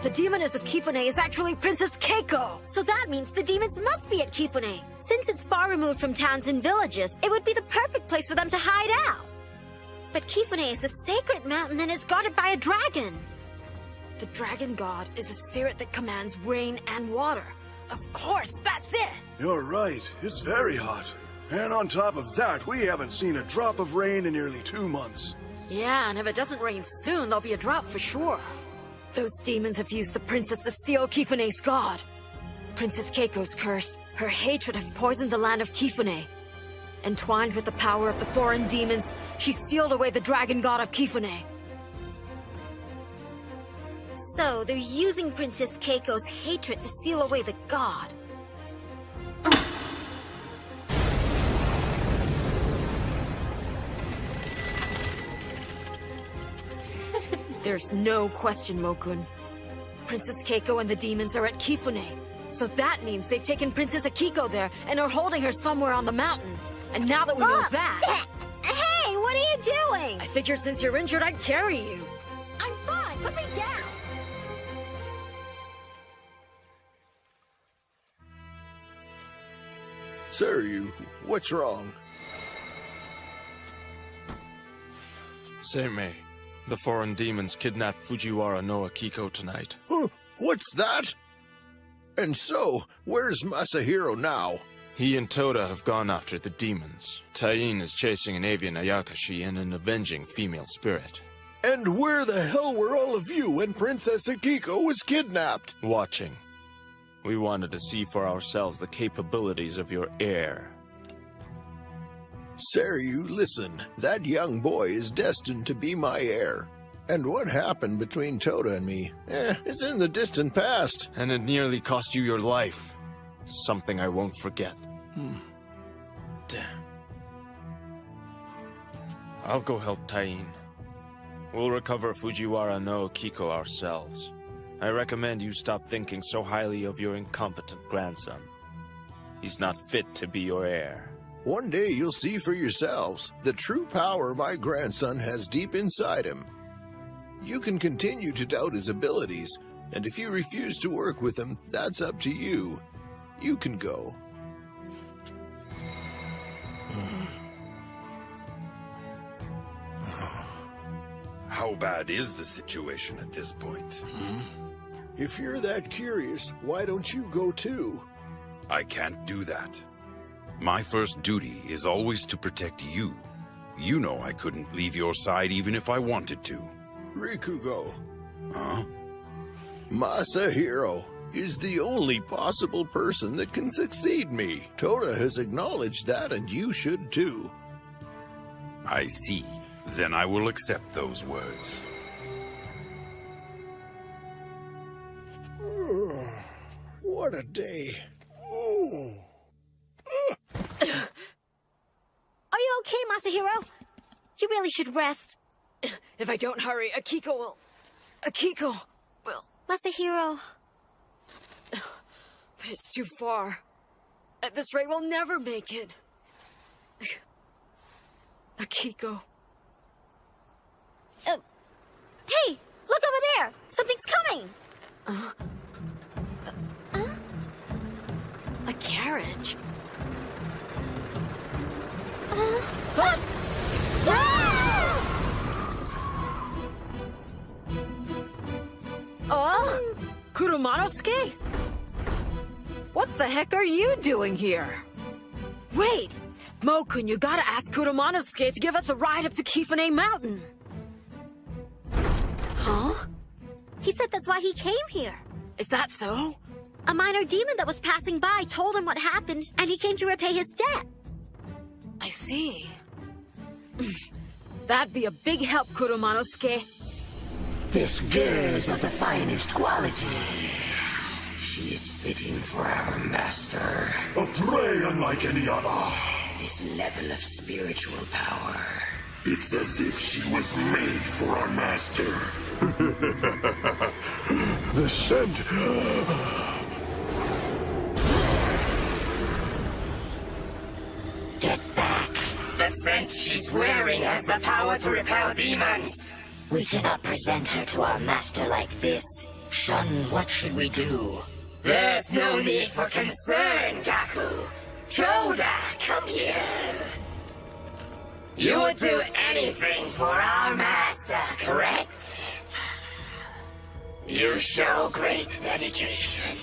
The demoness of Kifune is actually Princess Keiko! So that means the demons must be at Kifune. Since it's far removed from towns and villages, it would be the perfect place for them to hide out. But Kifune is a sacred mountain and is guarded by a dragon. The dragon god is a spirit that commands rain and water. Of course, that's it! You're right. It's very hot. And on top of that, we haven't seen a drop of rain in nearly 2 months. Yeah, and if it doesn't rain soon, there'll be a drought for sure. Those demons have used the princess to seal Kifune's god. Princess Keiko's curse, her hatred have poisoned the land of Kifune. Entwined with the power of the foreign demons, she sealed away the dragon god of Kifune. So, they're using Princess Keiko's hatred to seal away the god. There's no question, Mokun. Princess Keiko and the demons are at Kifune. So that means they've taken Princess Akiko there and are holding her somewhere on the mountain. And now that we know that... Hey, what are you doing? I figured since you're injured, I'd carry you. I'm fine. Put me down. Seiryu, what's wrong? Seimei, the foreign demons kidnapped Fujiwara no Akiko tonight. Huh, what's that? And so, where's Masahiro now? He and Toda have gone after the demons. Tain is chasing an avian Ayakashi and an avenging female spirit. And where the hell were all of you when Princess Akiko was kidnapped? Watching. We wanted to see for ourselves the capabilities of your heir. Seiryu, listen. That young boy is destined to be my heir. And what happened between Toda and me? It's in the distant past. And it nearly cost you your life. Something I won't forget. Damn. I'll go help Tain. We'll recover Fujiwara no Akiko ourselves. I recommend you stop thinking so highly of your incompetent grandson. He's not fit to be your heir. One day you'll see for yourselves the true power my grandson has deep inside him. You can continue to doubt his abilities, and if you refuse to work with him, that's up to you. You can go. How bad is the situation at this point? If you're that curious, why don't you go too? I can't do that. My first duty is always to protect you. You know I couldn't leave your side even if I wanted to. Rikugo. Huh? Masahiro is the only possible person that can succeed me. Toda has acknowledged that, and you should too. I see. Then I will accept those words. What a day. Are you okay, Masahiro? You really should rest. If I don't hurry, Akiko will... Masahiro... But it's too far. At this rate, we'll never make it. Akiko... Hey! Look over there! Something's coming! A carriage? Oh? Kurumanosuke? What the heck are you doing here? Wait! Mokun, you gotta ask Kurumanosuke to give us a ride up to Kifune Mountain. Huh? He said that's why he came here. Is that so? A minor demon that was passing by told him what happened, and he came to repay his debt. I see. That'd be a big help, Kurumanosuke. This girl is of the finest quality. She is fitting for our master. A prey unlike any other. This level of spiritual power. It's as if she was made for our master. The scent. Get back. The scent she's wearing has the power to repel demons. We cannot present her to our master like this. Shun, what should we do? There's no need for concern, Gaku. Toda, come here. You would do anything for our master, correct? You show great dedication.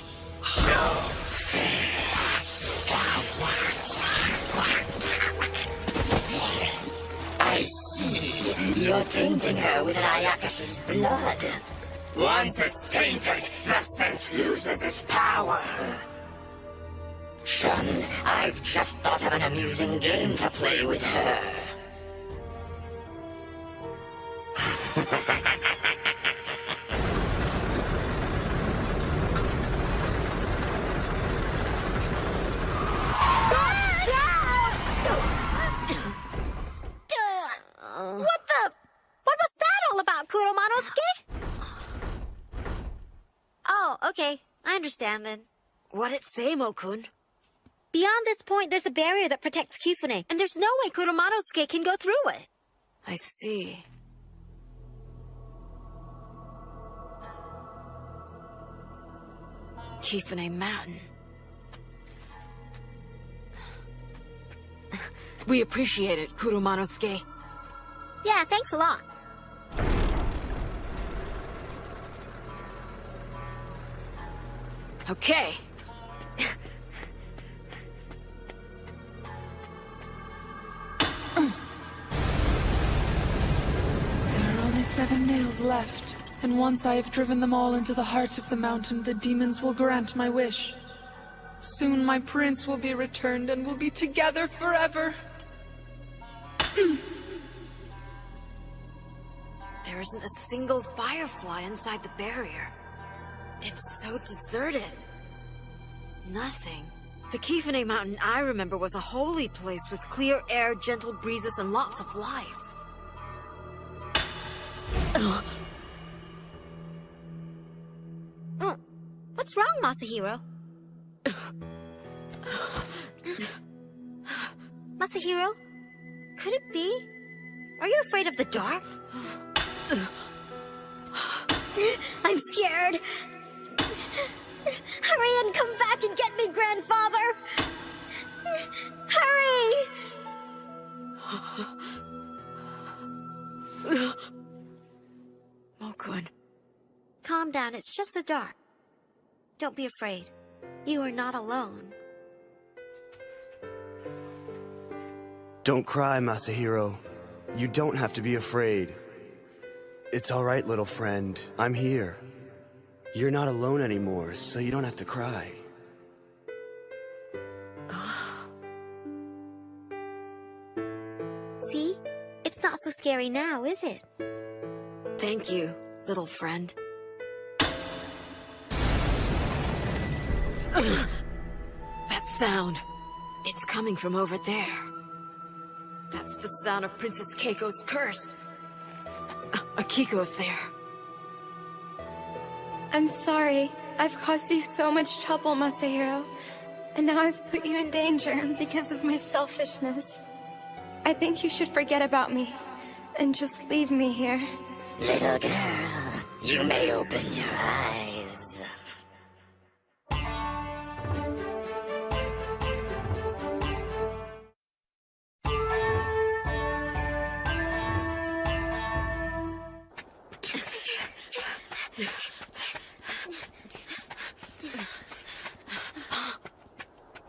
I see. You're tainting her with an Ayakashi's blood. Once it's tainted, the scent loses its power. Shun, I've just thought of an amusing game to play with her. What was that all about, Kuromanosuke? Oh, okay. I understand then. What'd it say, Mo-kun? Beyond this point, there's a barrier that protects Kifune, and there's no way Kuromanosuke can go through it. I see. Kifune Mountain. We appreciate it, Kuromanosuke. Yeah, thanks a lot. Okay. There are only 7 nails left, and once I have driven them all into the heart of the mountain, the demons will grant my wish. Soon my prince will be returned and we'll be together forever. There isn't a single firefly inside the barrier. It's so deserted. Nothing. The Kifune Mountain I remember was a holy place with clear air, gentle breezes, and lots of life. What's wrong, Masahiro? Masahiro? Could it be? Are you afraid of the dark? I'm scared. Hurry and come back and get me, grandfather! Hurry! Mo-kun. Calm down, it's just the dark. Don't be afraid. You are not alone. Don't cry, Masahiro. You don't have to be afraid. It's all right, little friend. I'm here. You're not alone anymore, so you don't have to cry. See? It's not so scary now, is it? Thank you, little friend. That sound. It's coming from over there. That's the sound of Princess Keiko's curse. Akiko's there. I'm sorry. I've caused you so much trouble, Masahiro. And now I've put you in danger because of my selfishness. I think you should forget about me and just leave me here. Little girl, you may open your eyes.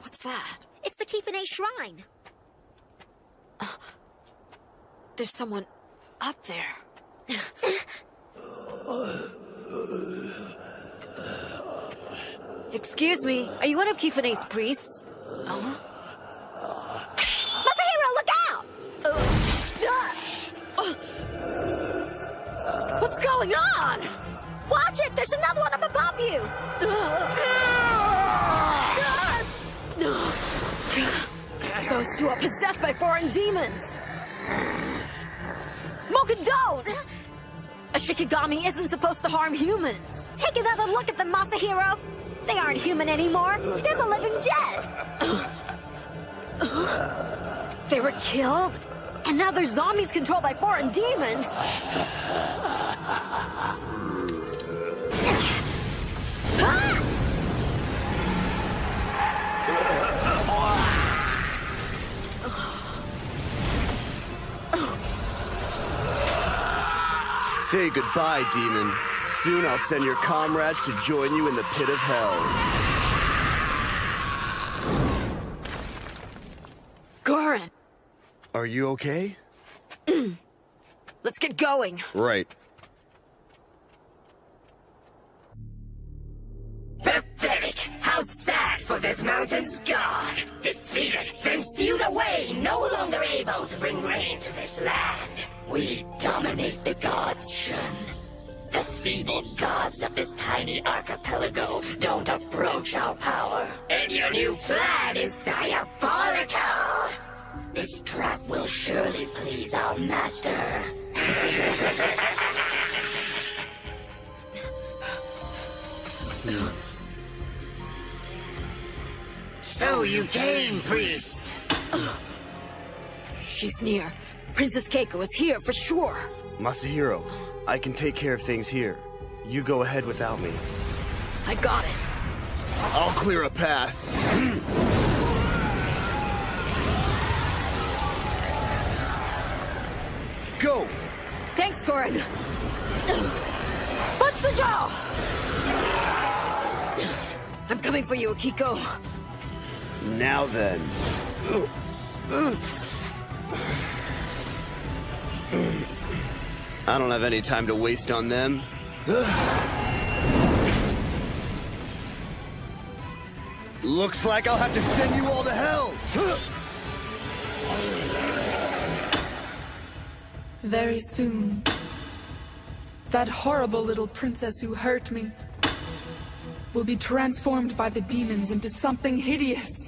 What's that? It's the Kifune Shrine. There's someone up there. Excuse me, are you one of Kifune's priests? Masahiro, look out! What's going on? Watch it! There's another one up above you! Those two are possessed by foreign demons! Mo-kun, don't! A Shikigami isn't supposed to harm humans! Take another look at them, Masahiro! They aren't human anymore! They're the living dead! They were killed? And now they're zombies controlled by foreign demons? Say goodbye, demon. Soon I'll send your comrades to join you in the pit of hell. Goran! Are you okay? Let's get going. Right. for this mountain's god. Defeated, then sealed away, no longer able to bring rain to this land. We dominate the gods, Shun. The feeble gods of this tiny archipelago don't approach our power. And your new plan is diabolical! This trap will surely please our master. So you came, priest. She's near. Princess Keiko is here for sure. Masahiro, I can take care of things here. You go ahead without me. I got it. I'll clear a path. Go! Thanks, Gorin. Futsujo! I'm coming for you, Akiko. Now then. I don't have any time to waste on them. Looks like I'll have to send you all to hell! Very soon. That horrible little princess who hurt me will be transformed by the demons into something hideous.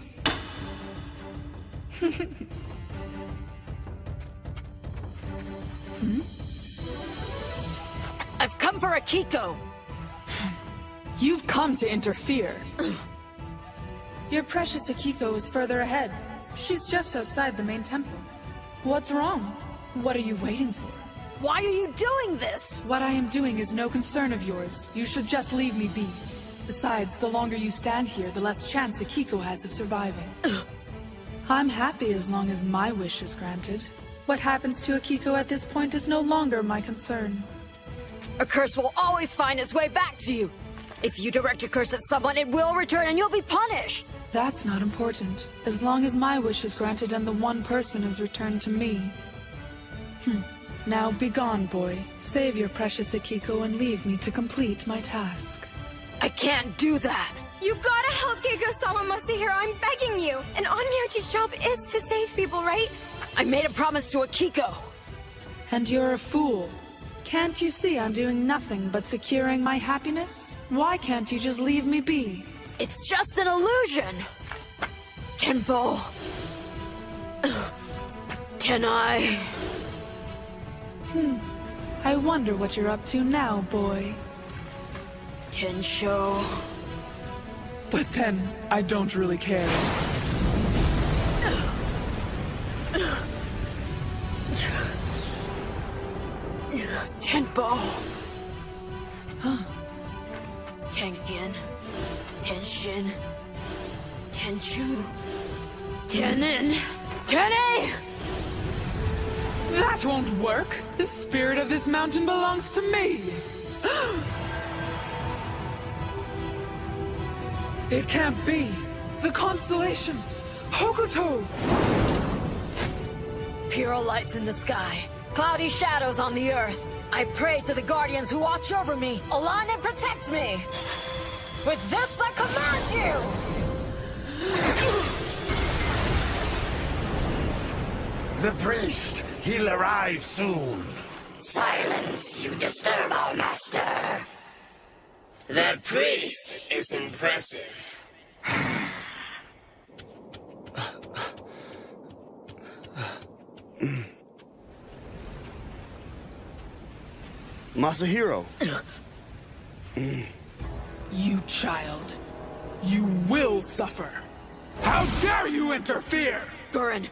I've come for Akiko! You've come to interfere. Your precious Akiko is further ahead. She's just outside the main temple. What's wrong? What are you waiting for? Why are you doing this? What I am doing is no concern of yours. You should just leave me be. Besides, the longer you stand here, the less chance Akiko has of surviving. I'm happy as long as my wish is granted. What happens to Akiko at this point is no longer my concern. A curse will always find its way back to you. If you direct your curse at someone, it will return and you'll be punished. That's not important. As long as my wish is granted and the one person is returned to me. Now be gone, boy. Save your precious Akiko and leave me to complete my task. I can't do that. You gotta help Keiko-sama, Masahiro. I'm begging you. And Onmyoji's job is to save people, right? I made a promise to Akiko. And you're a fool. Can't you see I'm doing nothing but securing my happiness? Why can't you just leave me be? It's just an illusion. Tenpo. Tenai. I wonder what you're up to now, boy. Tensho. But then, I don't really care. Tenpo. Tengen. Tenshin. Tenchu. Tenin. Tene! That won't work! The spirit of this mountain belongs to me! It can't be! The constellation! Hokuto! Pure lights in the sky, cloudy shadows on the earth. I pray to the guardians who watch over me, align and protect me! With this I command you! The priest! He'll arrive soon. Silence, you disturb our master. That priest is impressive. Masahiro! You child. You will suffer. How dare you interfere! Gorin,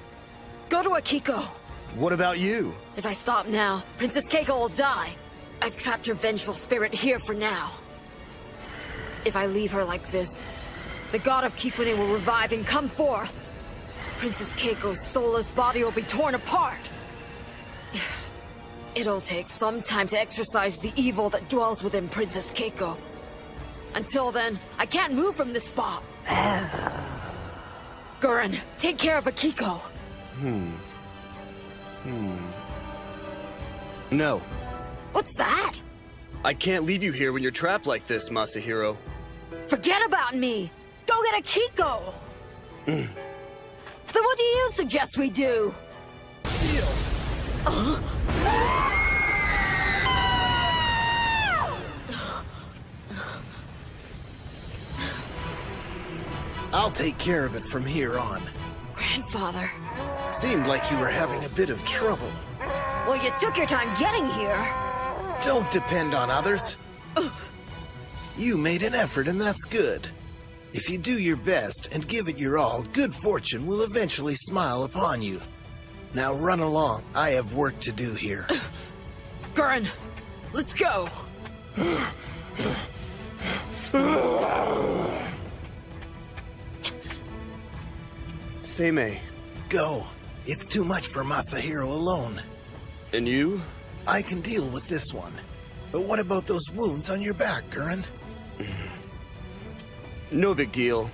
go to Akiko. What about you? If I stop now, Princess Keiko will die. I've trapped her vengeful spirit here for now. If I leave her like this, the god of Kifune will revive and come forth. Princess Keiko's soulless body will be torn apart. It'll take some time to exorcise the evil that dwells within Princess Keiko. Until then, I can't move from this spot. Gorin, take care of Akiko. No. What's that? I can't leave you here when you're trapped like this, Masahiro. Forget about me! Go go get Akiko! Then what do you suggest we do? I'll take care of it from here on. Grandfather. Seemed like you were having a bit of trouble. Well, you took your time getting here. Don't depend on others. You made an effort, and that's good. If you do your best and give it your all, good fortune will eventually smile upon you. Now run along. I have work to do here. Gurren, let's go. Seimei. Go. It's too much for Masahiro alone. And you? I can deal with this one. But what about those wounds on your back, Gurren? No big deal.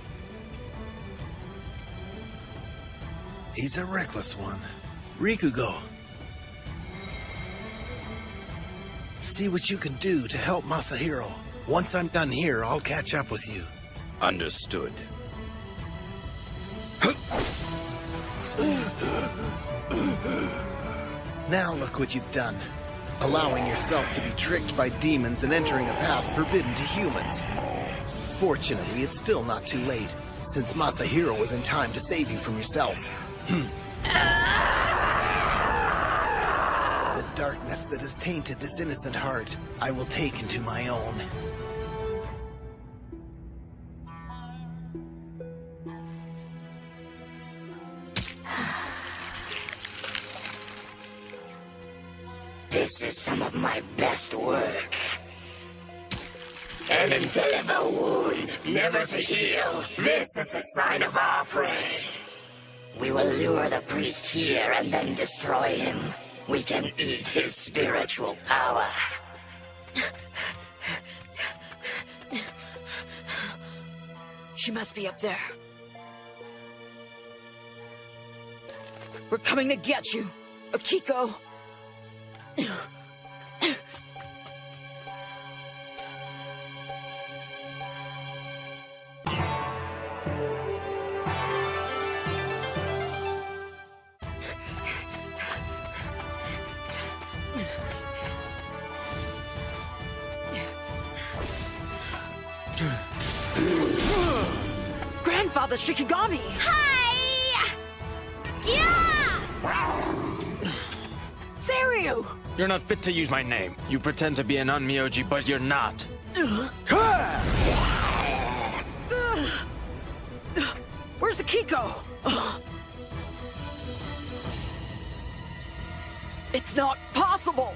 He's a reckless one. Rikugo. See what you can do to help Masahiro. Once I'm done here, I'll catch up with you. Understood. Now look what you've done. Allowing yourself to be tricked by demons and entering a path forbidden to humans. Fortunately, it's still not too late, since Masahiro was in time to save you from yourself. The darkness that has tainted this innocent heart, I will take into my own. This is some of my best work. An indelible wound, never to heal. This is the sign of our prey. We will lure the priest here and then destroy him. We can eat his spiritual power. She must be up there. We're coming to get you, Akiko. Grandfather Shikigami! Hi! Yeah! Seiryu! You're not fit to use my name. You pretend to be an Onmyoji, but you're not. Where's Akiko? It's not possible!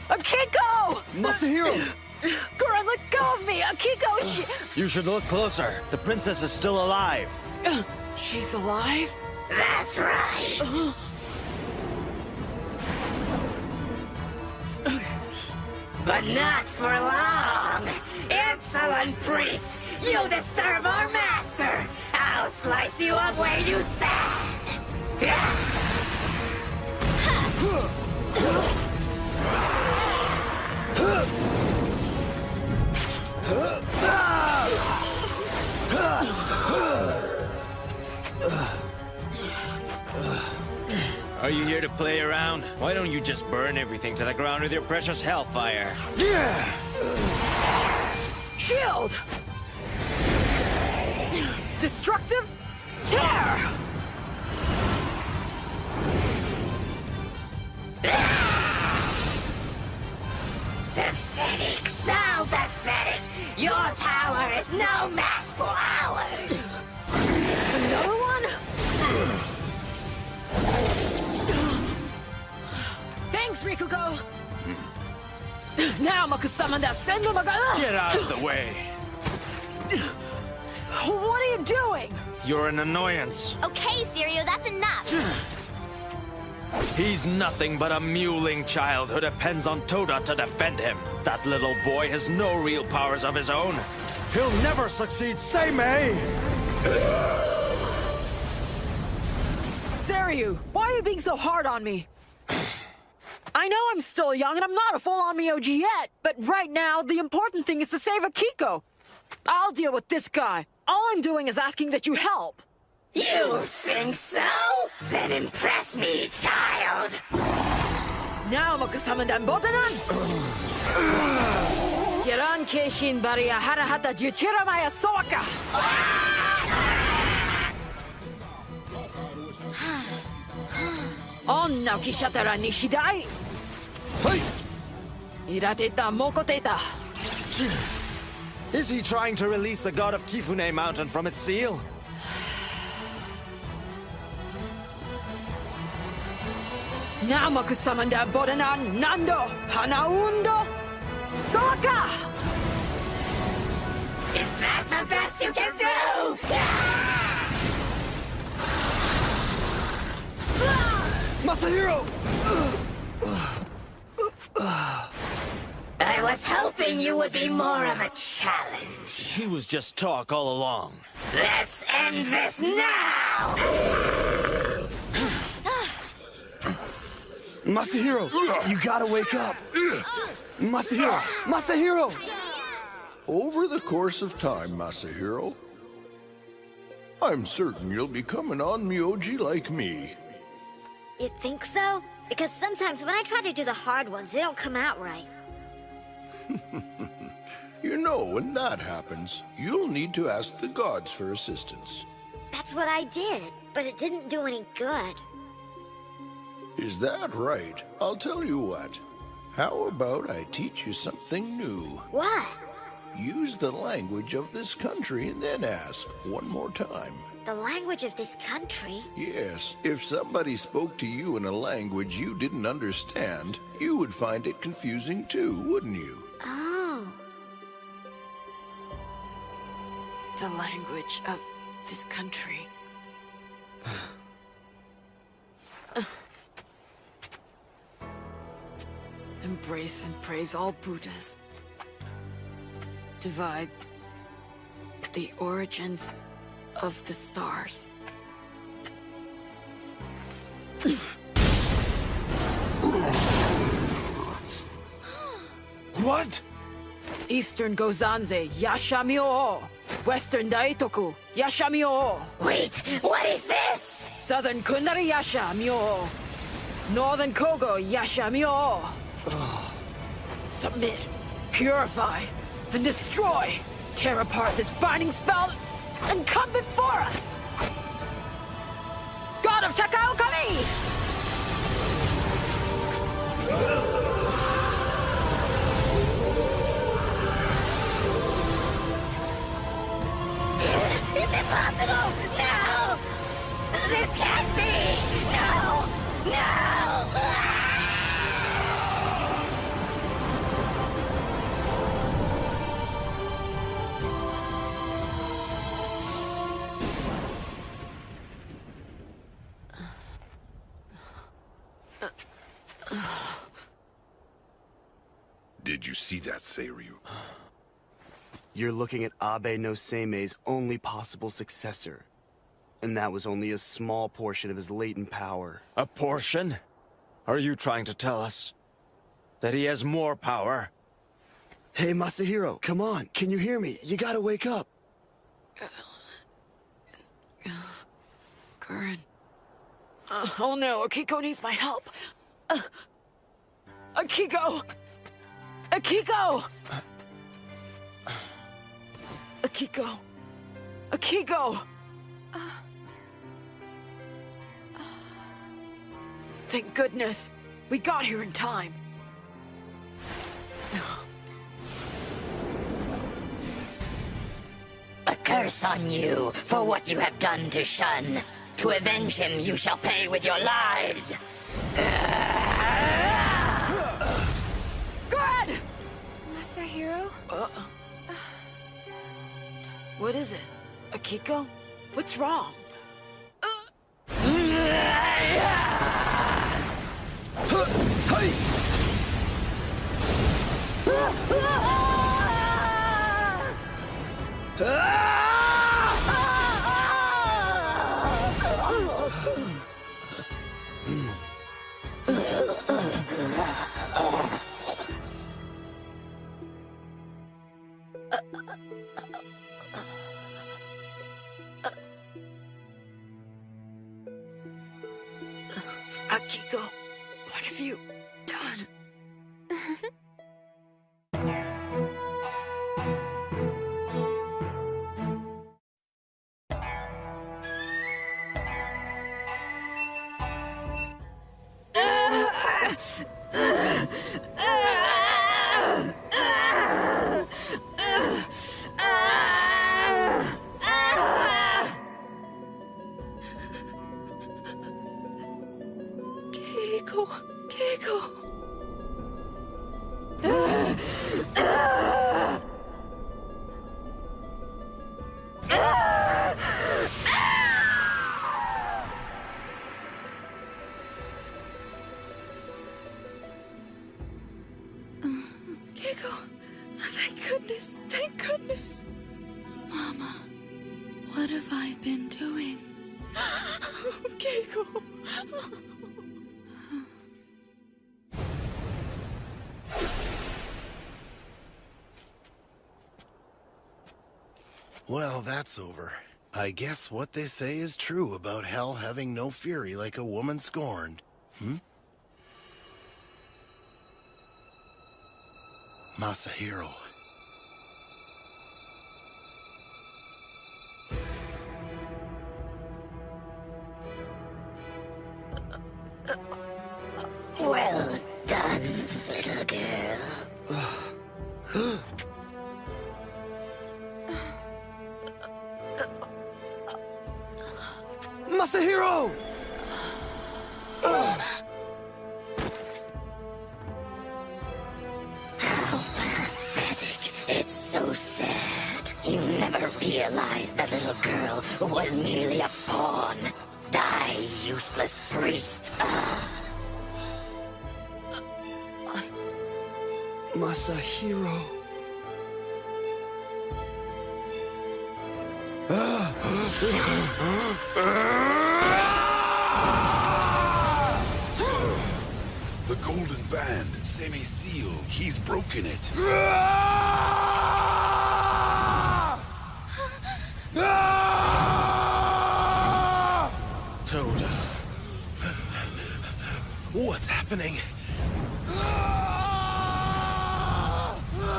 Akiko! Masahiro! Gurren, let go of me! Akiko, You should look closer. The princess is still alive. She's alive? That's right. But not for long. Insolent priest, you disturb our master. I'll slice you up where you stand. Are you here to play around? Why don't you just burn everything to the ground with your precious hellfire? Shield! Destructive tear! Pathetic, so pathetic. Your power is no match for ours. Another one? Thanks, Rikugo! Now, Makusama, that send Get out of the way! What are you doing? You're an annoyance. Okay, Seiryu, that's enough. He's nothing but a mewling child who depends on Toda to defend him. That little boy has no real powers of his own. He'll never succeed, Seimei! Seiryu, why are you being so hard on me? I know I'm still young and I'm not a full-on Myoji yet, but right now, the important thing is to save Akiko. I'll deal with this guy. All I'm doing is asking that you help. You think so? Then impress me, child. Now makusamandan botanan. Kiran Keishin Baria Harahata Juchiramaya Soaka. Onna Kishatara Nishidai. Irateta Mokoteta. Is he trying to release the god of Kifune Mountain from its seal? Now makusamanda bodanan Nando Hanaundo Soaka. Is that the best you can do? Masahiro! I was hoping you would be more of a challenge. He was just talk all along. Let's end this now! Masahiro, you gotta wake up. Masahiro! Masahiro! Over the course of time, Masahiro, I'm certain you'll become an onmyoji like me. You think so? Because sometimes when I try to do the hard ones, they don't come out right. You know, when that happens, you'll need to ask the gods for assistance. That's what I did, but it didn't do any good. Is that right? I'll tell you what. How about I teach you something new? What? Use the language of this country and then ask one more time. The language of this country? Yes, if somebody spoke to you in a language you didn't understand, you would find it confusing too, wouldn't you? Oh. The language of this country. Embrace and praise all Buddhas. Divide the origins of the stars. What? Eastern Gozanze, Yashamio. Western Daitoku, Yashamio. Wait, what is this? Southern Kundari Yashamio. Northern Kogo, Yashamio. Submit, purify, and destroy. Tear apart this binding spell and come before us. God of Takaokami! Is it possible? No! This can't be! No! No! Did you see that, Seiryu? You're looking at Abe no Seimei's only possible successor. And that was only a small portion of his latent power. A portion? Are you trying to tell us that he has more power? Hey, Masahiro, come on. Can you hear me? You gotta wake up. Gurren. Oh no, Akiko needs my help. Akiko! Akiko! Akiko! Akiko! Thank goodness. We got here in time. A curse on you for what you have done to Shun. To avenge him, you shall pay with your lives. Good! Masahiro? What is it? Akiko? What's wrong? Keiko! Thank goodness! Thank goodness! Mama, what have I been doing? Keiko! Well, that's over. I guess what they say is true about hell having no fury like a woman scorned. Masahiro. Well done, little girl. Masahiro! How pathetic. It's so sad. You never realized that little girl was merely a pawn. Die, useless priest. Masahiro. The Golden Band, Semi Seal, he's broken it. Toda. What's happening?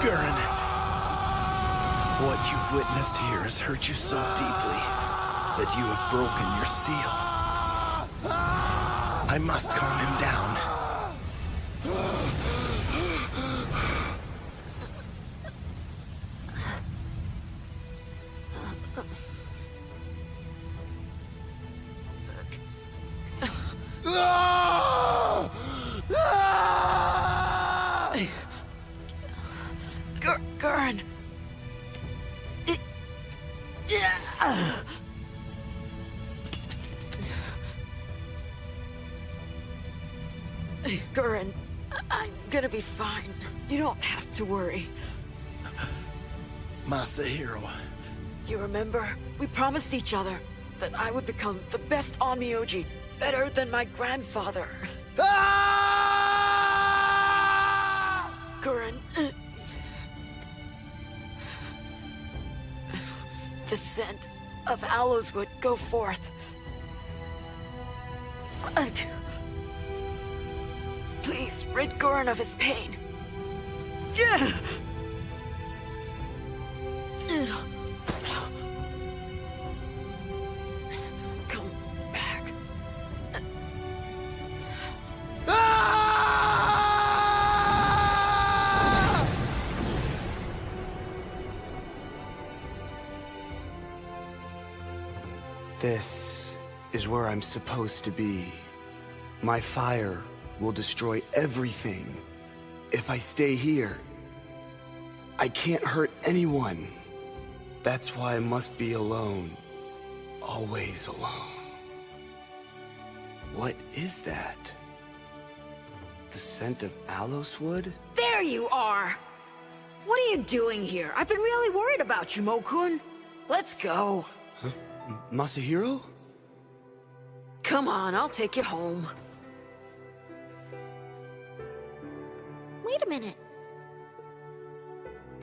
Gurren. What you've witnessed here has hurt you so deeply that you have broken your seal. I must calm him down. Gurren! Gurren, I'm gonna be fine. You don't have to worry. Masahiro. You remember? We promised each other that I would become the best Onmyoji, better than my grandfather. Gurren. The scent of aloes would go forth. Please rid Gurren of his pain. Come back. This is where I'm supposed to be. My fire will destroy everything. If I stay here, I can't hurt anyone. That's why I must be alone. Always alone. What is that? The scent of aloes wood? There you are! What are you doing here? I've been really worried about you, Mokun. Let's go. Huh? Masahiro? Come on, I'll take you home. Wait a minute.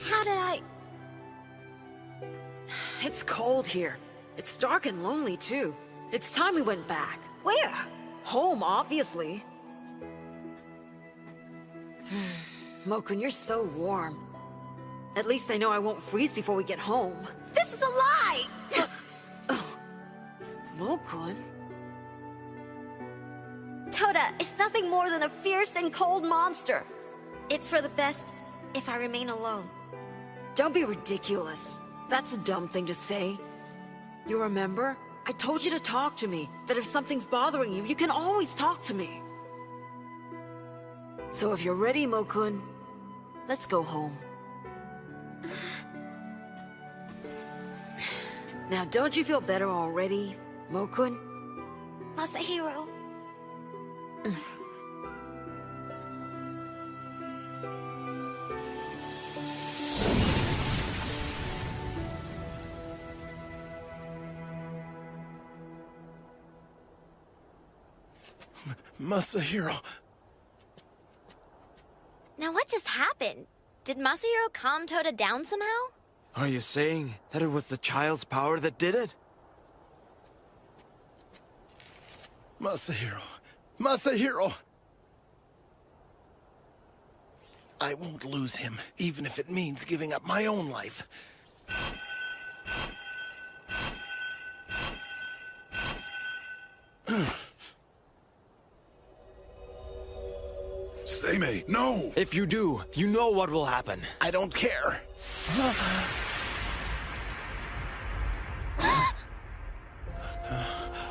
How did I... It's cold here. It's dark and lonely, too. It's time we went back. Where? Home, obviously. Mokun, you're so warm. At least I know I won't freeze before we get home. This is a lie! Mokun? Toda is nothing more than a fierce and cold monster. It's for the best if I remain alone. Don't be ridiculous. That's a dumb thing to say. You remember? I told you to talk to me. That if something's bothering you, you can always talk to me. So if you're ready, Mokun, let's go home. Now, don't you feel better already, Mokun? Masahiro. Masahiro. Now what just happened? Did Masahiro calm Toda down somehow? Are you saying that it was the child's power that did it? Masahiro. Masahiro! I won't lose him, even if it means giving up my own life. Seimei, no! If you do, you know what will happen. I don't care.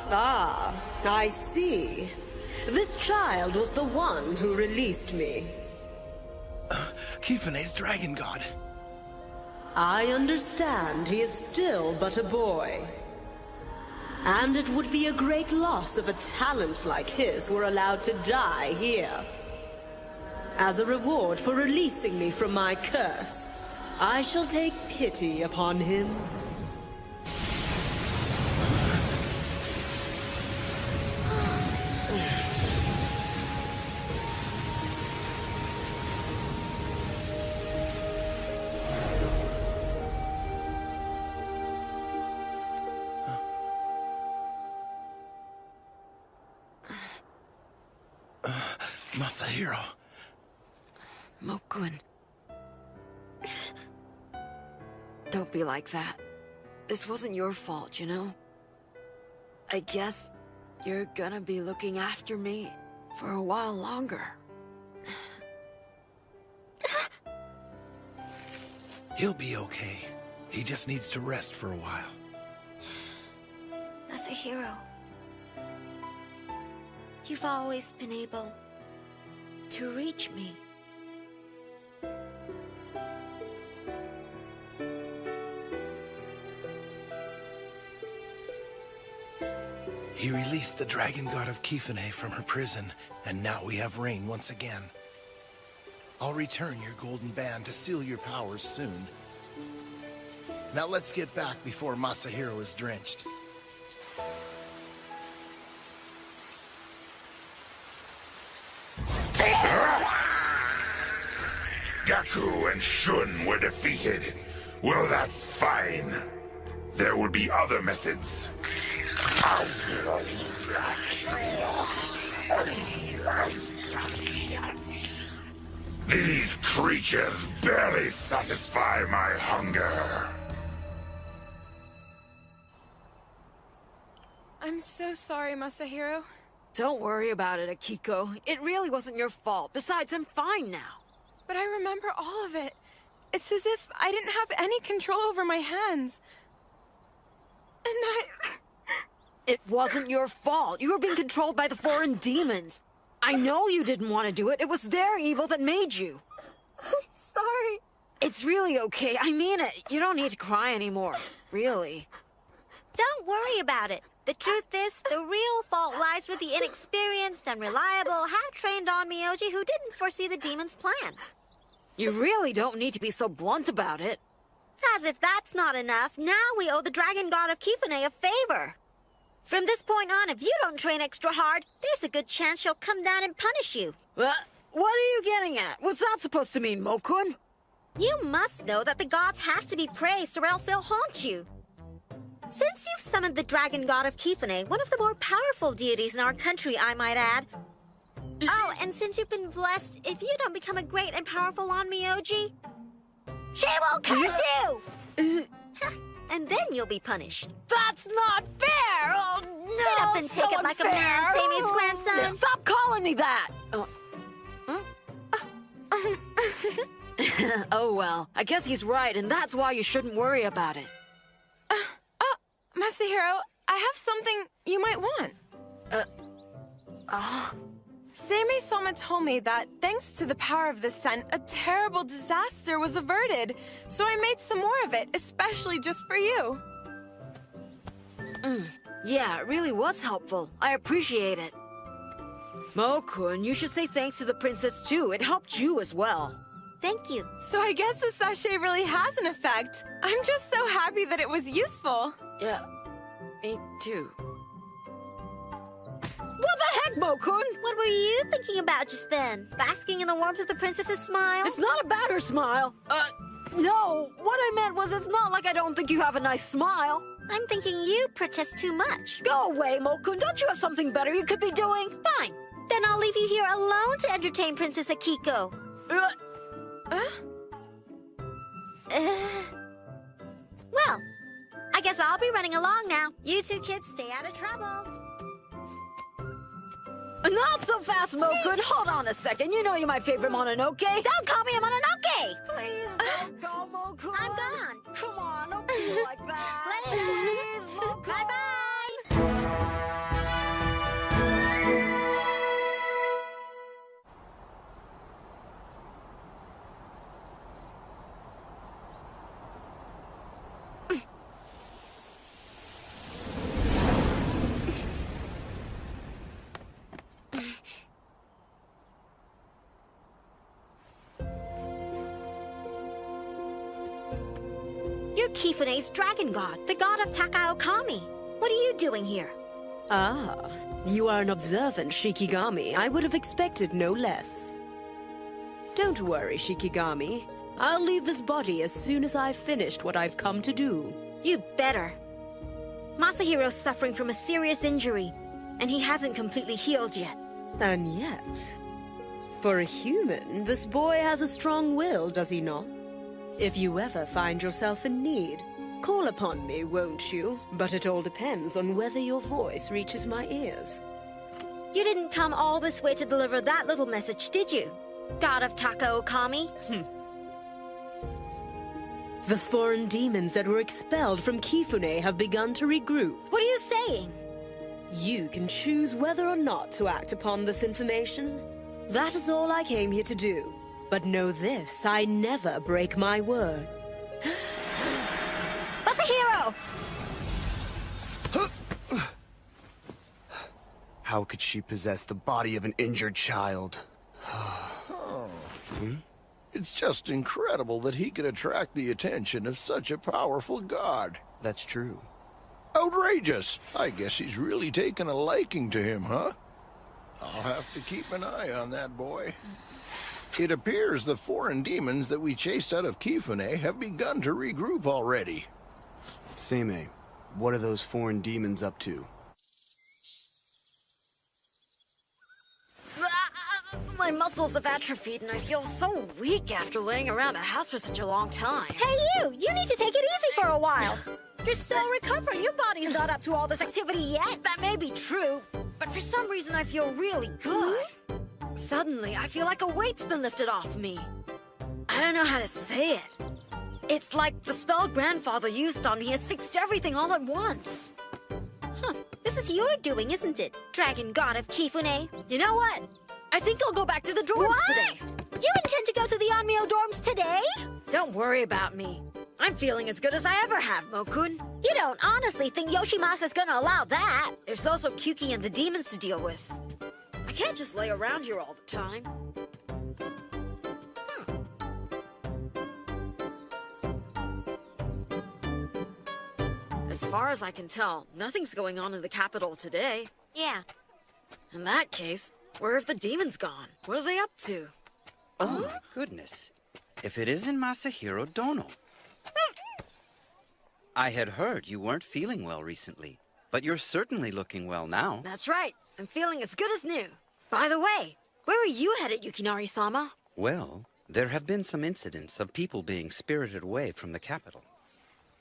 Ah, I see. This child was the one who released me. Kifune's dragon god. I understand he is still but a boy. And it would be a great loss if a talent like his were allowed to die here. As a reward for releasing me from my curse, I shall take pity upon him. Masahiro. Mokun. Don't be like that. This wasn't your fault, you know? I guess you're gonna be looking after me for a while longer. He'll be okay. He just needs to rest for a while. Masahiro. You've always been able to reach me. He released the dragon god of Kifune from her prison, and now we have rain once again. I'll return your golden band to seal your powers soon. Now let's get back before Masahiro is drenched. Gaku and Shun were defeated. Well, that's fine. There will be other methods. These creatures barely satisfy my hunger. I'm so sorry, Masahiro. Don't worry about it, Akiko. It really wasn't your fault. Besides, I'm fine now. But I remember all of it. It's as if I didn't have any control over my hands. And It wasn't your fault. You were being controlled by the foreign demons. I know you didn't want to do it. It was their evil that made you. Sorry. It's really okay. I mean it. You don't need to cry anymore. Really. Don't worry about it. The truth is, the real fault lies with the inexperienced, unreliable, half-trained Onmyoji who didn't foresee the demon's plan. You really don't need to be so blunt about it. As if that's not enough, now we owe the dragon god of Kifune a favor. From this point on, if you don't train extra hard, there's a good chance she'll come down and punish you. What are you getting at? What's that supposed to mean, Mokun? You must know that the gods have to be praised or else they'll haunt you. Since you've summoned the dragon god of Kifune, one of the more powerful deities in our country, I might add. Oh, and since you've been blessed, if you don't become a great and powerful Onmyoji, she will curse you! And then you'll be punished. That's not fair! Oh, no! Sit up and take it like unfair. a man, Seimei's grandson. Stop calling me that! Oh, well, I guess he's right, and that's why you shouldn't worry about it. Masahiro, I have something you might want. Seimei-sama told me that, thanks to the power of the scent, a terrible disaster was averted. So I made some more of it, especially just for you. Yeah, it really was helpful. I appreciate it. Mo-kun, you should say thanks to the princess too. It helped you as well. Thank you. So I guess the sachet really has an effect. I'm just so happy that it was useful. Yeah, me too. What the heck, Mo-kun? What were you thinking about just then? Basking in the warmth of the princess's smile? It's not about her smile. No, what I meant was it's not like I don't think you have a nice smile. I'm thinking you protest too much. Go away, Mo-kun. Don't you have something better you could be doing? Fine. Then I'll leave you here alone to entertain Princess Akiko. Well, I guess I'll be running along now. You two kids stay out of trouble. Not so fast, Mo-kun. Hold on a second. You know you're my favorite Mononoke. Don't call me a Mononoke! Please don't go, Mo-kun. I'm gone. Come on, don't be like that. Later. Please, Mo-kun. Bye-bye. You're Kifune's dragon god, the god of Takaokami. What are you doing here? Ah, you are an observant Shikigami. I would have expected no less. Don't worry, Shikigami. I'll leave this body as soon as I've finished what I've come to do. You better. Masahiro's suffering from a serious injury, and he hasn't completely healed yet. And yet, for a human, this boy has a strong will, does he not? If you ever find yourself in need, call upon me, won't you? But it all depends on whether your voice reaches my ears. You didn't come all this way to deliver that little message, did you? God of Takaokami? The foreign demons that were expelled from Kifune have begun to regroup. What are you saying? You can choose whether or not to act upon this information. That is all I came here to do. But know this, I never break my word. Masahiro! How could she possess the body of an injured child? It's just incredible that he could attract the attention of such a powerful god. That's true. Outrageous! I guess he's really taken a liking to him, huh? I'll have to keep an eye on that boy. It appears the foreign demons that we chased out of Kifune have begun to regroup already. Seimei, what are those foreign demons up to? My muscles have atrophied and I feel so weak after laying around the house for such a long time. Hey you! You need to take it easy for a while. You're still recovering. Your body's not up to all this activity yet. That may be true, but for some reason I feel really good. Suddenly, I feel like a weight's been lifted off me. I don't know how to say it. It's like the spell Grandfather used on me has fixed everything all at once. Huh. This is your doing, isn't it? Dragon god of Kifune. You know what? I think I'll go back to the dorms today. You intend to go to the Onmyo dorms today? Don't worry about me. I'm feeling as good as I ever have, Mo-kun. You don't honestly think Yoshimasa's gonna allow that? There's also Kyuki and the demons to deal with. I can't just lay around here all the time. As far as I can tell, nothing's going on in the capital today. Yeah. In that case, where have the demons gone? What are they up to? Oh my goodness. If it isn't Masahiro Dono. I had heard you weren't feeling well recently, but you're certainly looking well now. That's right. I'm feeling as good as new. By the way, where are you headed, Yukinari-sama? Well, there have been some incidents of people being spirited away from the capital.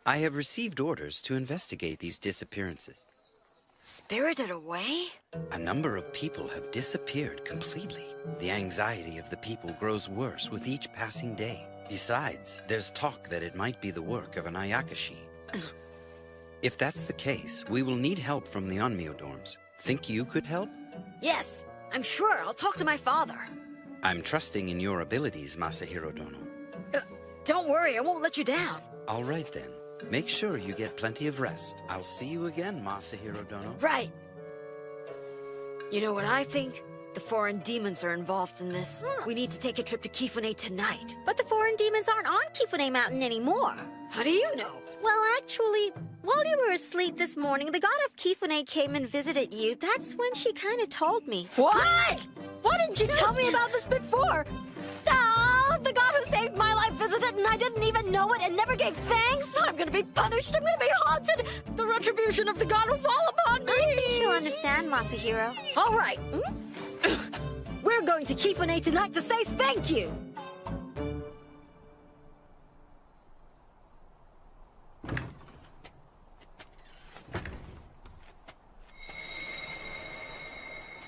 I have received orders to investigate these disappearances. Spirited away? A number of people have disappeared completely. The anxiety of the people grows worse with each passing day. Besides, there's talk that it might be the work of an Ayakashi. If that's the case, we will need help from the Onmyo dorms. Think you could help? Yes. I'm sure. I'll talk to my father. I'm trusting in your abilities, Masahiro Dono. Don't worry, I won't let you down. All right then. Make sure you get plenty of rest. I'll see you again, Masahiro Dono. Right. You know what I think? The foreign demons are involved in this. We need to take a trip to Kifune tonight. But the foreign demons aren't on Kifune Mountain anymore. How do you know? Well, actually, while you were asleep this morning, the god of Kifune came and visited you. That's when she kind of told me. What? Why didn't you tell me about this before? The god who saved my life visited and I didn't even know it and never gave thanks? I'm gonna be punished. I'm gonna be haunted. The retribution of the god will fall upon me. I think you'll understand, Masahiro. All right. We're going to Kifune tonight to say thank you.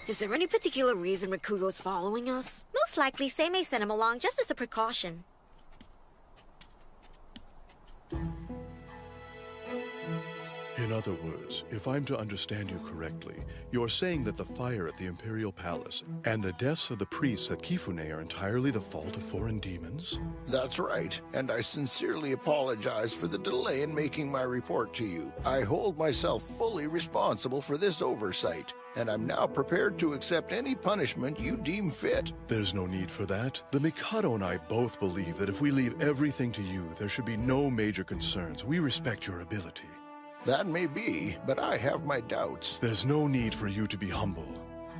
Is there any particular reason Rikugo's following us? Most likely, Seimei sent him along just as a precaution. In other words, if I'm to understand you correctly, you're saying that the fire at the Imperial Palace and the deaths of the priests at Kifune are entirely the fault of foreign demons? That's right, and I sincerely apologize for the delay in making my report to you. I hold myself fully responsible for this oversight, and I'm now prepared to accept any punishment you deem fit. There's no need for that. The Mikado and I both believe that if we leave everything to you, there should be no major concerns. We respect your ability. That may be, but I have my doubts. There's no need for you to be humble.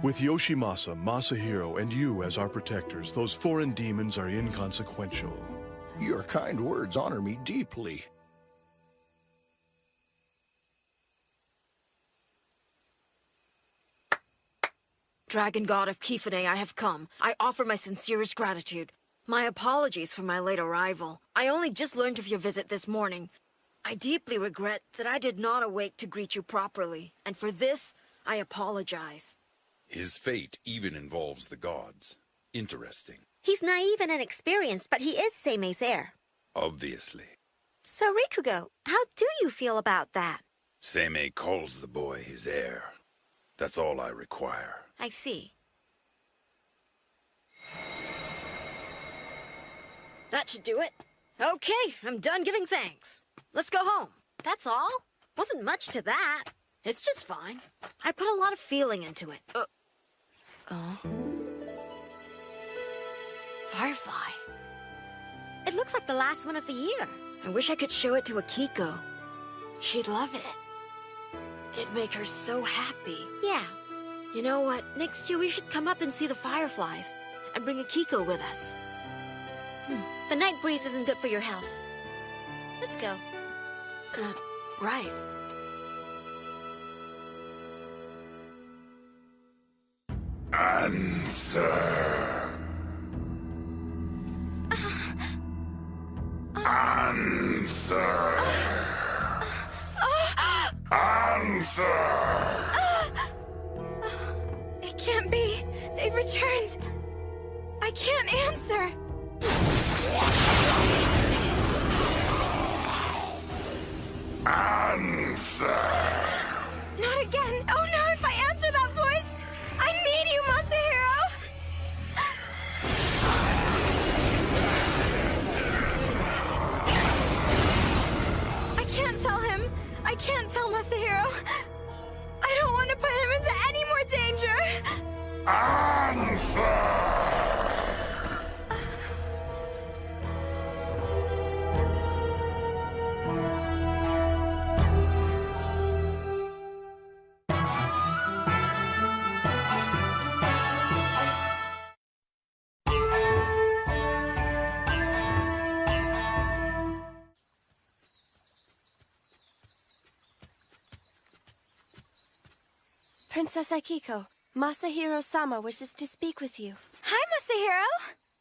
With Yoshimasa, Masahiro, and you as our protectors, those foreign demons are inconsequential. Your kind words honor me deeply. Dragon God of Kifune, I have come. I offer my sincerest gratitude. My apologies for my late arrival. I only just learned of your visit this morning. I deeply regret that I did not awake to greet you properly, and for this, I apologize. His fate even involves the gods. Interesting. He's naive and inexperienced, but he is Seimei's heir. Obviously. So, Rikugo, how do you feel about that? Seimei calls the boy his heir. That's all I require. I see. That should do it. Okay, I'm done giving thanks. Let's go home. That's all? Wasn't much to that. It's just fine. I put a lot of feeling into it. Firefly. It looks like the last one of the year. I wish I could show it to Akiko. She'd love it. It'd make her so happy. Yeah. You know what? Next year we should come up and see the fireflies. And bring Akiko with us. The night breeze isn't good for your health. Let's go. Right. Answer. Answer. Answer. It can't be. They've returned. I can't answer. Answer. Not again. Oh no, if I answer that voice, I need you, Masahiro. I can't tell him. I can't tell Masahiro. I don't want to put him into any more danger. Answer. Princess Akiko, Masahiro-sama wishes to speak with you. Hi, Masahiro!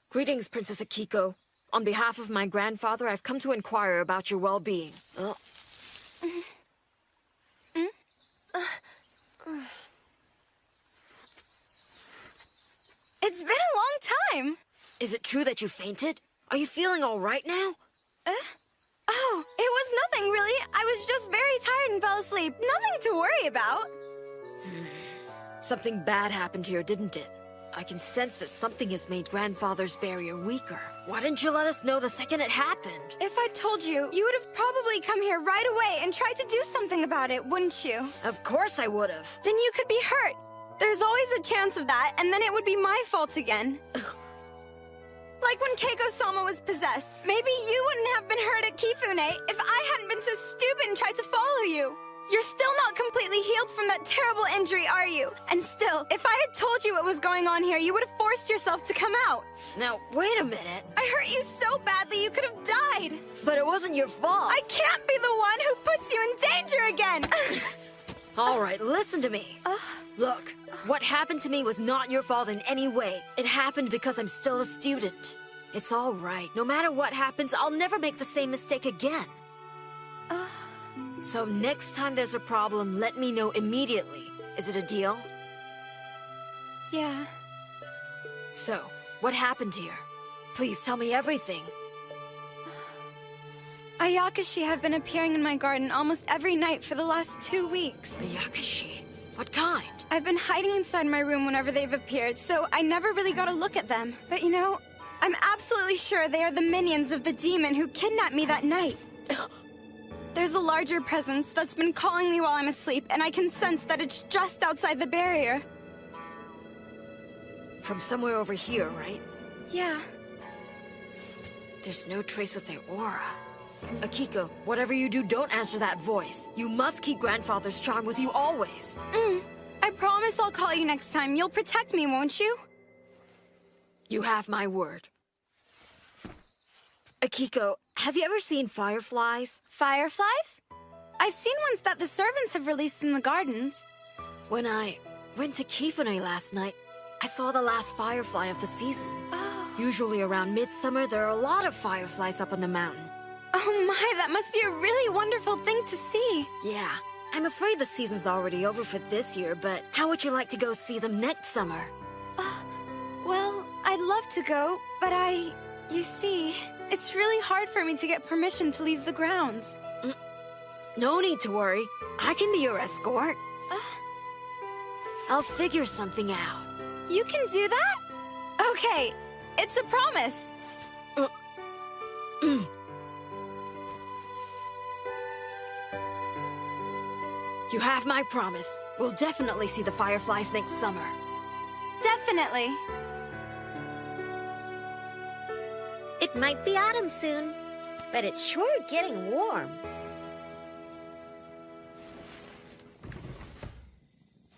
Greetings, Princess Akiko. On behalf of my grandfather, I've come to inquire about your well-being. It's been a long time. Is it true that you fainted? Are you feeling all right now? Oh, it was nothing, really. I was just very tired and fell asleep. Nothing to worry about. Something bad happened here, didn't it? I can sense that something has made Grandfather's barrier weaker. Why didn't you let us know the second it happened? If I told you, you would have probably come here right away and tried to do something about it, wouldn't you? Of course I would have. Then you could be hurt. There's always a chance of that, and then it would be my fault again. Like when Keiko-sama was possessed. Maybe you wouldn't have been hurt at Kifune if I hadn't been so stupid and tried to follow you. You're still not completely healed from that terrible injury, are you? And still, if I had told you what was going on here, you would have forced yourself to come out. Now, wait a minute. I hurt you so badly you could have died. But it wasn't your fault. I can't be the one who puts you in danger again. All right, listen to me. Look, what happened to me was not your fault in any way. It happened because I'm still a student. It's all right. No matter what happens, I'll never make the same mistake again. So next time there's a problem, let me know immediately. Is it a deal? Yeah. So, what happened here? Please tell me everything. Ayakashi have been appearing in my garden almost every night for the last 2 weeks. Ayakashi? What kind? I've been hiding inside my room whenever they've appeared, so I never really got a look at them. But you know, I'm absolutely sure they are the minions of the demon who kidnapped me that night. There's a larger presence that's been calling me while I'm asleep, and I can sense that it's just outside the barrier. From somewhere over here, right? Yeah. There's no trace of their aura. Akiko, whatever you do, don't answer that voice. You must keep Grandfather's charm with you always. I promise I'll call you next time. You'll protect me, won't you? You have my word. Akiko, have you ever seen fireflies? Fireflies? I've seen ones that the servants have released in the gardens. When I went to Kifune last night, I saw the last firefly of the season. Usually around midsummer, there are a lot of fireflies up on the mountain. Oh my, that must be a really wonderful thing to see. Yeah. I'm afraid the season's already over for this year, but how would you like to go see them next summer? Well, I'd love to go, but you see, it's really hard for me to get permission to leave the grounds. No need to worry. I can be your escort. I'll figure something out. You can do that? Okay, it's a promise. You have my promise. We'll definitely see the fireflies next summer. Definitely. It might be autumn soon, but it's sure getting warm.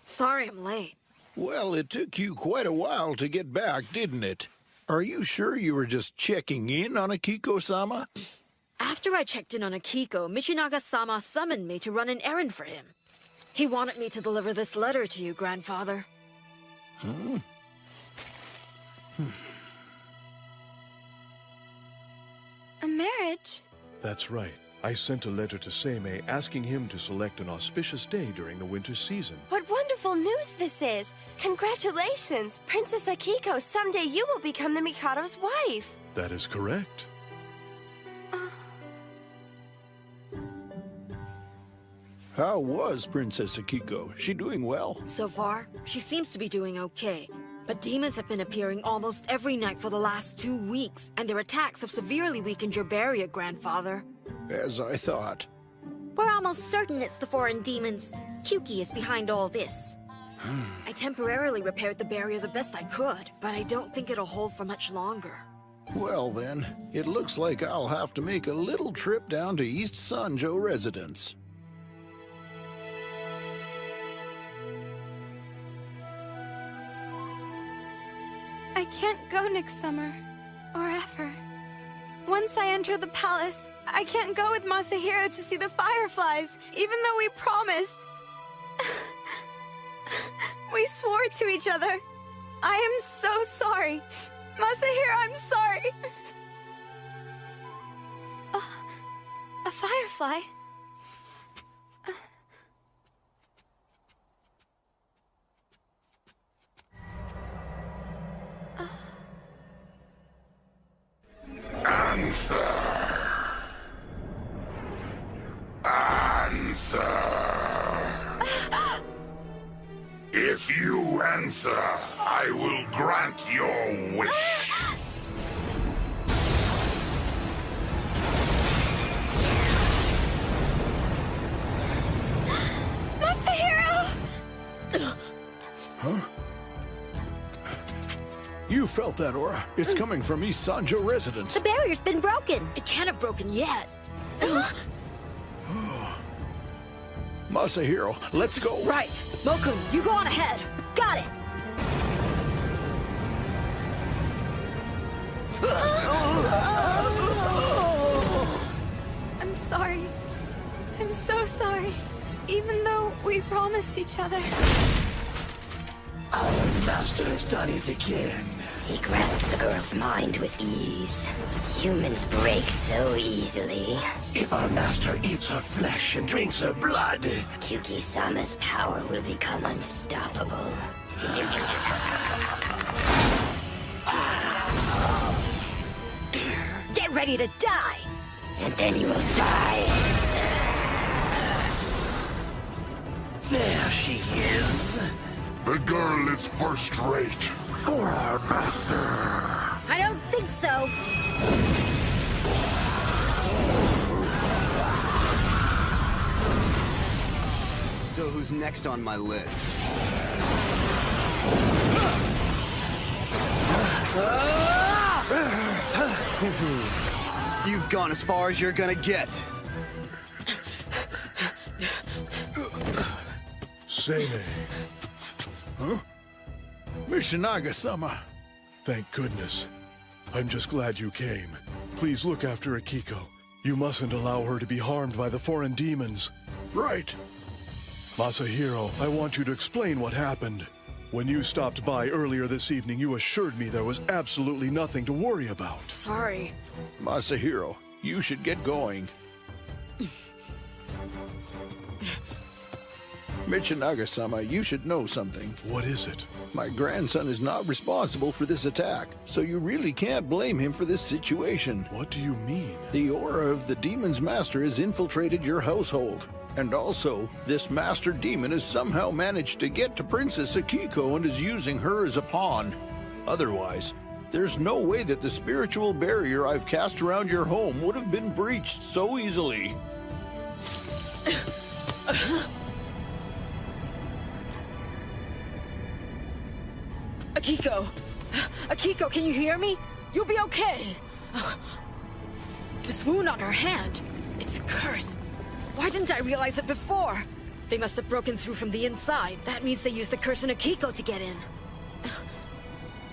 Sorry I'm late. Well, it took you quite a while to get back, didn't it? Are you sure you were just checking in on Akiko-sama? After I checked in on Akiko, Michinaga-sama summoned me to run an errand for him. He wanted me to deliver this letter to you, Grandfather. A marriage? That's right. I sent a letter to Seimei asking him to select an auspicious day during the winter season. What wonderful news this is! Congratulations! Princess Akiko, someday you will become the Mikado's wife! That is correct. How was Princess Akiko? She doing well? So far, she seems to be doing okay. But demons have been appearing almost every night for the last 2 weeks, and their attacks have severely weakened your barrier, Grandfather. As I thought. We're almost certain it's the foreign demons. Kyuki is behind all this. I temporarily repaired the barrier the best I could, but I don't think it'll hold for much longer. Well then, it looks like I'll have to make a little trip down to East Sanjo residence. I can't go next summer, or ever. Once I enter the palace, I can't go with Masahiro to see the fireflies, even though we promised. We swore to each other. I am so sorry. Masahiro, I'm sorry. A firefly? If you answer, I will grant your wish. Masahiro! Huh? You felt that aura. It's coming from East Sanjo residence. The barrier's been broken. It can't have broken yet. Masahiro, let's go. Right. Mokun, you go on ahead. Got it. I'm sorry. I'm so sorry. Even though we promised each other. Our master has done it again. He grasped the girl's mind with ease. Humans break so easily. If our master eats her flesh and drinks her blood, Kyuki-sama's power will become unstoppable. Get ready to die! And then you will die. There she is. The girl is first rate for our master. I don't think so. So who's next on my list? You've gone as far as you're gonna get. Seimei. Huh? Michinaga-sama. Thank goodness. I'm just glad you came. Please look after Akiko. You mustn't allow her to be harmed by the foreign demons. Right. Masahiro, I want you to explain what happened. When you stopped by earlier this evening, you assured me there was absolutely nothing to worry about. Sorry. Masahiro, you should get going. Michinaga-sama, you should know something. What is it? My grandson is not responsible for this attack, so you really can't blame him for this situation. What do you mean? The aura of the demon's master has infiltrated your household. And also, this master demon has somehow managed to get to Princess Akiko and is using her as a pawn. Otherwise, there's no way that the spiritual barrier I've cast around your home would have been breached so easily. Akiko! Akiko, can you hear me? You'll be okay! This wound on her hand, it's a curse. Why didn't I realize it before? They must have broken through from the inside. That means they used the curse in Akiko to get in.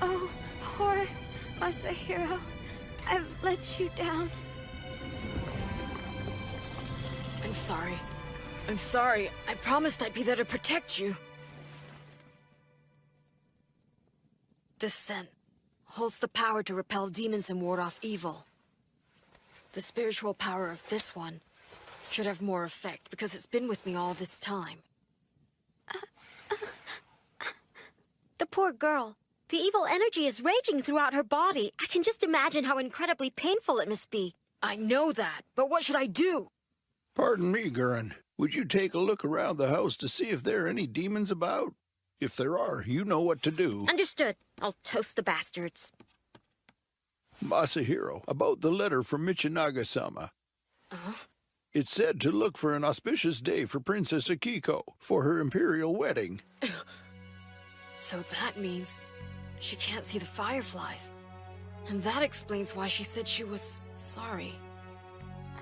Oh, poor Masahiro. I've let you down. I'm sorry. I'm sorry. I promised I'd be there to protect you. This scent holds the power to repel demons and ward off evil. The spiritual power of this one should have more effect because it's been with me all this time. The poor girl. The evil energy is raging throughout her body. I can just imagine how incredibly painful it must be. I know that, but what should I do? Pardon me, Gurren. Would you take a look around the house to see if there are any demons about? If there are, you know what to do. Understood. I'll toast the bastards. Masahiro, about the letter from Michinaga-sama. It said to look for an auspicious day for Princess Akiko for her imperial wedding. So that means she can't see the fireflies. And that explains why she said she was sorry.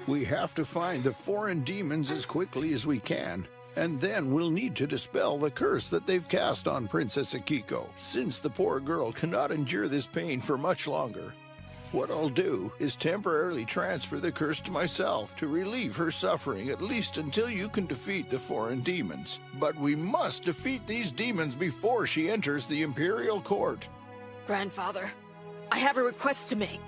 We have to find the foreign demons as quickly as we can. And then we'll need to dispel the curse that they've cast on Princess Akiko, since the poor girl cannot endure this pain for much longer. What I'll do is temporarily transfer the curse to myself to relieve her suffering, at least until you can defeat the foreign demons. But we must defeat these demons before she enters the Imperial Court. Grandfather, I have a request to make.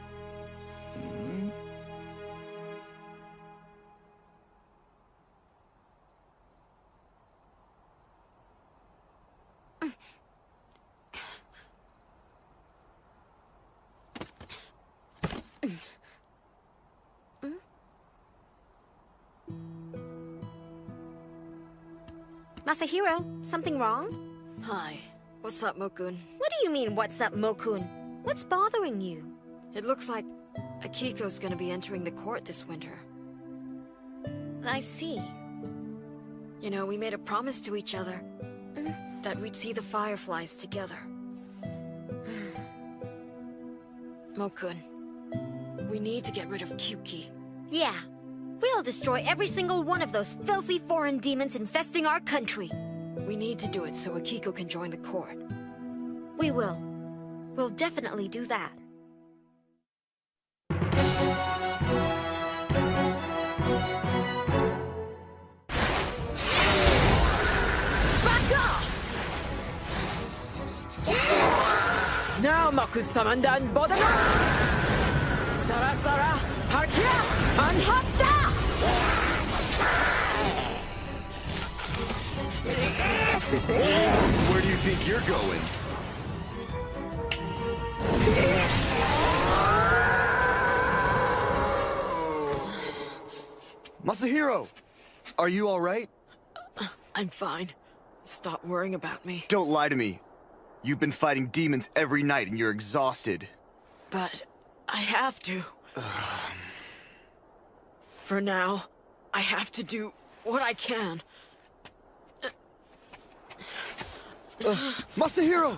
Masahiro, something wrong? Hi. What's up, Mokun? What do you mean, what's up, Mokun? What's bothering you? It looks like Akiko's gonna be entering the court this winter. I see. You know, we made a promise to each other that we'd see the Fireflies together. Mokun, we need to get rid of Kyuki. Yeah. We'll destroy every single one of those filthy foreign demons infesting our country. We need to do it so Akiko can join the court. We will. We'll definitely do that. Back off! Now, Maku-samandan Bodana! Sara, Harkia, Anhatta! Where do you think you're going? Masahiro! Are you alright? I'm fine. Stop worrying about me. Don't lie to me. You've been fighting demons every night and you're exhausted. But I have to. For now, I have to do what I can. Masahiro!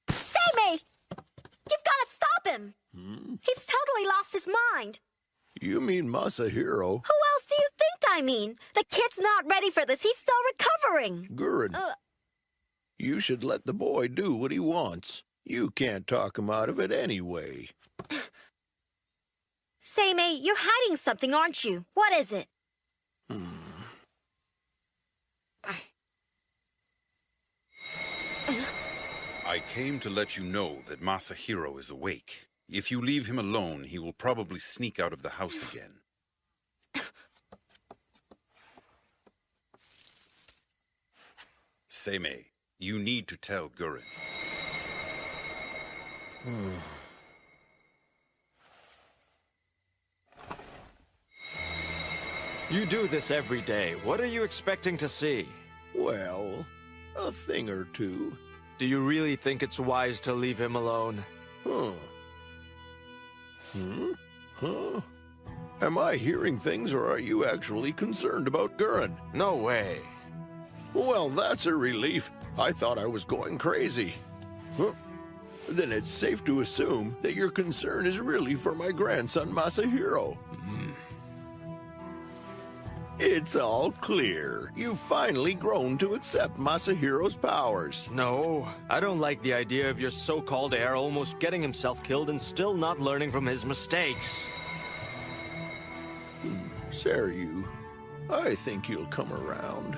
Seimei! You've got to stop him! He's totally lost his mind. You mean Masahiro? Who else do you think I mean? The kid's not ready for this. He's still recovering. Gurren, you should let the boy do what he wants. You can't talk him out of it anyway. Seimei, you're hiding something, aren't you? What is it? I came to let you know that Masahiro is awake. If you leave him alone, he will probably sneak out of the house again. Seimei, you need to tell Gurren. You do this every day. What are you expecting to see? Well, a thing or two. Do you really think it's wise to leave him alone? Am I hearing things, or are you actually concerned about Gurren? No way. Well, that's a relief. I thought I was going crazy. Then it's safe to assume that your concern is really for my grandson, Masahiro. It's all clear. You've finally grown to accept Masahiro's powers. No, I don't like the idea of your so-called heir almost getting himself killed and still not learning from his mistakes. Seryu, I think you'll come around.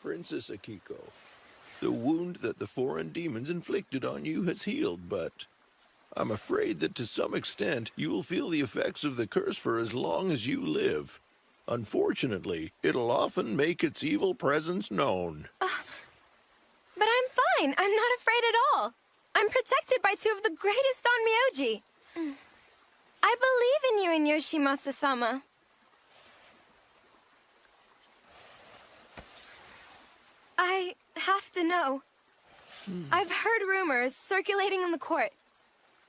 Princess Akiko, the wound that the foreign demons inflicted on you has healed, but I'm afraid that to some extent you will feel the effects of the curse for as long as you live. Unfortunately, it'll often make its evil presence known. But I'm fine. I'm not afraid at all. I'm protected by two of the greatest Onmyoji. I believe in you and Yoshimasa-sama. I have to know. I've heard rumors circulating in the court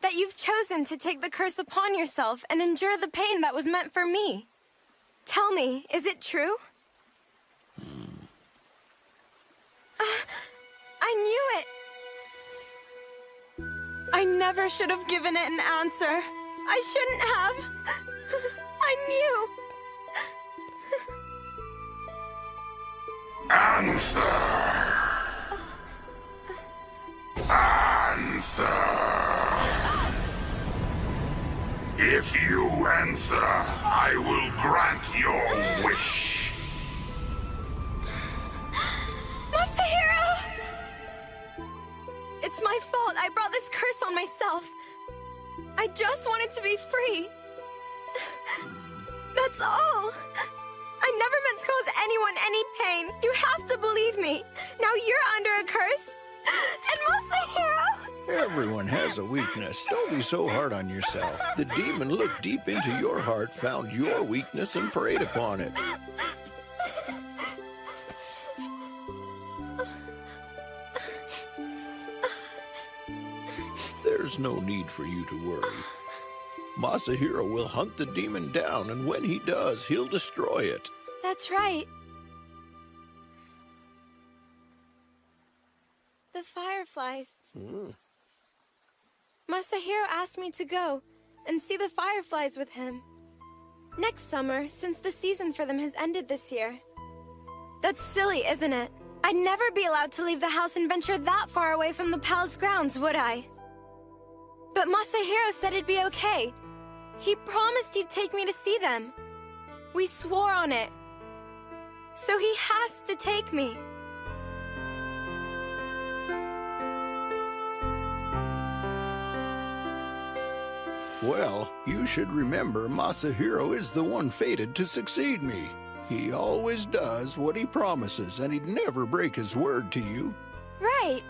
that you've chosen to take the curse upon yourself and endure the pain that was meant for me. Tell me, is it true? I knew it! I never should have given it an answer. I shouldn't have. I knew. Answer! Answer! If you answer, I will grant your wish. Masahiro! It's my fault. I brought this curse on myself. I just wanted to be free. That's all. I I never meant to cause anyone any pain. You have to believe me. Now you're under a curse. And Masahiro! Everyone has a weakness. Don't be so hard on yourself. The demon looked deep into your heart, found your weakness, and preyed upon it. There's no need for you to worry. Masahiro will hunt the demon down, and when he does, he'll destroy it. That's right. The fireflies. Masahiro asked me to go and see the fireflies with him. Next summer, since the season for them has ended this year. That's silly, isn't it? I'd never be allowed to leave the house and venture that far away from the palace grounds, would I? But Masahiro said it'd be okay. He promised he'd take me to see them. We swore on it. So he has to take me. Well, you should remember Masahiro is the one fated to succeed me. He always does what he promises, and he'd never break his word to you. Right.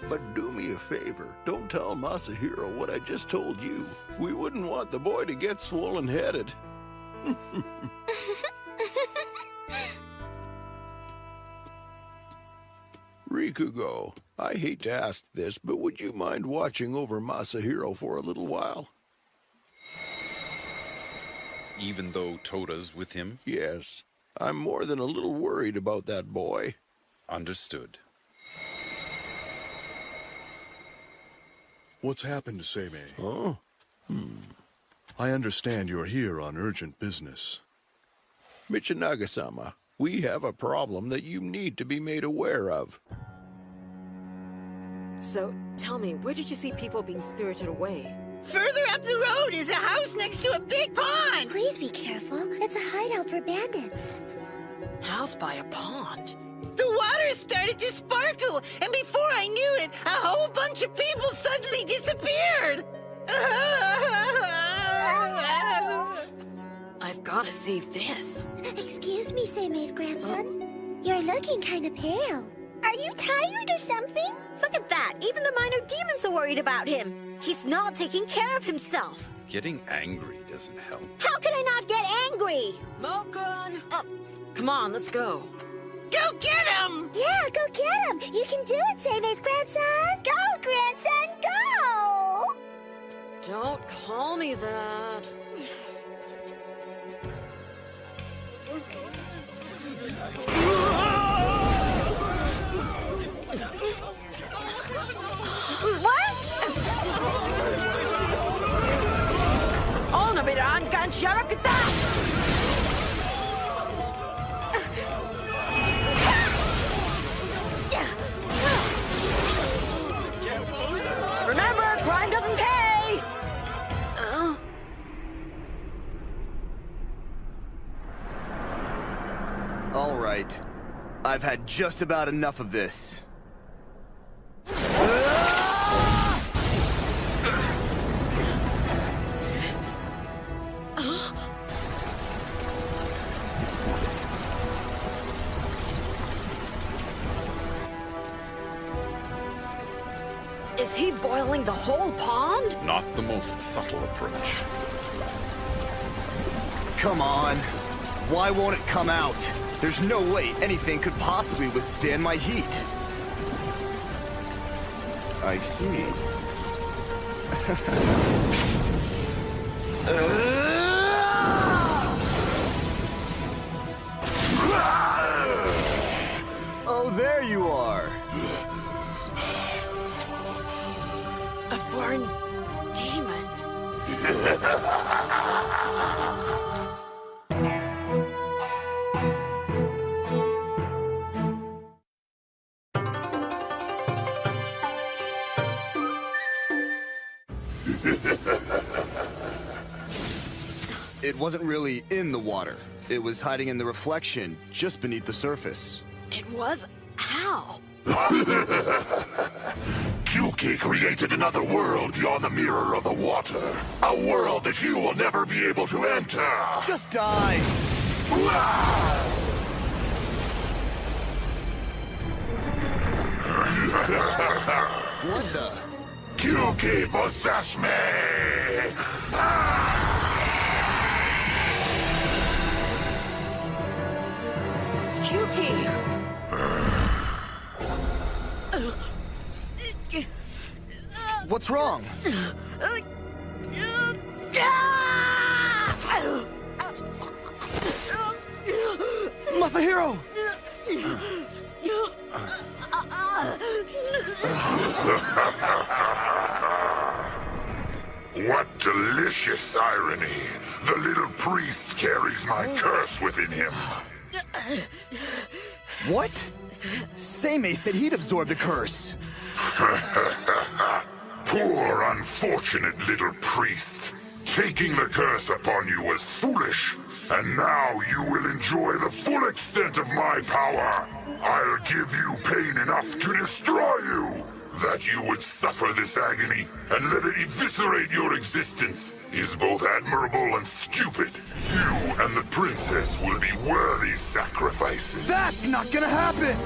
But do me a favor, don't tell Masahiro what I just told you. We wouldn't want the boy to get swollen-headed. Rikugo, I hate to ask this, but would you mind watching over Masahiro for a little while? Even though Toda's with him? Yes. I'm more than a little worried about that boy. Understood. What's happened, Seimei? Huh? I understand you're here on urgent business. Michinaga-sama, we have a problem that you need to be made aware of. So, tell me, where did you see people being spirited away? Further up the road is a house next to a big pond! Please be careful. It's a hideout for bandits. House by a pond? The water started to sparkle, and before I knew it, a whole bunch of people suddenly disappeared! I've gotta see this. Excuse me, Seimei's grandson. You're looking kind of pale. Are you tired or something? Look at that! Even the minor demons are worried about him. He's not taking care of himself. Getting angry doesn't help. How can I not get angry? Malkun! Come on, let's go. Go get him! Yeah, go get him! You can do it, Seimei's grandson! Go, grandson, go! Don't call me that. Onabiran Gansharakata! Remember, crime doesn't pay! All right. I've had just about enough of this. Is he boiling the whole pond? Not the most subtle approach. Come on. Why won't it come out? There's no way anything could possibly withstand my heat. I see. Oh, there you are. A foreign demon. It wasn't really in the water. It was hiding in the reflection just beneath the surface. It was? How? Kyuki created another world beyond the mirror of the water. A world that you will never be able to enter. Just die. What the? Kyuki possess me! Kyuki! What's wrong? Masahiro! What delicious irony! The little priest carries my curse within him. What? Seimei said he'd absorb the curse. Poor, unfortunate little priest. Taking the curse upon you was foolish, and now you will enjoy the full extent of my power. I'll give you pain enough to destroy you. That you would suffer this agony and let it eviscerate your existence is both admirable and stupid. You and the princess will be worthy sacrifices. That's not gonna happen!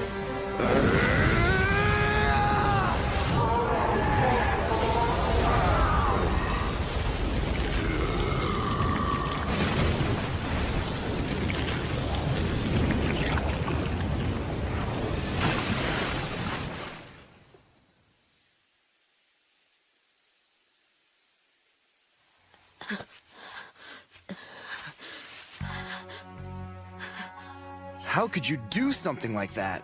How could you do something like that?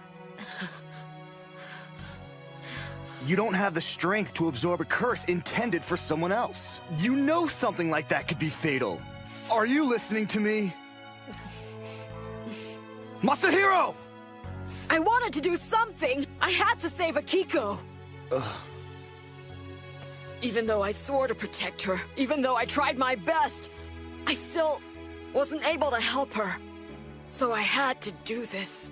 You don't have the strength to absorb a curse intended for someone else. You know something like that could be fatal. Are you listening to me? Masahiro! I wanted to do something! I had to save Akiko! Even though I swore to protect her, even though I tried my best, I still wasn't able to help her. So I had to do this.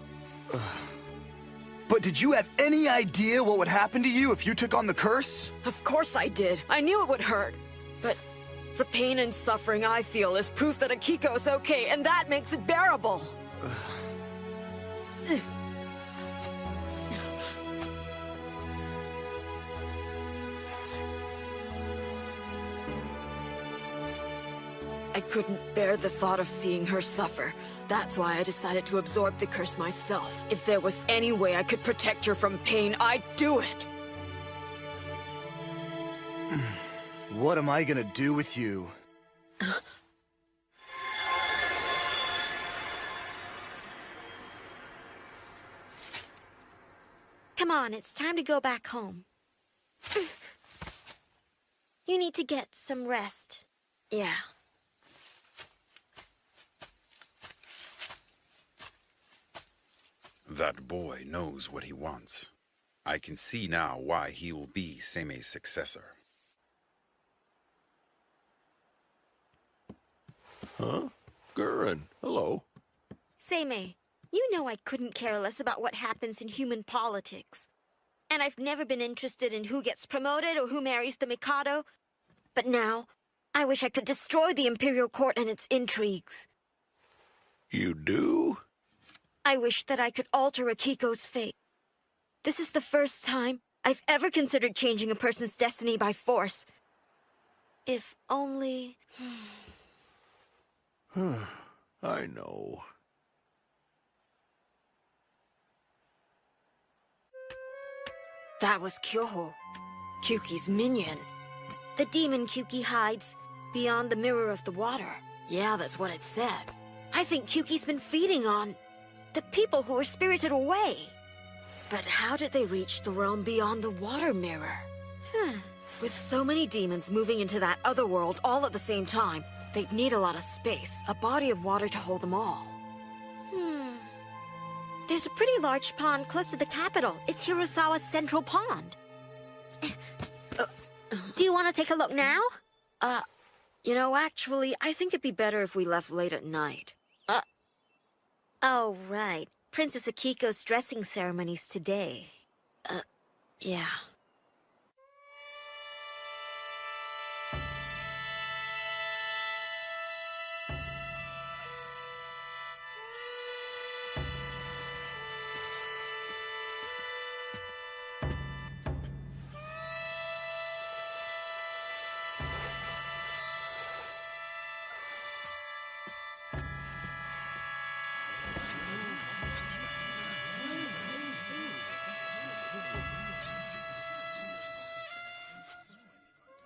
But did you have any idea what would happen to you if you took on the curse? Of course I did. I knew it would hurt. But the pain and suffering I feel is proof that Akiko's okay, and that makes it bearable. I couldn't bear the thought of seeing her suffer. That's why I decided to absorb the curse myself. If there was any way I could protect her from pain, I'd do it. What am I gonna do with you? Come on, it's time to go back home. You need to get some rest. Yeah. That boy knows what he wants. I can see now why he will be Seimei's successor. Huh? Gurren, hello. Seimei, you know I couldn't care less about what happens in human politics. And I've never been interested in who gets promoted or who marries the Mikado. But now, I wish I could destroy the Imperial Court and its intrigues. You do? I wish that I could alter Akiko's fate. This is the first time I've ever considered changing a person's destiny by force. If only... I know. That was Kyoho, Kyuki's minion. The demon Kyuki hides beyond the mirror of the water. Yeah, that's what it said. I think Kyuki's been feeding on the people who were spirited away. But how did they reach the realm beyond the water mirror? With so many demons moving into that other world all at the same time, they'd need a lot of space, a body of water to hold them all. There's a pretty large pond close to the capital. It's Hirasawa's central pond. Do you want to take a look now? You know, actually, I think it'd be better if we left late at night. Oh, right. Princess Akiko's dressing ceremony's today. Yeah.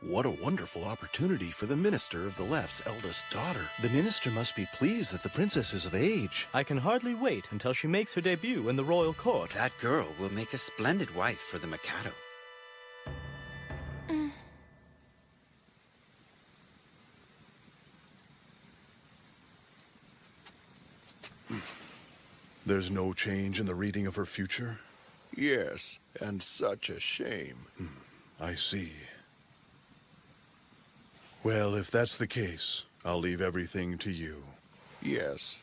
What a wonderful opportunity for the Minister of the Left's eldest daughter. The minister must be pleased that the princess is of age. I can hardly wait until she makes her debut in the royal court. That girl will make a splendid wife for the Mikado. There's no change in the reading of her future? Yes, and such a shame. I see. Well, if that's the case, I'll leave everything to you. Yes.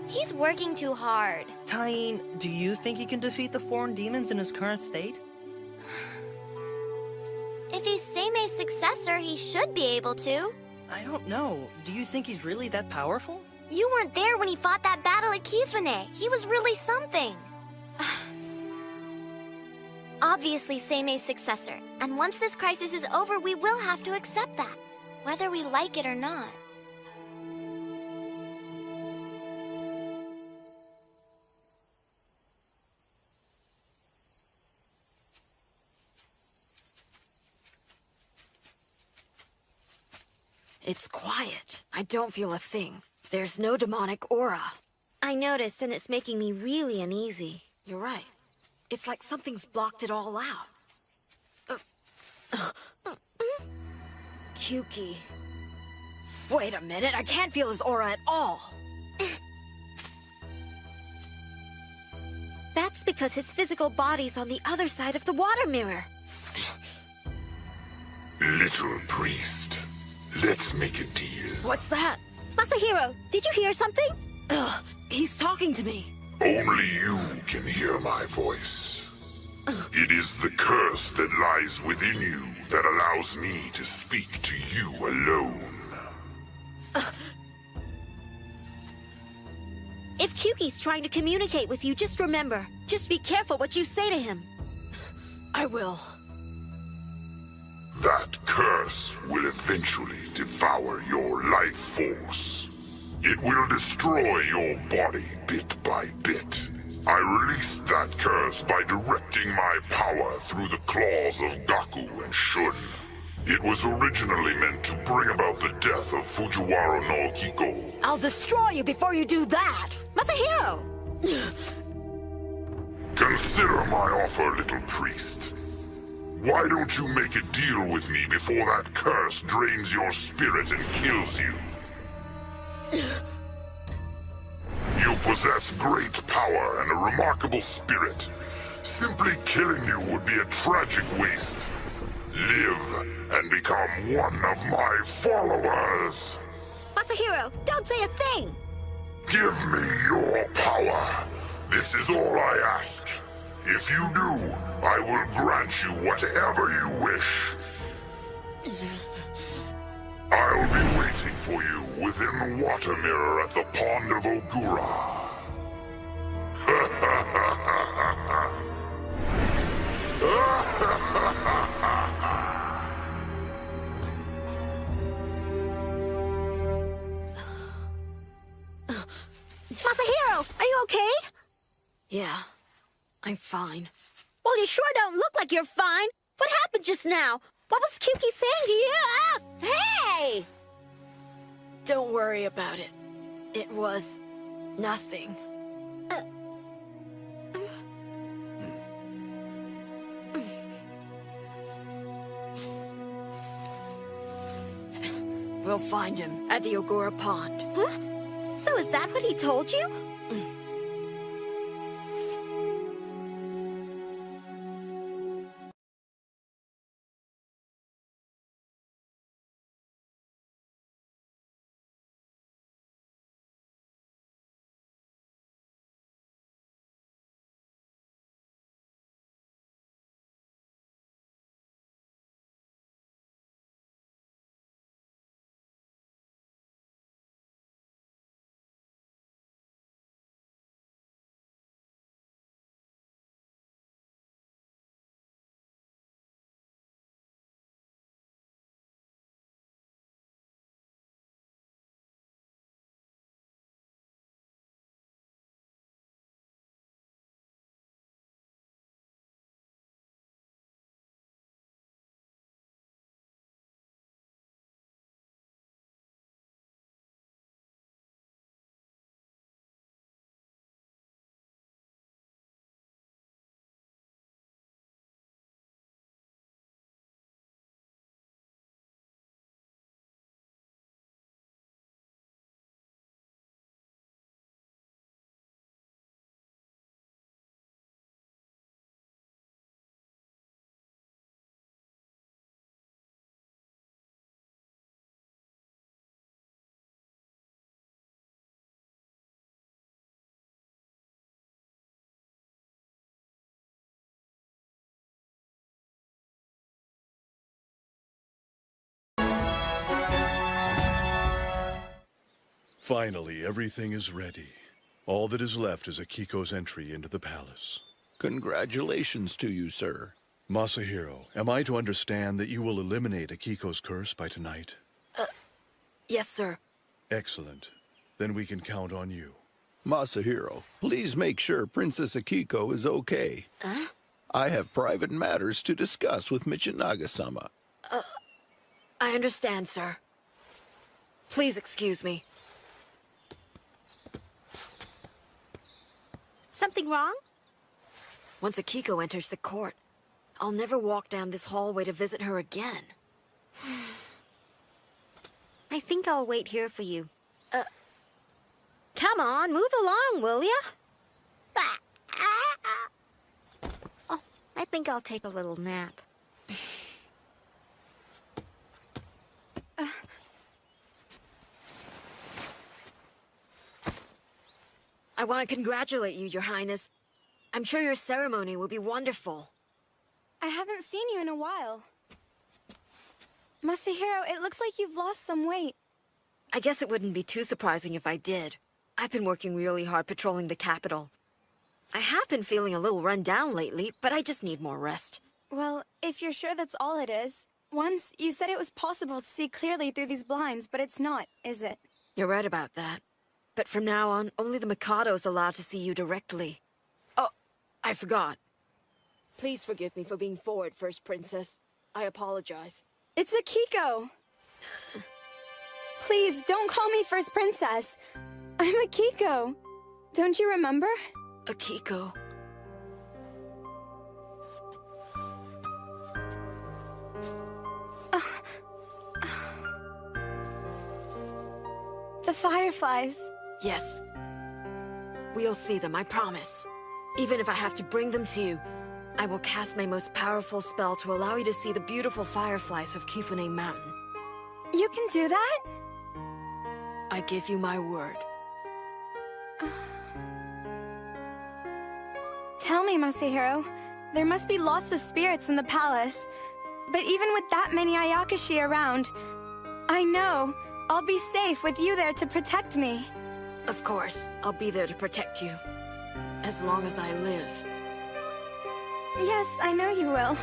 He's working too hard. Tyene, do you think he can defeat the foreign demons in his current state? If he's Seimei's successor, he should be able to. I don't know. Do you think he's really that powerful? You weren't there when he fought that battle at Kifune. He was really something. Obviously Seimei's successor. And once this crisis is over, we will have to accept that. Whether we like it or not. It's quiet. I don't feel a thing. There's no demonic aura. I noticed, and it's making me really uneasy. You're right. It's like something's blocked it all out. Kyuki. Wait a minute, I can't feel his aura at all. That's because his physical body's on the other side of the water mirror. Little priest, let's make a deal. What's that? Masahiro, did you hear something? Ugh, he's talking to me. Only you can hear my voice. It is the curse that lies within you that allows me to speak to you alone. If Kyuki's trying to communicate with you, just remember, just be careful what you say to him. I will. That curse will eventually devour your life force. It will destroy your body bit by bit. I released that curse by directing my power through the claws of Gaku and Shun. It was originally meant to bring about the death of Fujiwara no Kiko. I'll destroy you before you do that! Masahiro! Consider my offer, little priest. Why don't you make a deal with me before that curse drains your spirit and kills you? You possess great power and a remarkable spirit. Simply killing you would be a tragic waste. Live and become one of my followers. Masahiro, don't say a thing! Give me your power. This is all I ask. If you do, I will grant you whatever you wish. I'll be waiting for you within the water mirror at the pond of Ogura. Masahiro, are you okay? Yeah, I'm fine. Well, you sure don't look like you're fine. What happened just now? What was Kyuki saying to you? Ah, hey! Don't worry about it. It was nothing. We'll find him at the Ogura Pond. Huh? So is that what he told you? Finally, everything is ready. All that is left is Akiko's entry into the palace. Congratulations to you, sir. Masahiro, am I to understand that you will eliminate Akiko's curse by tonight? Yes, sir. Excellent. Then we can count on you. Masahiro, please make sure Princess Akiko is okay. Huh? I have private matters to discuss with Michinaga-sama. I understand, sir. Please excuse me. Something wrong? Once Akiko enters the court, I'll never walk down this hallway to visit her again. I think I'll wait here for you. Come on, move along, will ya? Oh, I think I'll take a little nap. I want to congratulate you, Your Highness. I'm sure your ceremony will be wonderful. I haven't seen you in a while. Masahiro, it looks like you've lost some weight. I guess it wouldn't be too surprising if I did. I've been working really hard patrolling the capital. I have been feeling a little run down lately, but I just need more rest. Well, if you're sure that's all it is. Once, you said it was possible to see clearly through these blinds, but it's not, is it? You're right about that. But from now on, only the Mikado's allowed to see you directly. Oh, I forgot. Please forgive me for being forward, First Princess. I apologize. It's Akiko! Please, don't call me First Princess. I'm Akiko. Don't you remember? Akiko. The fireflies. Yes. We'll see them, I promise. Even if I have to bring them to you, I will cast my most powerful spell to allow you to see the beautiful fireflies of Kifune Mountain. You can do that? I give you my word. Tell me, Masahiro. There must be lots of spirits in the palace. But even with that many Ayakashi around, I know I'll be safe with you there to protect me. Of course, I'll be there to protect you. As long as I live. Yes, I know you will.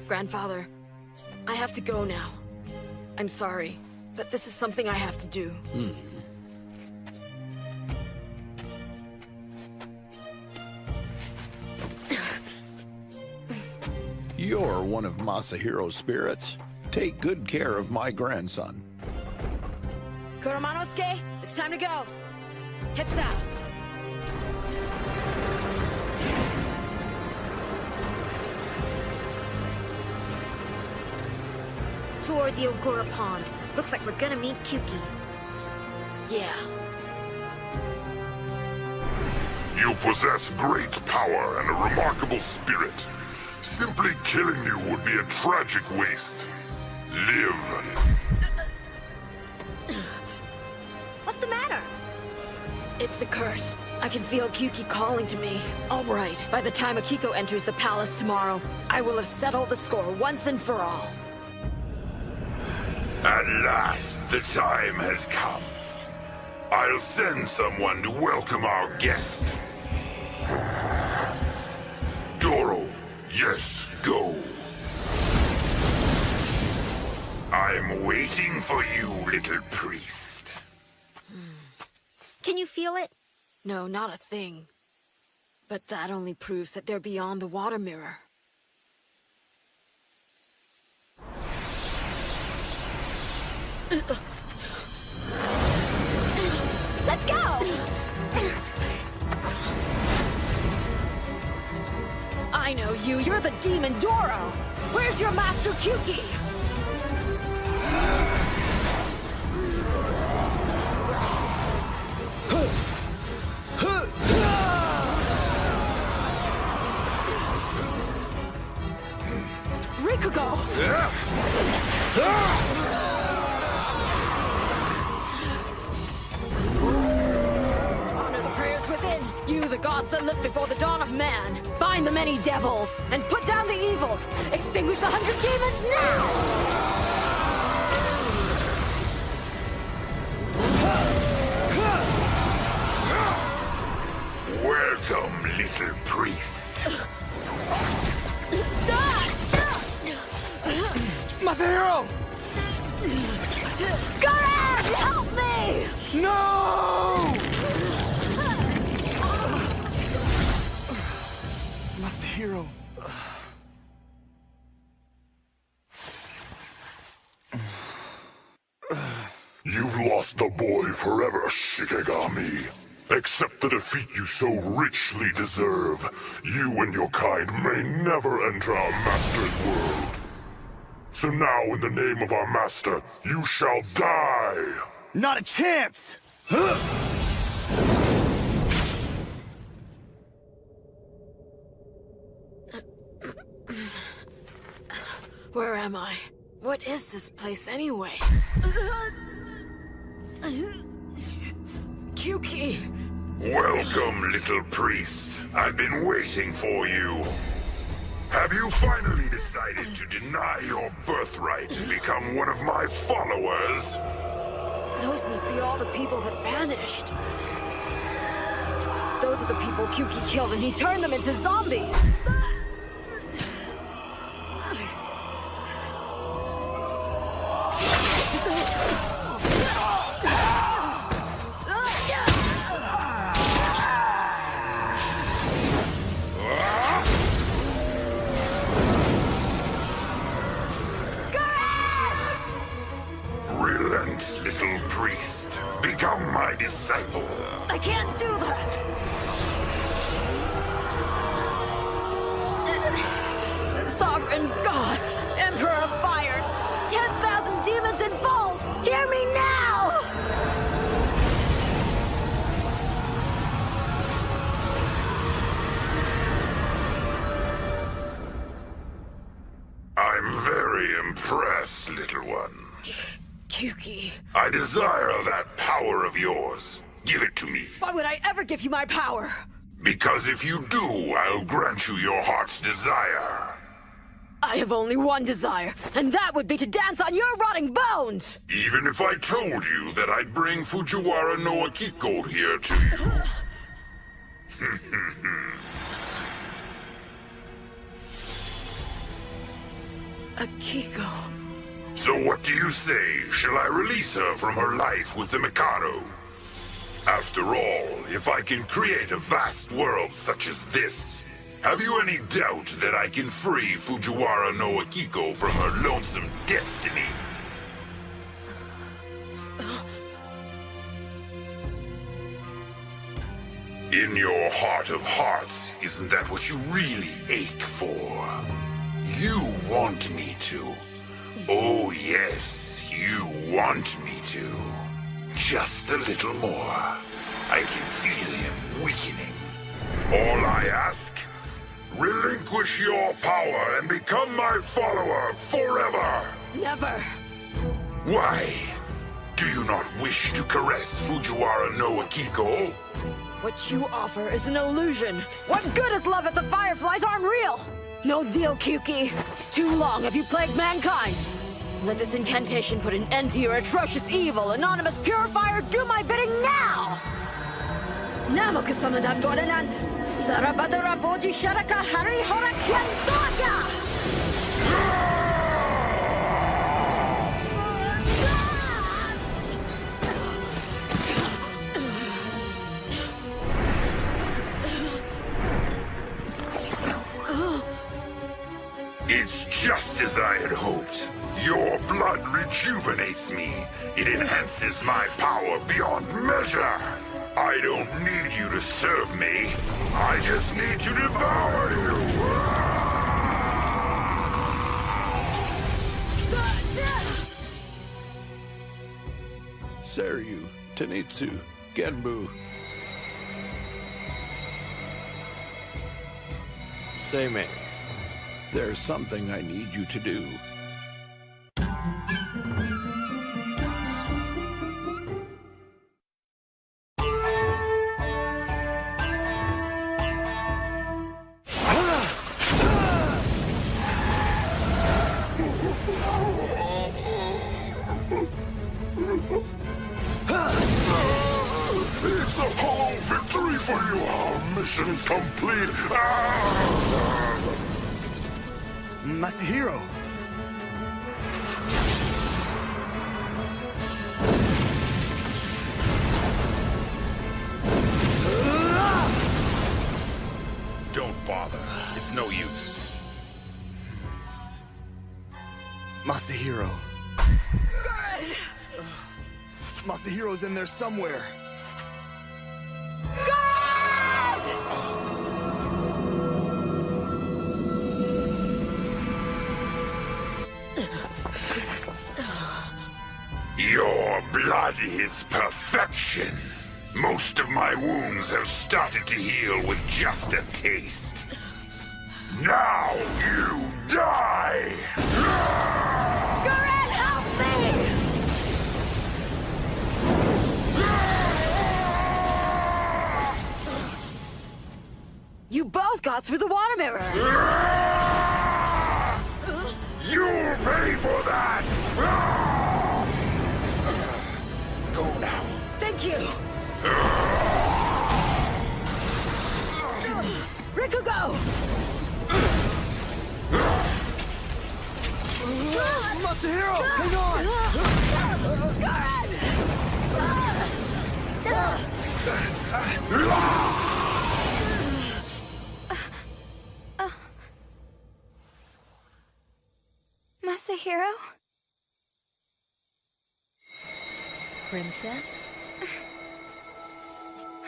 Grandfather, I have to go now. I'm sorry, but this is something I have to do. You're one of Masahiro's spirits. Take good care of my grandson. Kuromanosuke, it's time to go. Head south. Toward the Ogura Pond. Looks like we're gonna meet Kyuki. Yeah. You possess great power and a remarkable spirit. Simply killing you would be a tragic waste. Live. What's the matter? It's the curse. I can feel Kyuki calling to me. All right, by the time Akiko enters the palace tomorrow, I will have settled the score once and for all. At last, the time has come. I'll send someone to welcome our guest. Doro, yes, go. I'm waiting for you, little priest. Can you feel it? No, not a thing. But that only proves that they're beyond the water mirror. Let's go! I know you. You're the demon Doro. Where's your master Kyuki? Rikugo! Honor the prayers within. You, the gods that lived before the dawn of man. Bind the many devils and put down the evil. Extinguish the 100 demons now! Welcome, little priest. Masahiro! Garan, help me! No! Masahiro. You've lost the boy forever, Shikigami. Accept the defeat you so richly deserve. You and your kind may never enter our master's world. So now, in the name of our master, you shall die! Not a chance! Where am I? What is this place anyway? Kyuki! Welcome, little priest. I've been waiting for you. Have you finally decided to deny your birthright and become one of my followers? Those must be all the people that vanished. Those are the people Kyuki killed and he turned them into zombies! Relent, little priest. Become my disciple. I can't do that! Sovereign God, Emperor of Fire, 10,000 demons involved! Hear me now! I'm very impressed, little one. Kyuki. I desire that power of yours. Give it to me. Why would I ever give you my power? Because if you do, I'll grant you your heart's desire. I have only one desire, and that would be to dance on your rotting bones! Even if I told you that I'd bring Fujiwara no Akiko here to you. Akiko. So what do you say? Shall I release her from her life with the Mikado? After all, if I can create a vast world such as this, have you any doubt that I can free Fujiwara no Akiko from her lonesome destiny? In your heart of hearts, isn't that what you really ache for? You want me to. Oh yes, you want me to. Just a little more. I can feel him weakening. All I ask? Relinquish your power and become my follower forever! Never! Why? Do you not wish to caress Fujiwara no Akiko? What you offer is an illusion. What good is love if the fireflies aren't real? No deal, Kyuki. Too long have you plagued mankind. Let this incantation put an end to your atrocious evil. Anonymous Purifier, do my bidding now! Namokusama Gorenan, Sarabatara Boji Sharaka Hari Horakyan Soya! It's just as I had hoped. Your blood rejuvenates me. It enhances my power beyond measure. I don't need you to serve me. I just need to devour you. Seryu, Tenitsu, Genbu. Seimei. There's something I need you to do. Mission's complete! Masahiro! Don't bother. It's no use. Masahiro. Good! Masahiro's in there somewhere. Your blood is perfection. Most of my wounds have started to heal with just a taste. Now you die! Gurren, help me! You both got through the water mirror! You'll pay for that! Go now. Thank you! Rikugo! Masahiro! Hang on! Masahiro? Princess?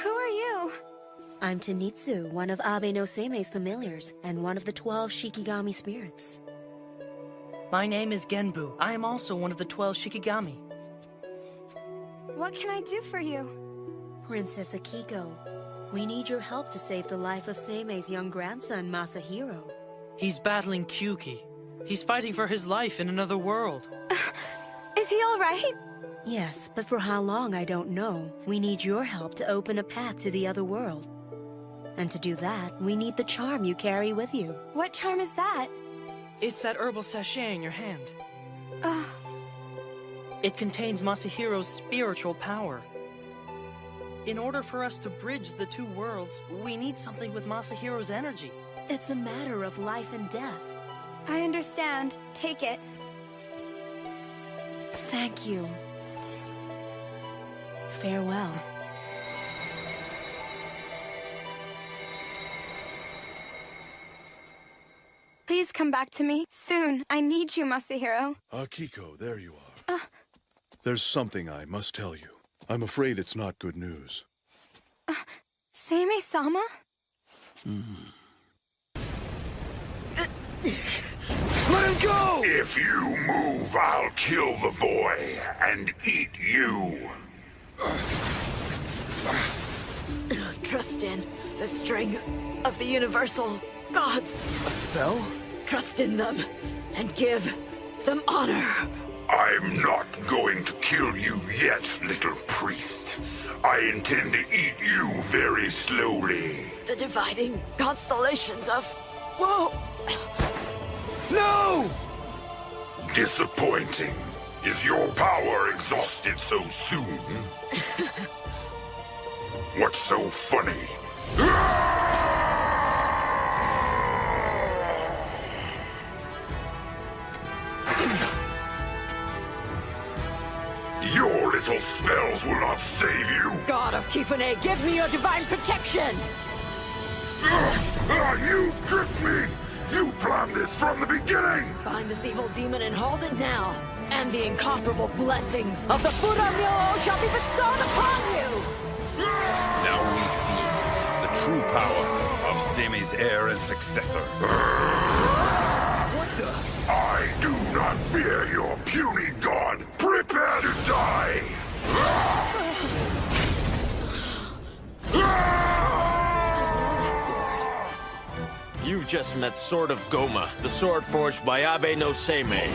Who are you? I'm Tenitsu, one of Abe no Seimei's familiars, and one of the 12 Shikigami spirits. My name is Genbu. I am also one of the 12 Shikigami. What can I do for you? Princess Akiko, we need your help to save the life of Seimei's young grandson, Masahiro. He's battling Kyuki. He's fighting for his life in another world. Is he all right? Yes, but for how long I don't know. We need your help to open a path to the other world. And to do that, we need the charm you carry with you. What charm is that? It's that herbal sachet in your hand. It contains Masahiro's spiritual power. In order for us to bridge the two worlds, we need something with Masahiro's energy. It's a matter of life and death. I understand. Take it. Thank you. Farewell. Please come back to me. Soon. I need you, Masahiro. Akiko, there you are. There's something I must tell you. I'm afraid it's not good news. Seimei-sama? Let him go! If you move, I'll kill the boy and eat you. Trust in the strength of the universal gods. A spell? Trust in them and give them honor. I'm not going to kill you yet, little priest. I intend to eat you very slowly. The dividing constellations of woe. No! Disappointing. Is your power exhausted so soon? What's so funny? Your little spells will not save you. God of Kifune, give me your divine protection! You tricked me! You planned this from the beginning! Find this evil demon and hold it now. And the incomparable blessings of the Furamyo shall be bestowed upon you! Now we see the true power of Seimei's heir and successor. What the? I do not fear your puny god. Prepare to die! You've just met Sword of Goma, the sword forged by Abe no Seimei.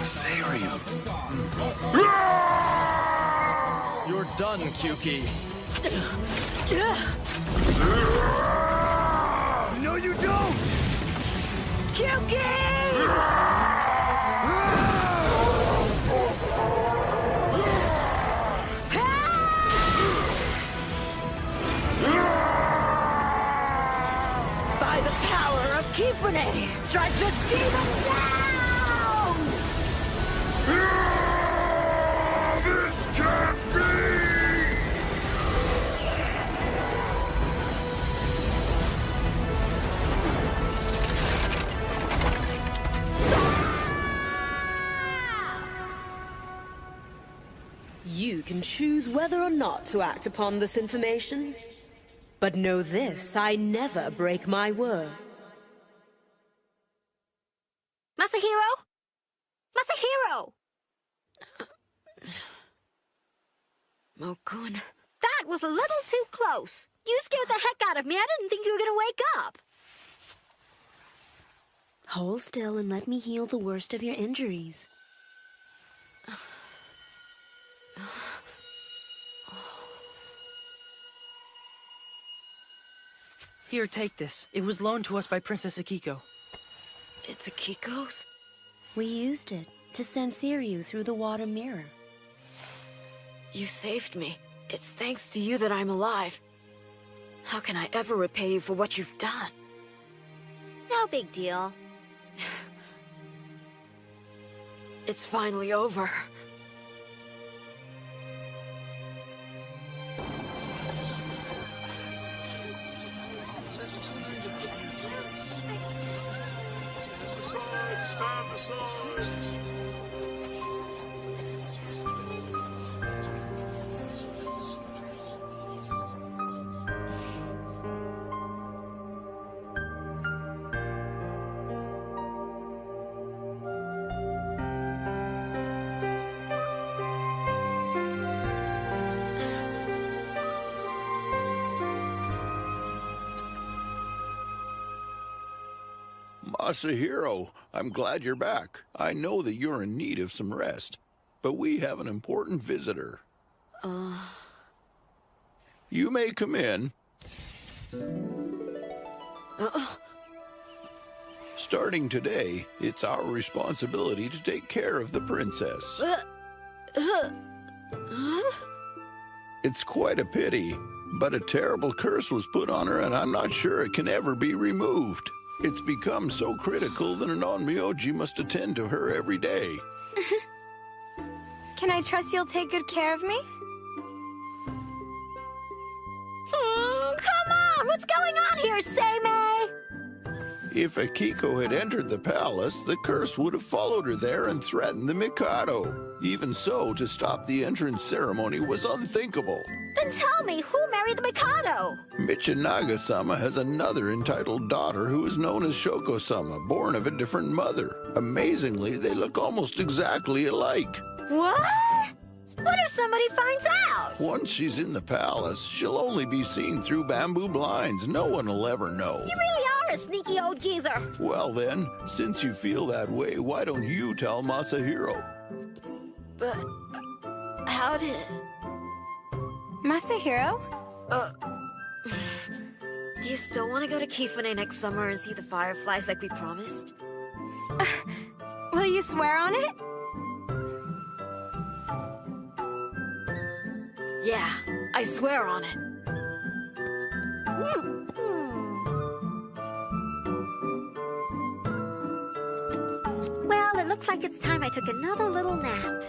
Seiryu. You're done, Kyuki. No, you don't! Kyuki! strike this demon down! This can't be! You can choose whether or not to act upon this information. But know this, I never break my word. Masahiro? Masahiro! Mokun. That was a little too close. You scared the heck out of me. I didn't think you were gonna wake up. Hold still and let me heal the worst of your injuries. Here, take this. It was loaned to us by Princess Akiko. It's Akiko's? We used it to send Siryu through the water mirror. You saved me. It's thanks to you that I'm alive. How can I ever repay you for what you've done? No big deal. It's finally over. Stand aside! Masahiro, I'm glad you're back. I know that you're in need of some rest, but we have an important visitor. You may come in. Starting today, it's our responsibility to take care of the princess. It's quite a pity, but a terrible curse was put on her, and I'm not sure it can ever be removed. It's become so critical that an Onmyoji must attend to her every day. Can I trust you'll take good care of me? Come on! What's going on here, Seimei? If Akiko had entered the palace, the curse would have followed her there and threatened the Mikado. Even so, to stop the entrance ceremony was unthinkable. Then tell me, who married the Mikado? Michinaga-sama has another entitled daughter who is known as Shoko-sama, born of a different mother. Amazingly, they look almost exactly alike. What? What if somebody finds out? Once she's in the palace, she'll only be seen through bamboo blinds. No one will ever know. You really are a sneaky old geezer. Well then, since you feel that way, why don't you tell Masahiro? But how did... Masahiro? Do you still want to go to Kifune next summer and see the fireflies like we promised? Will you swear on it? Yeah, I swear on it. Well, it looks like it's time I took another little nap.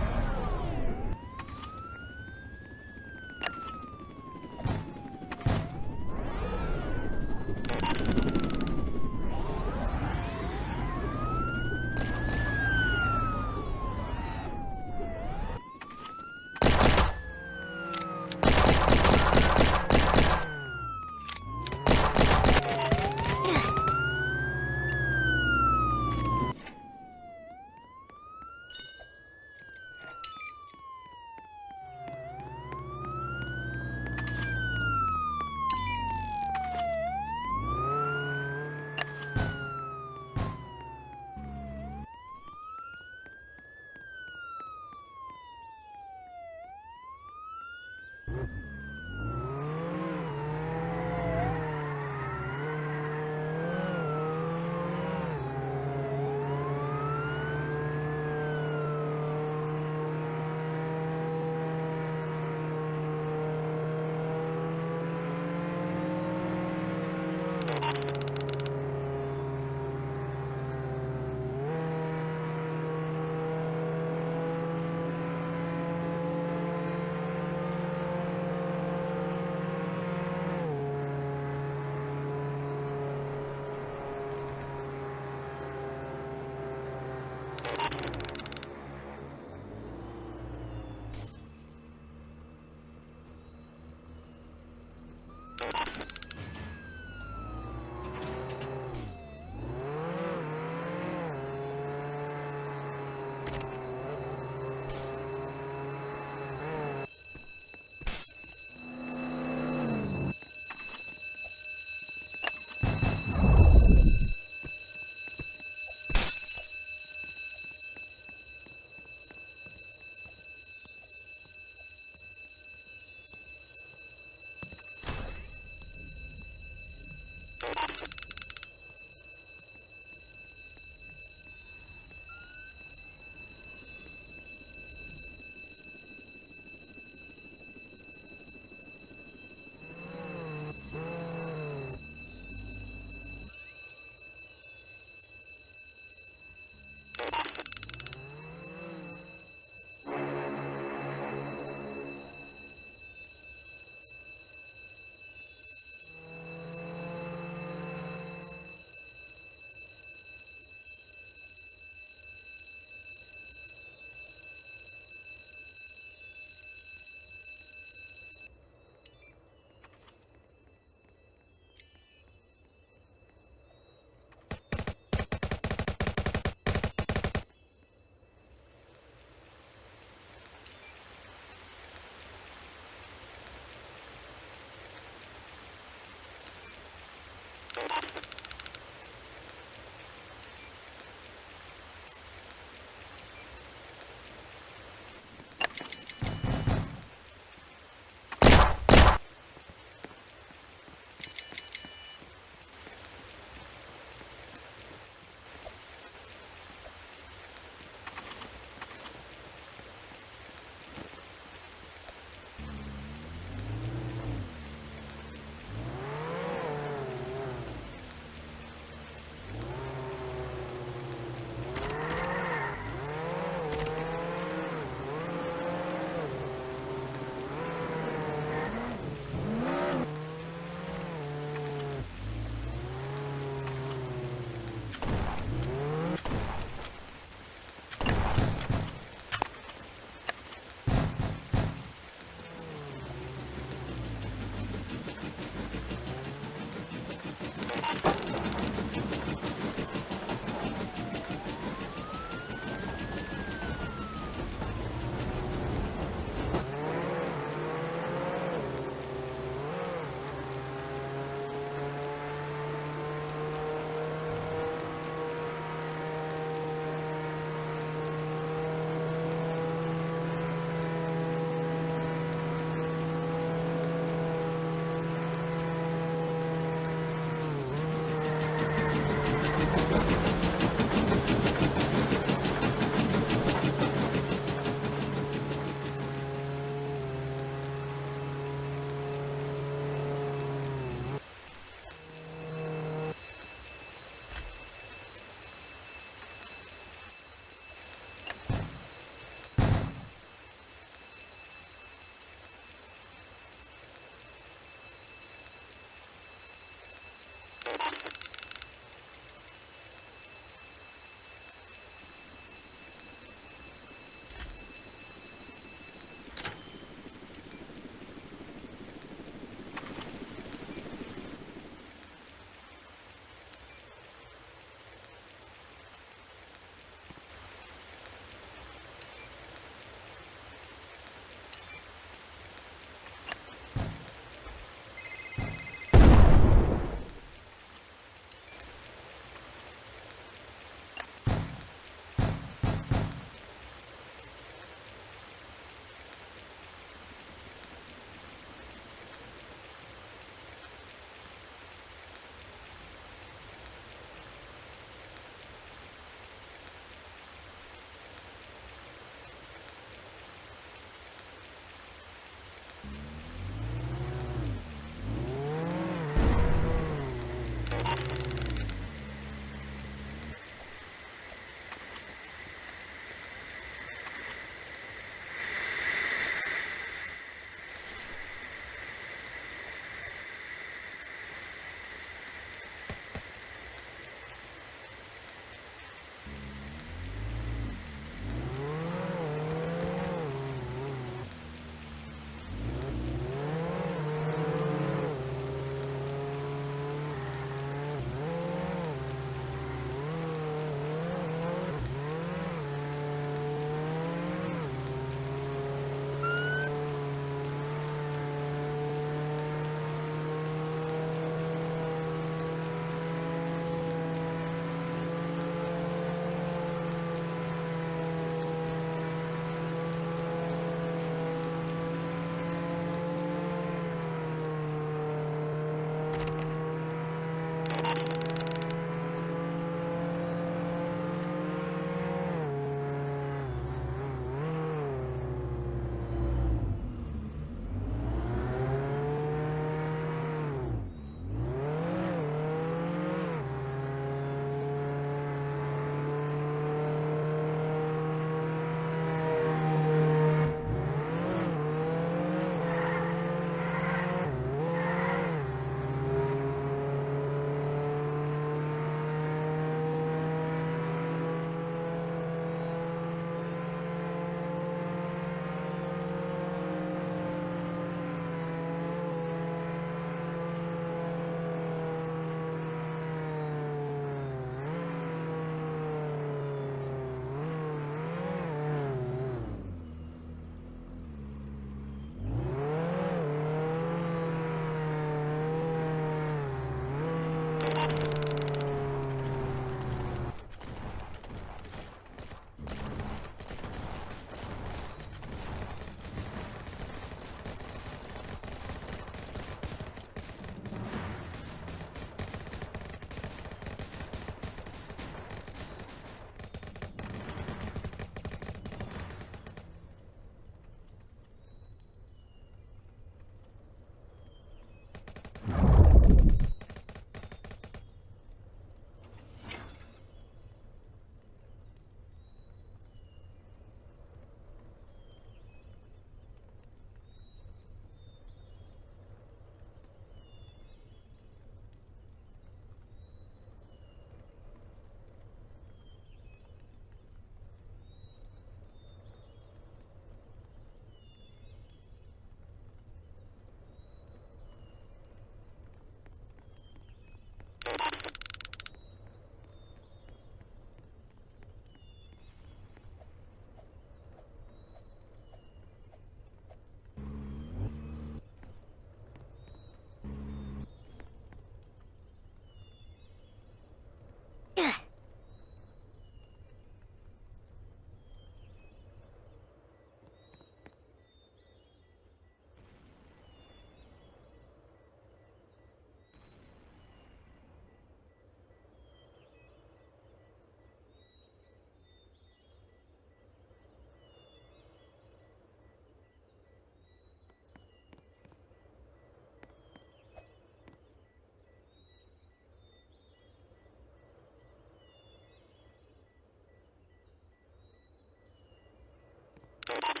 you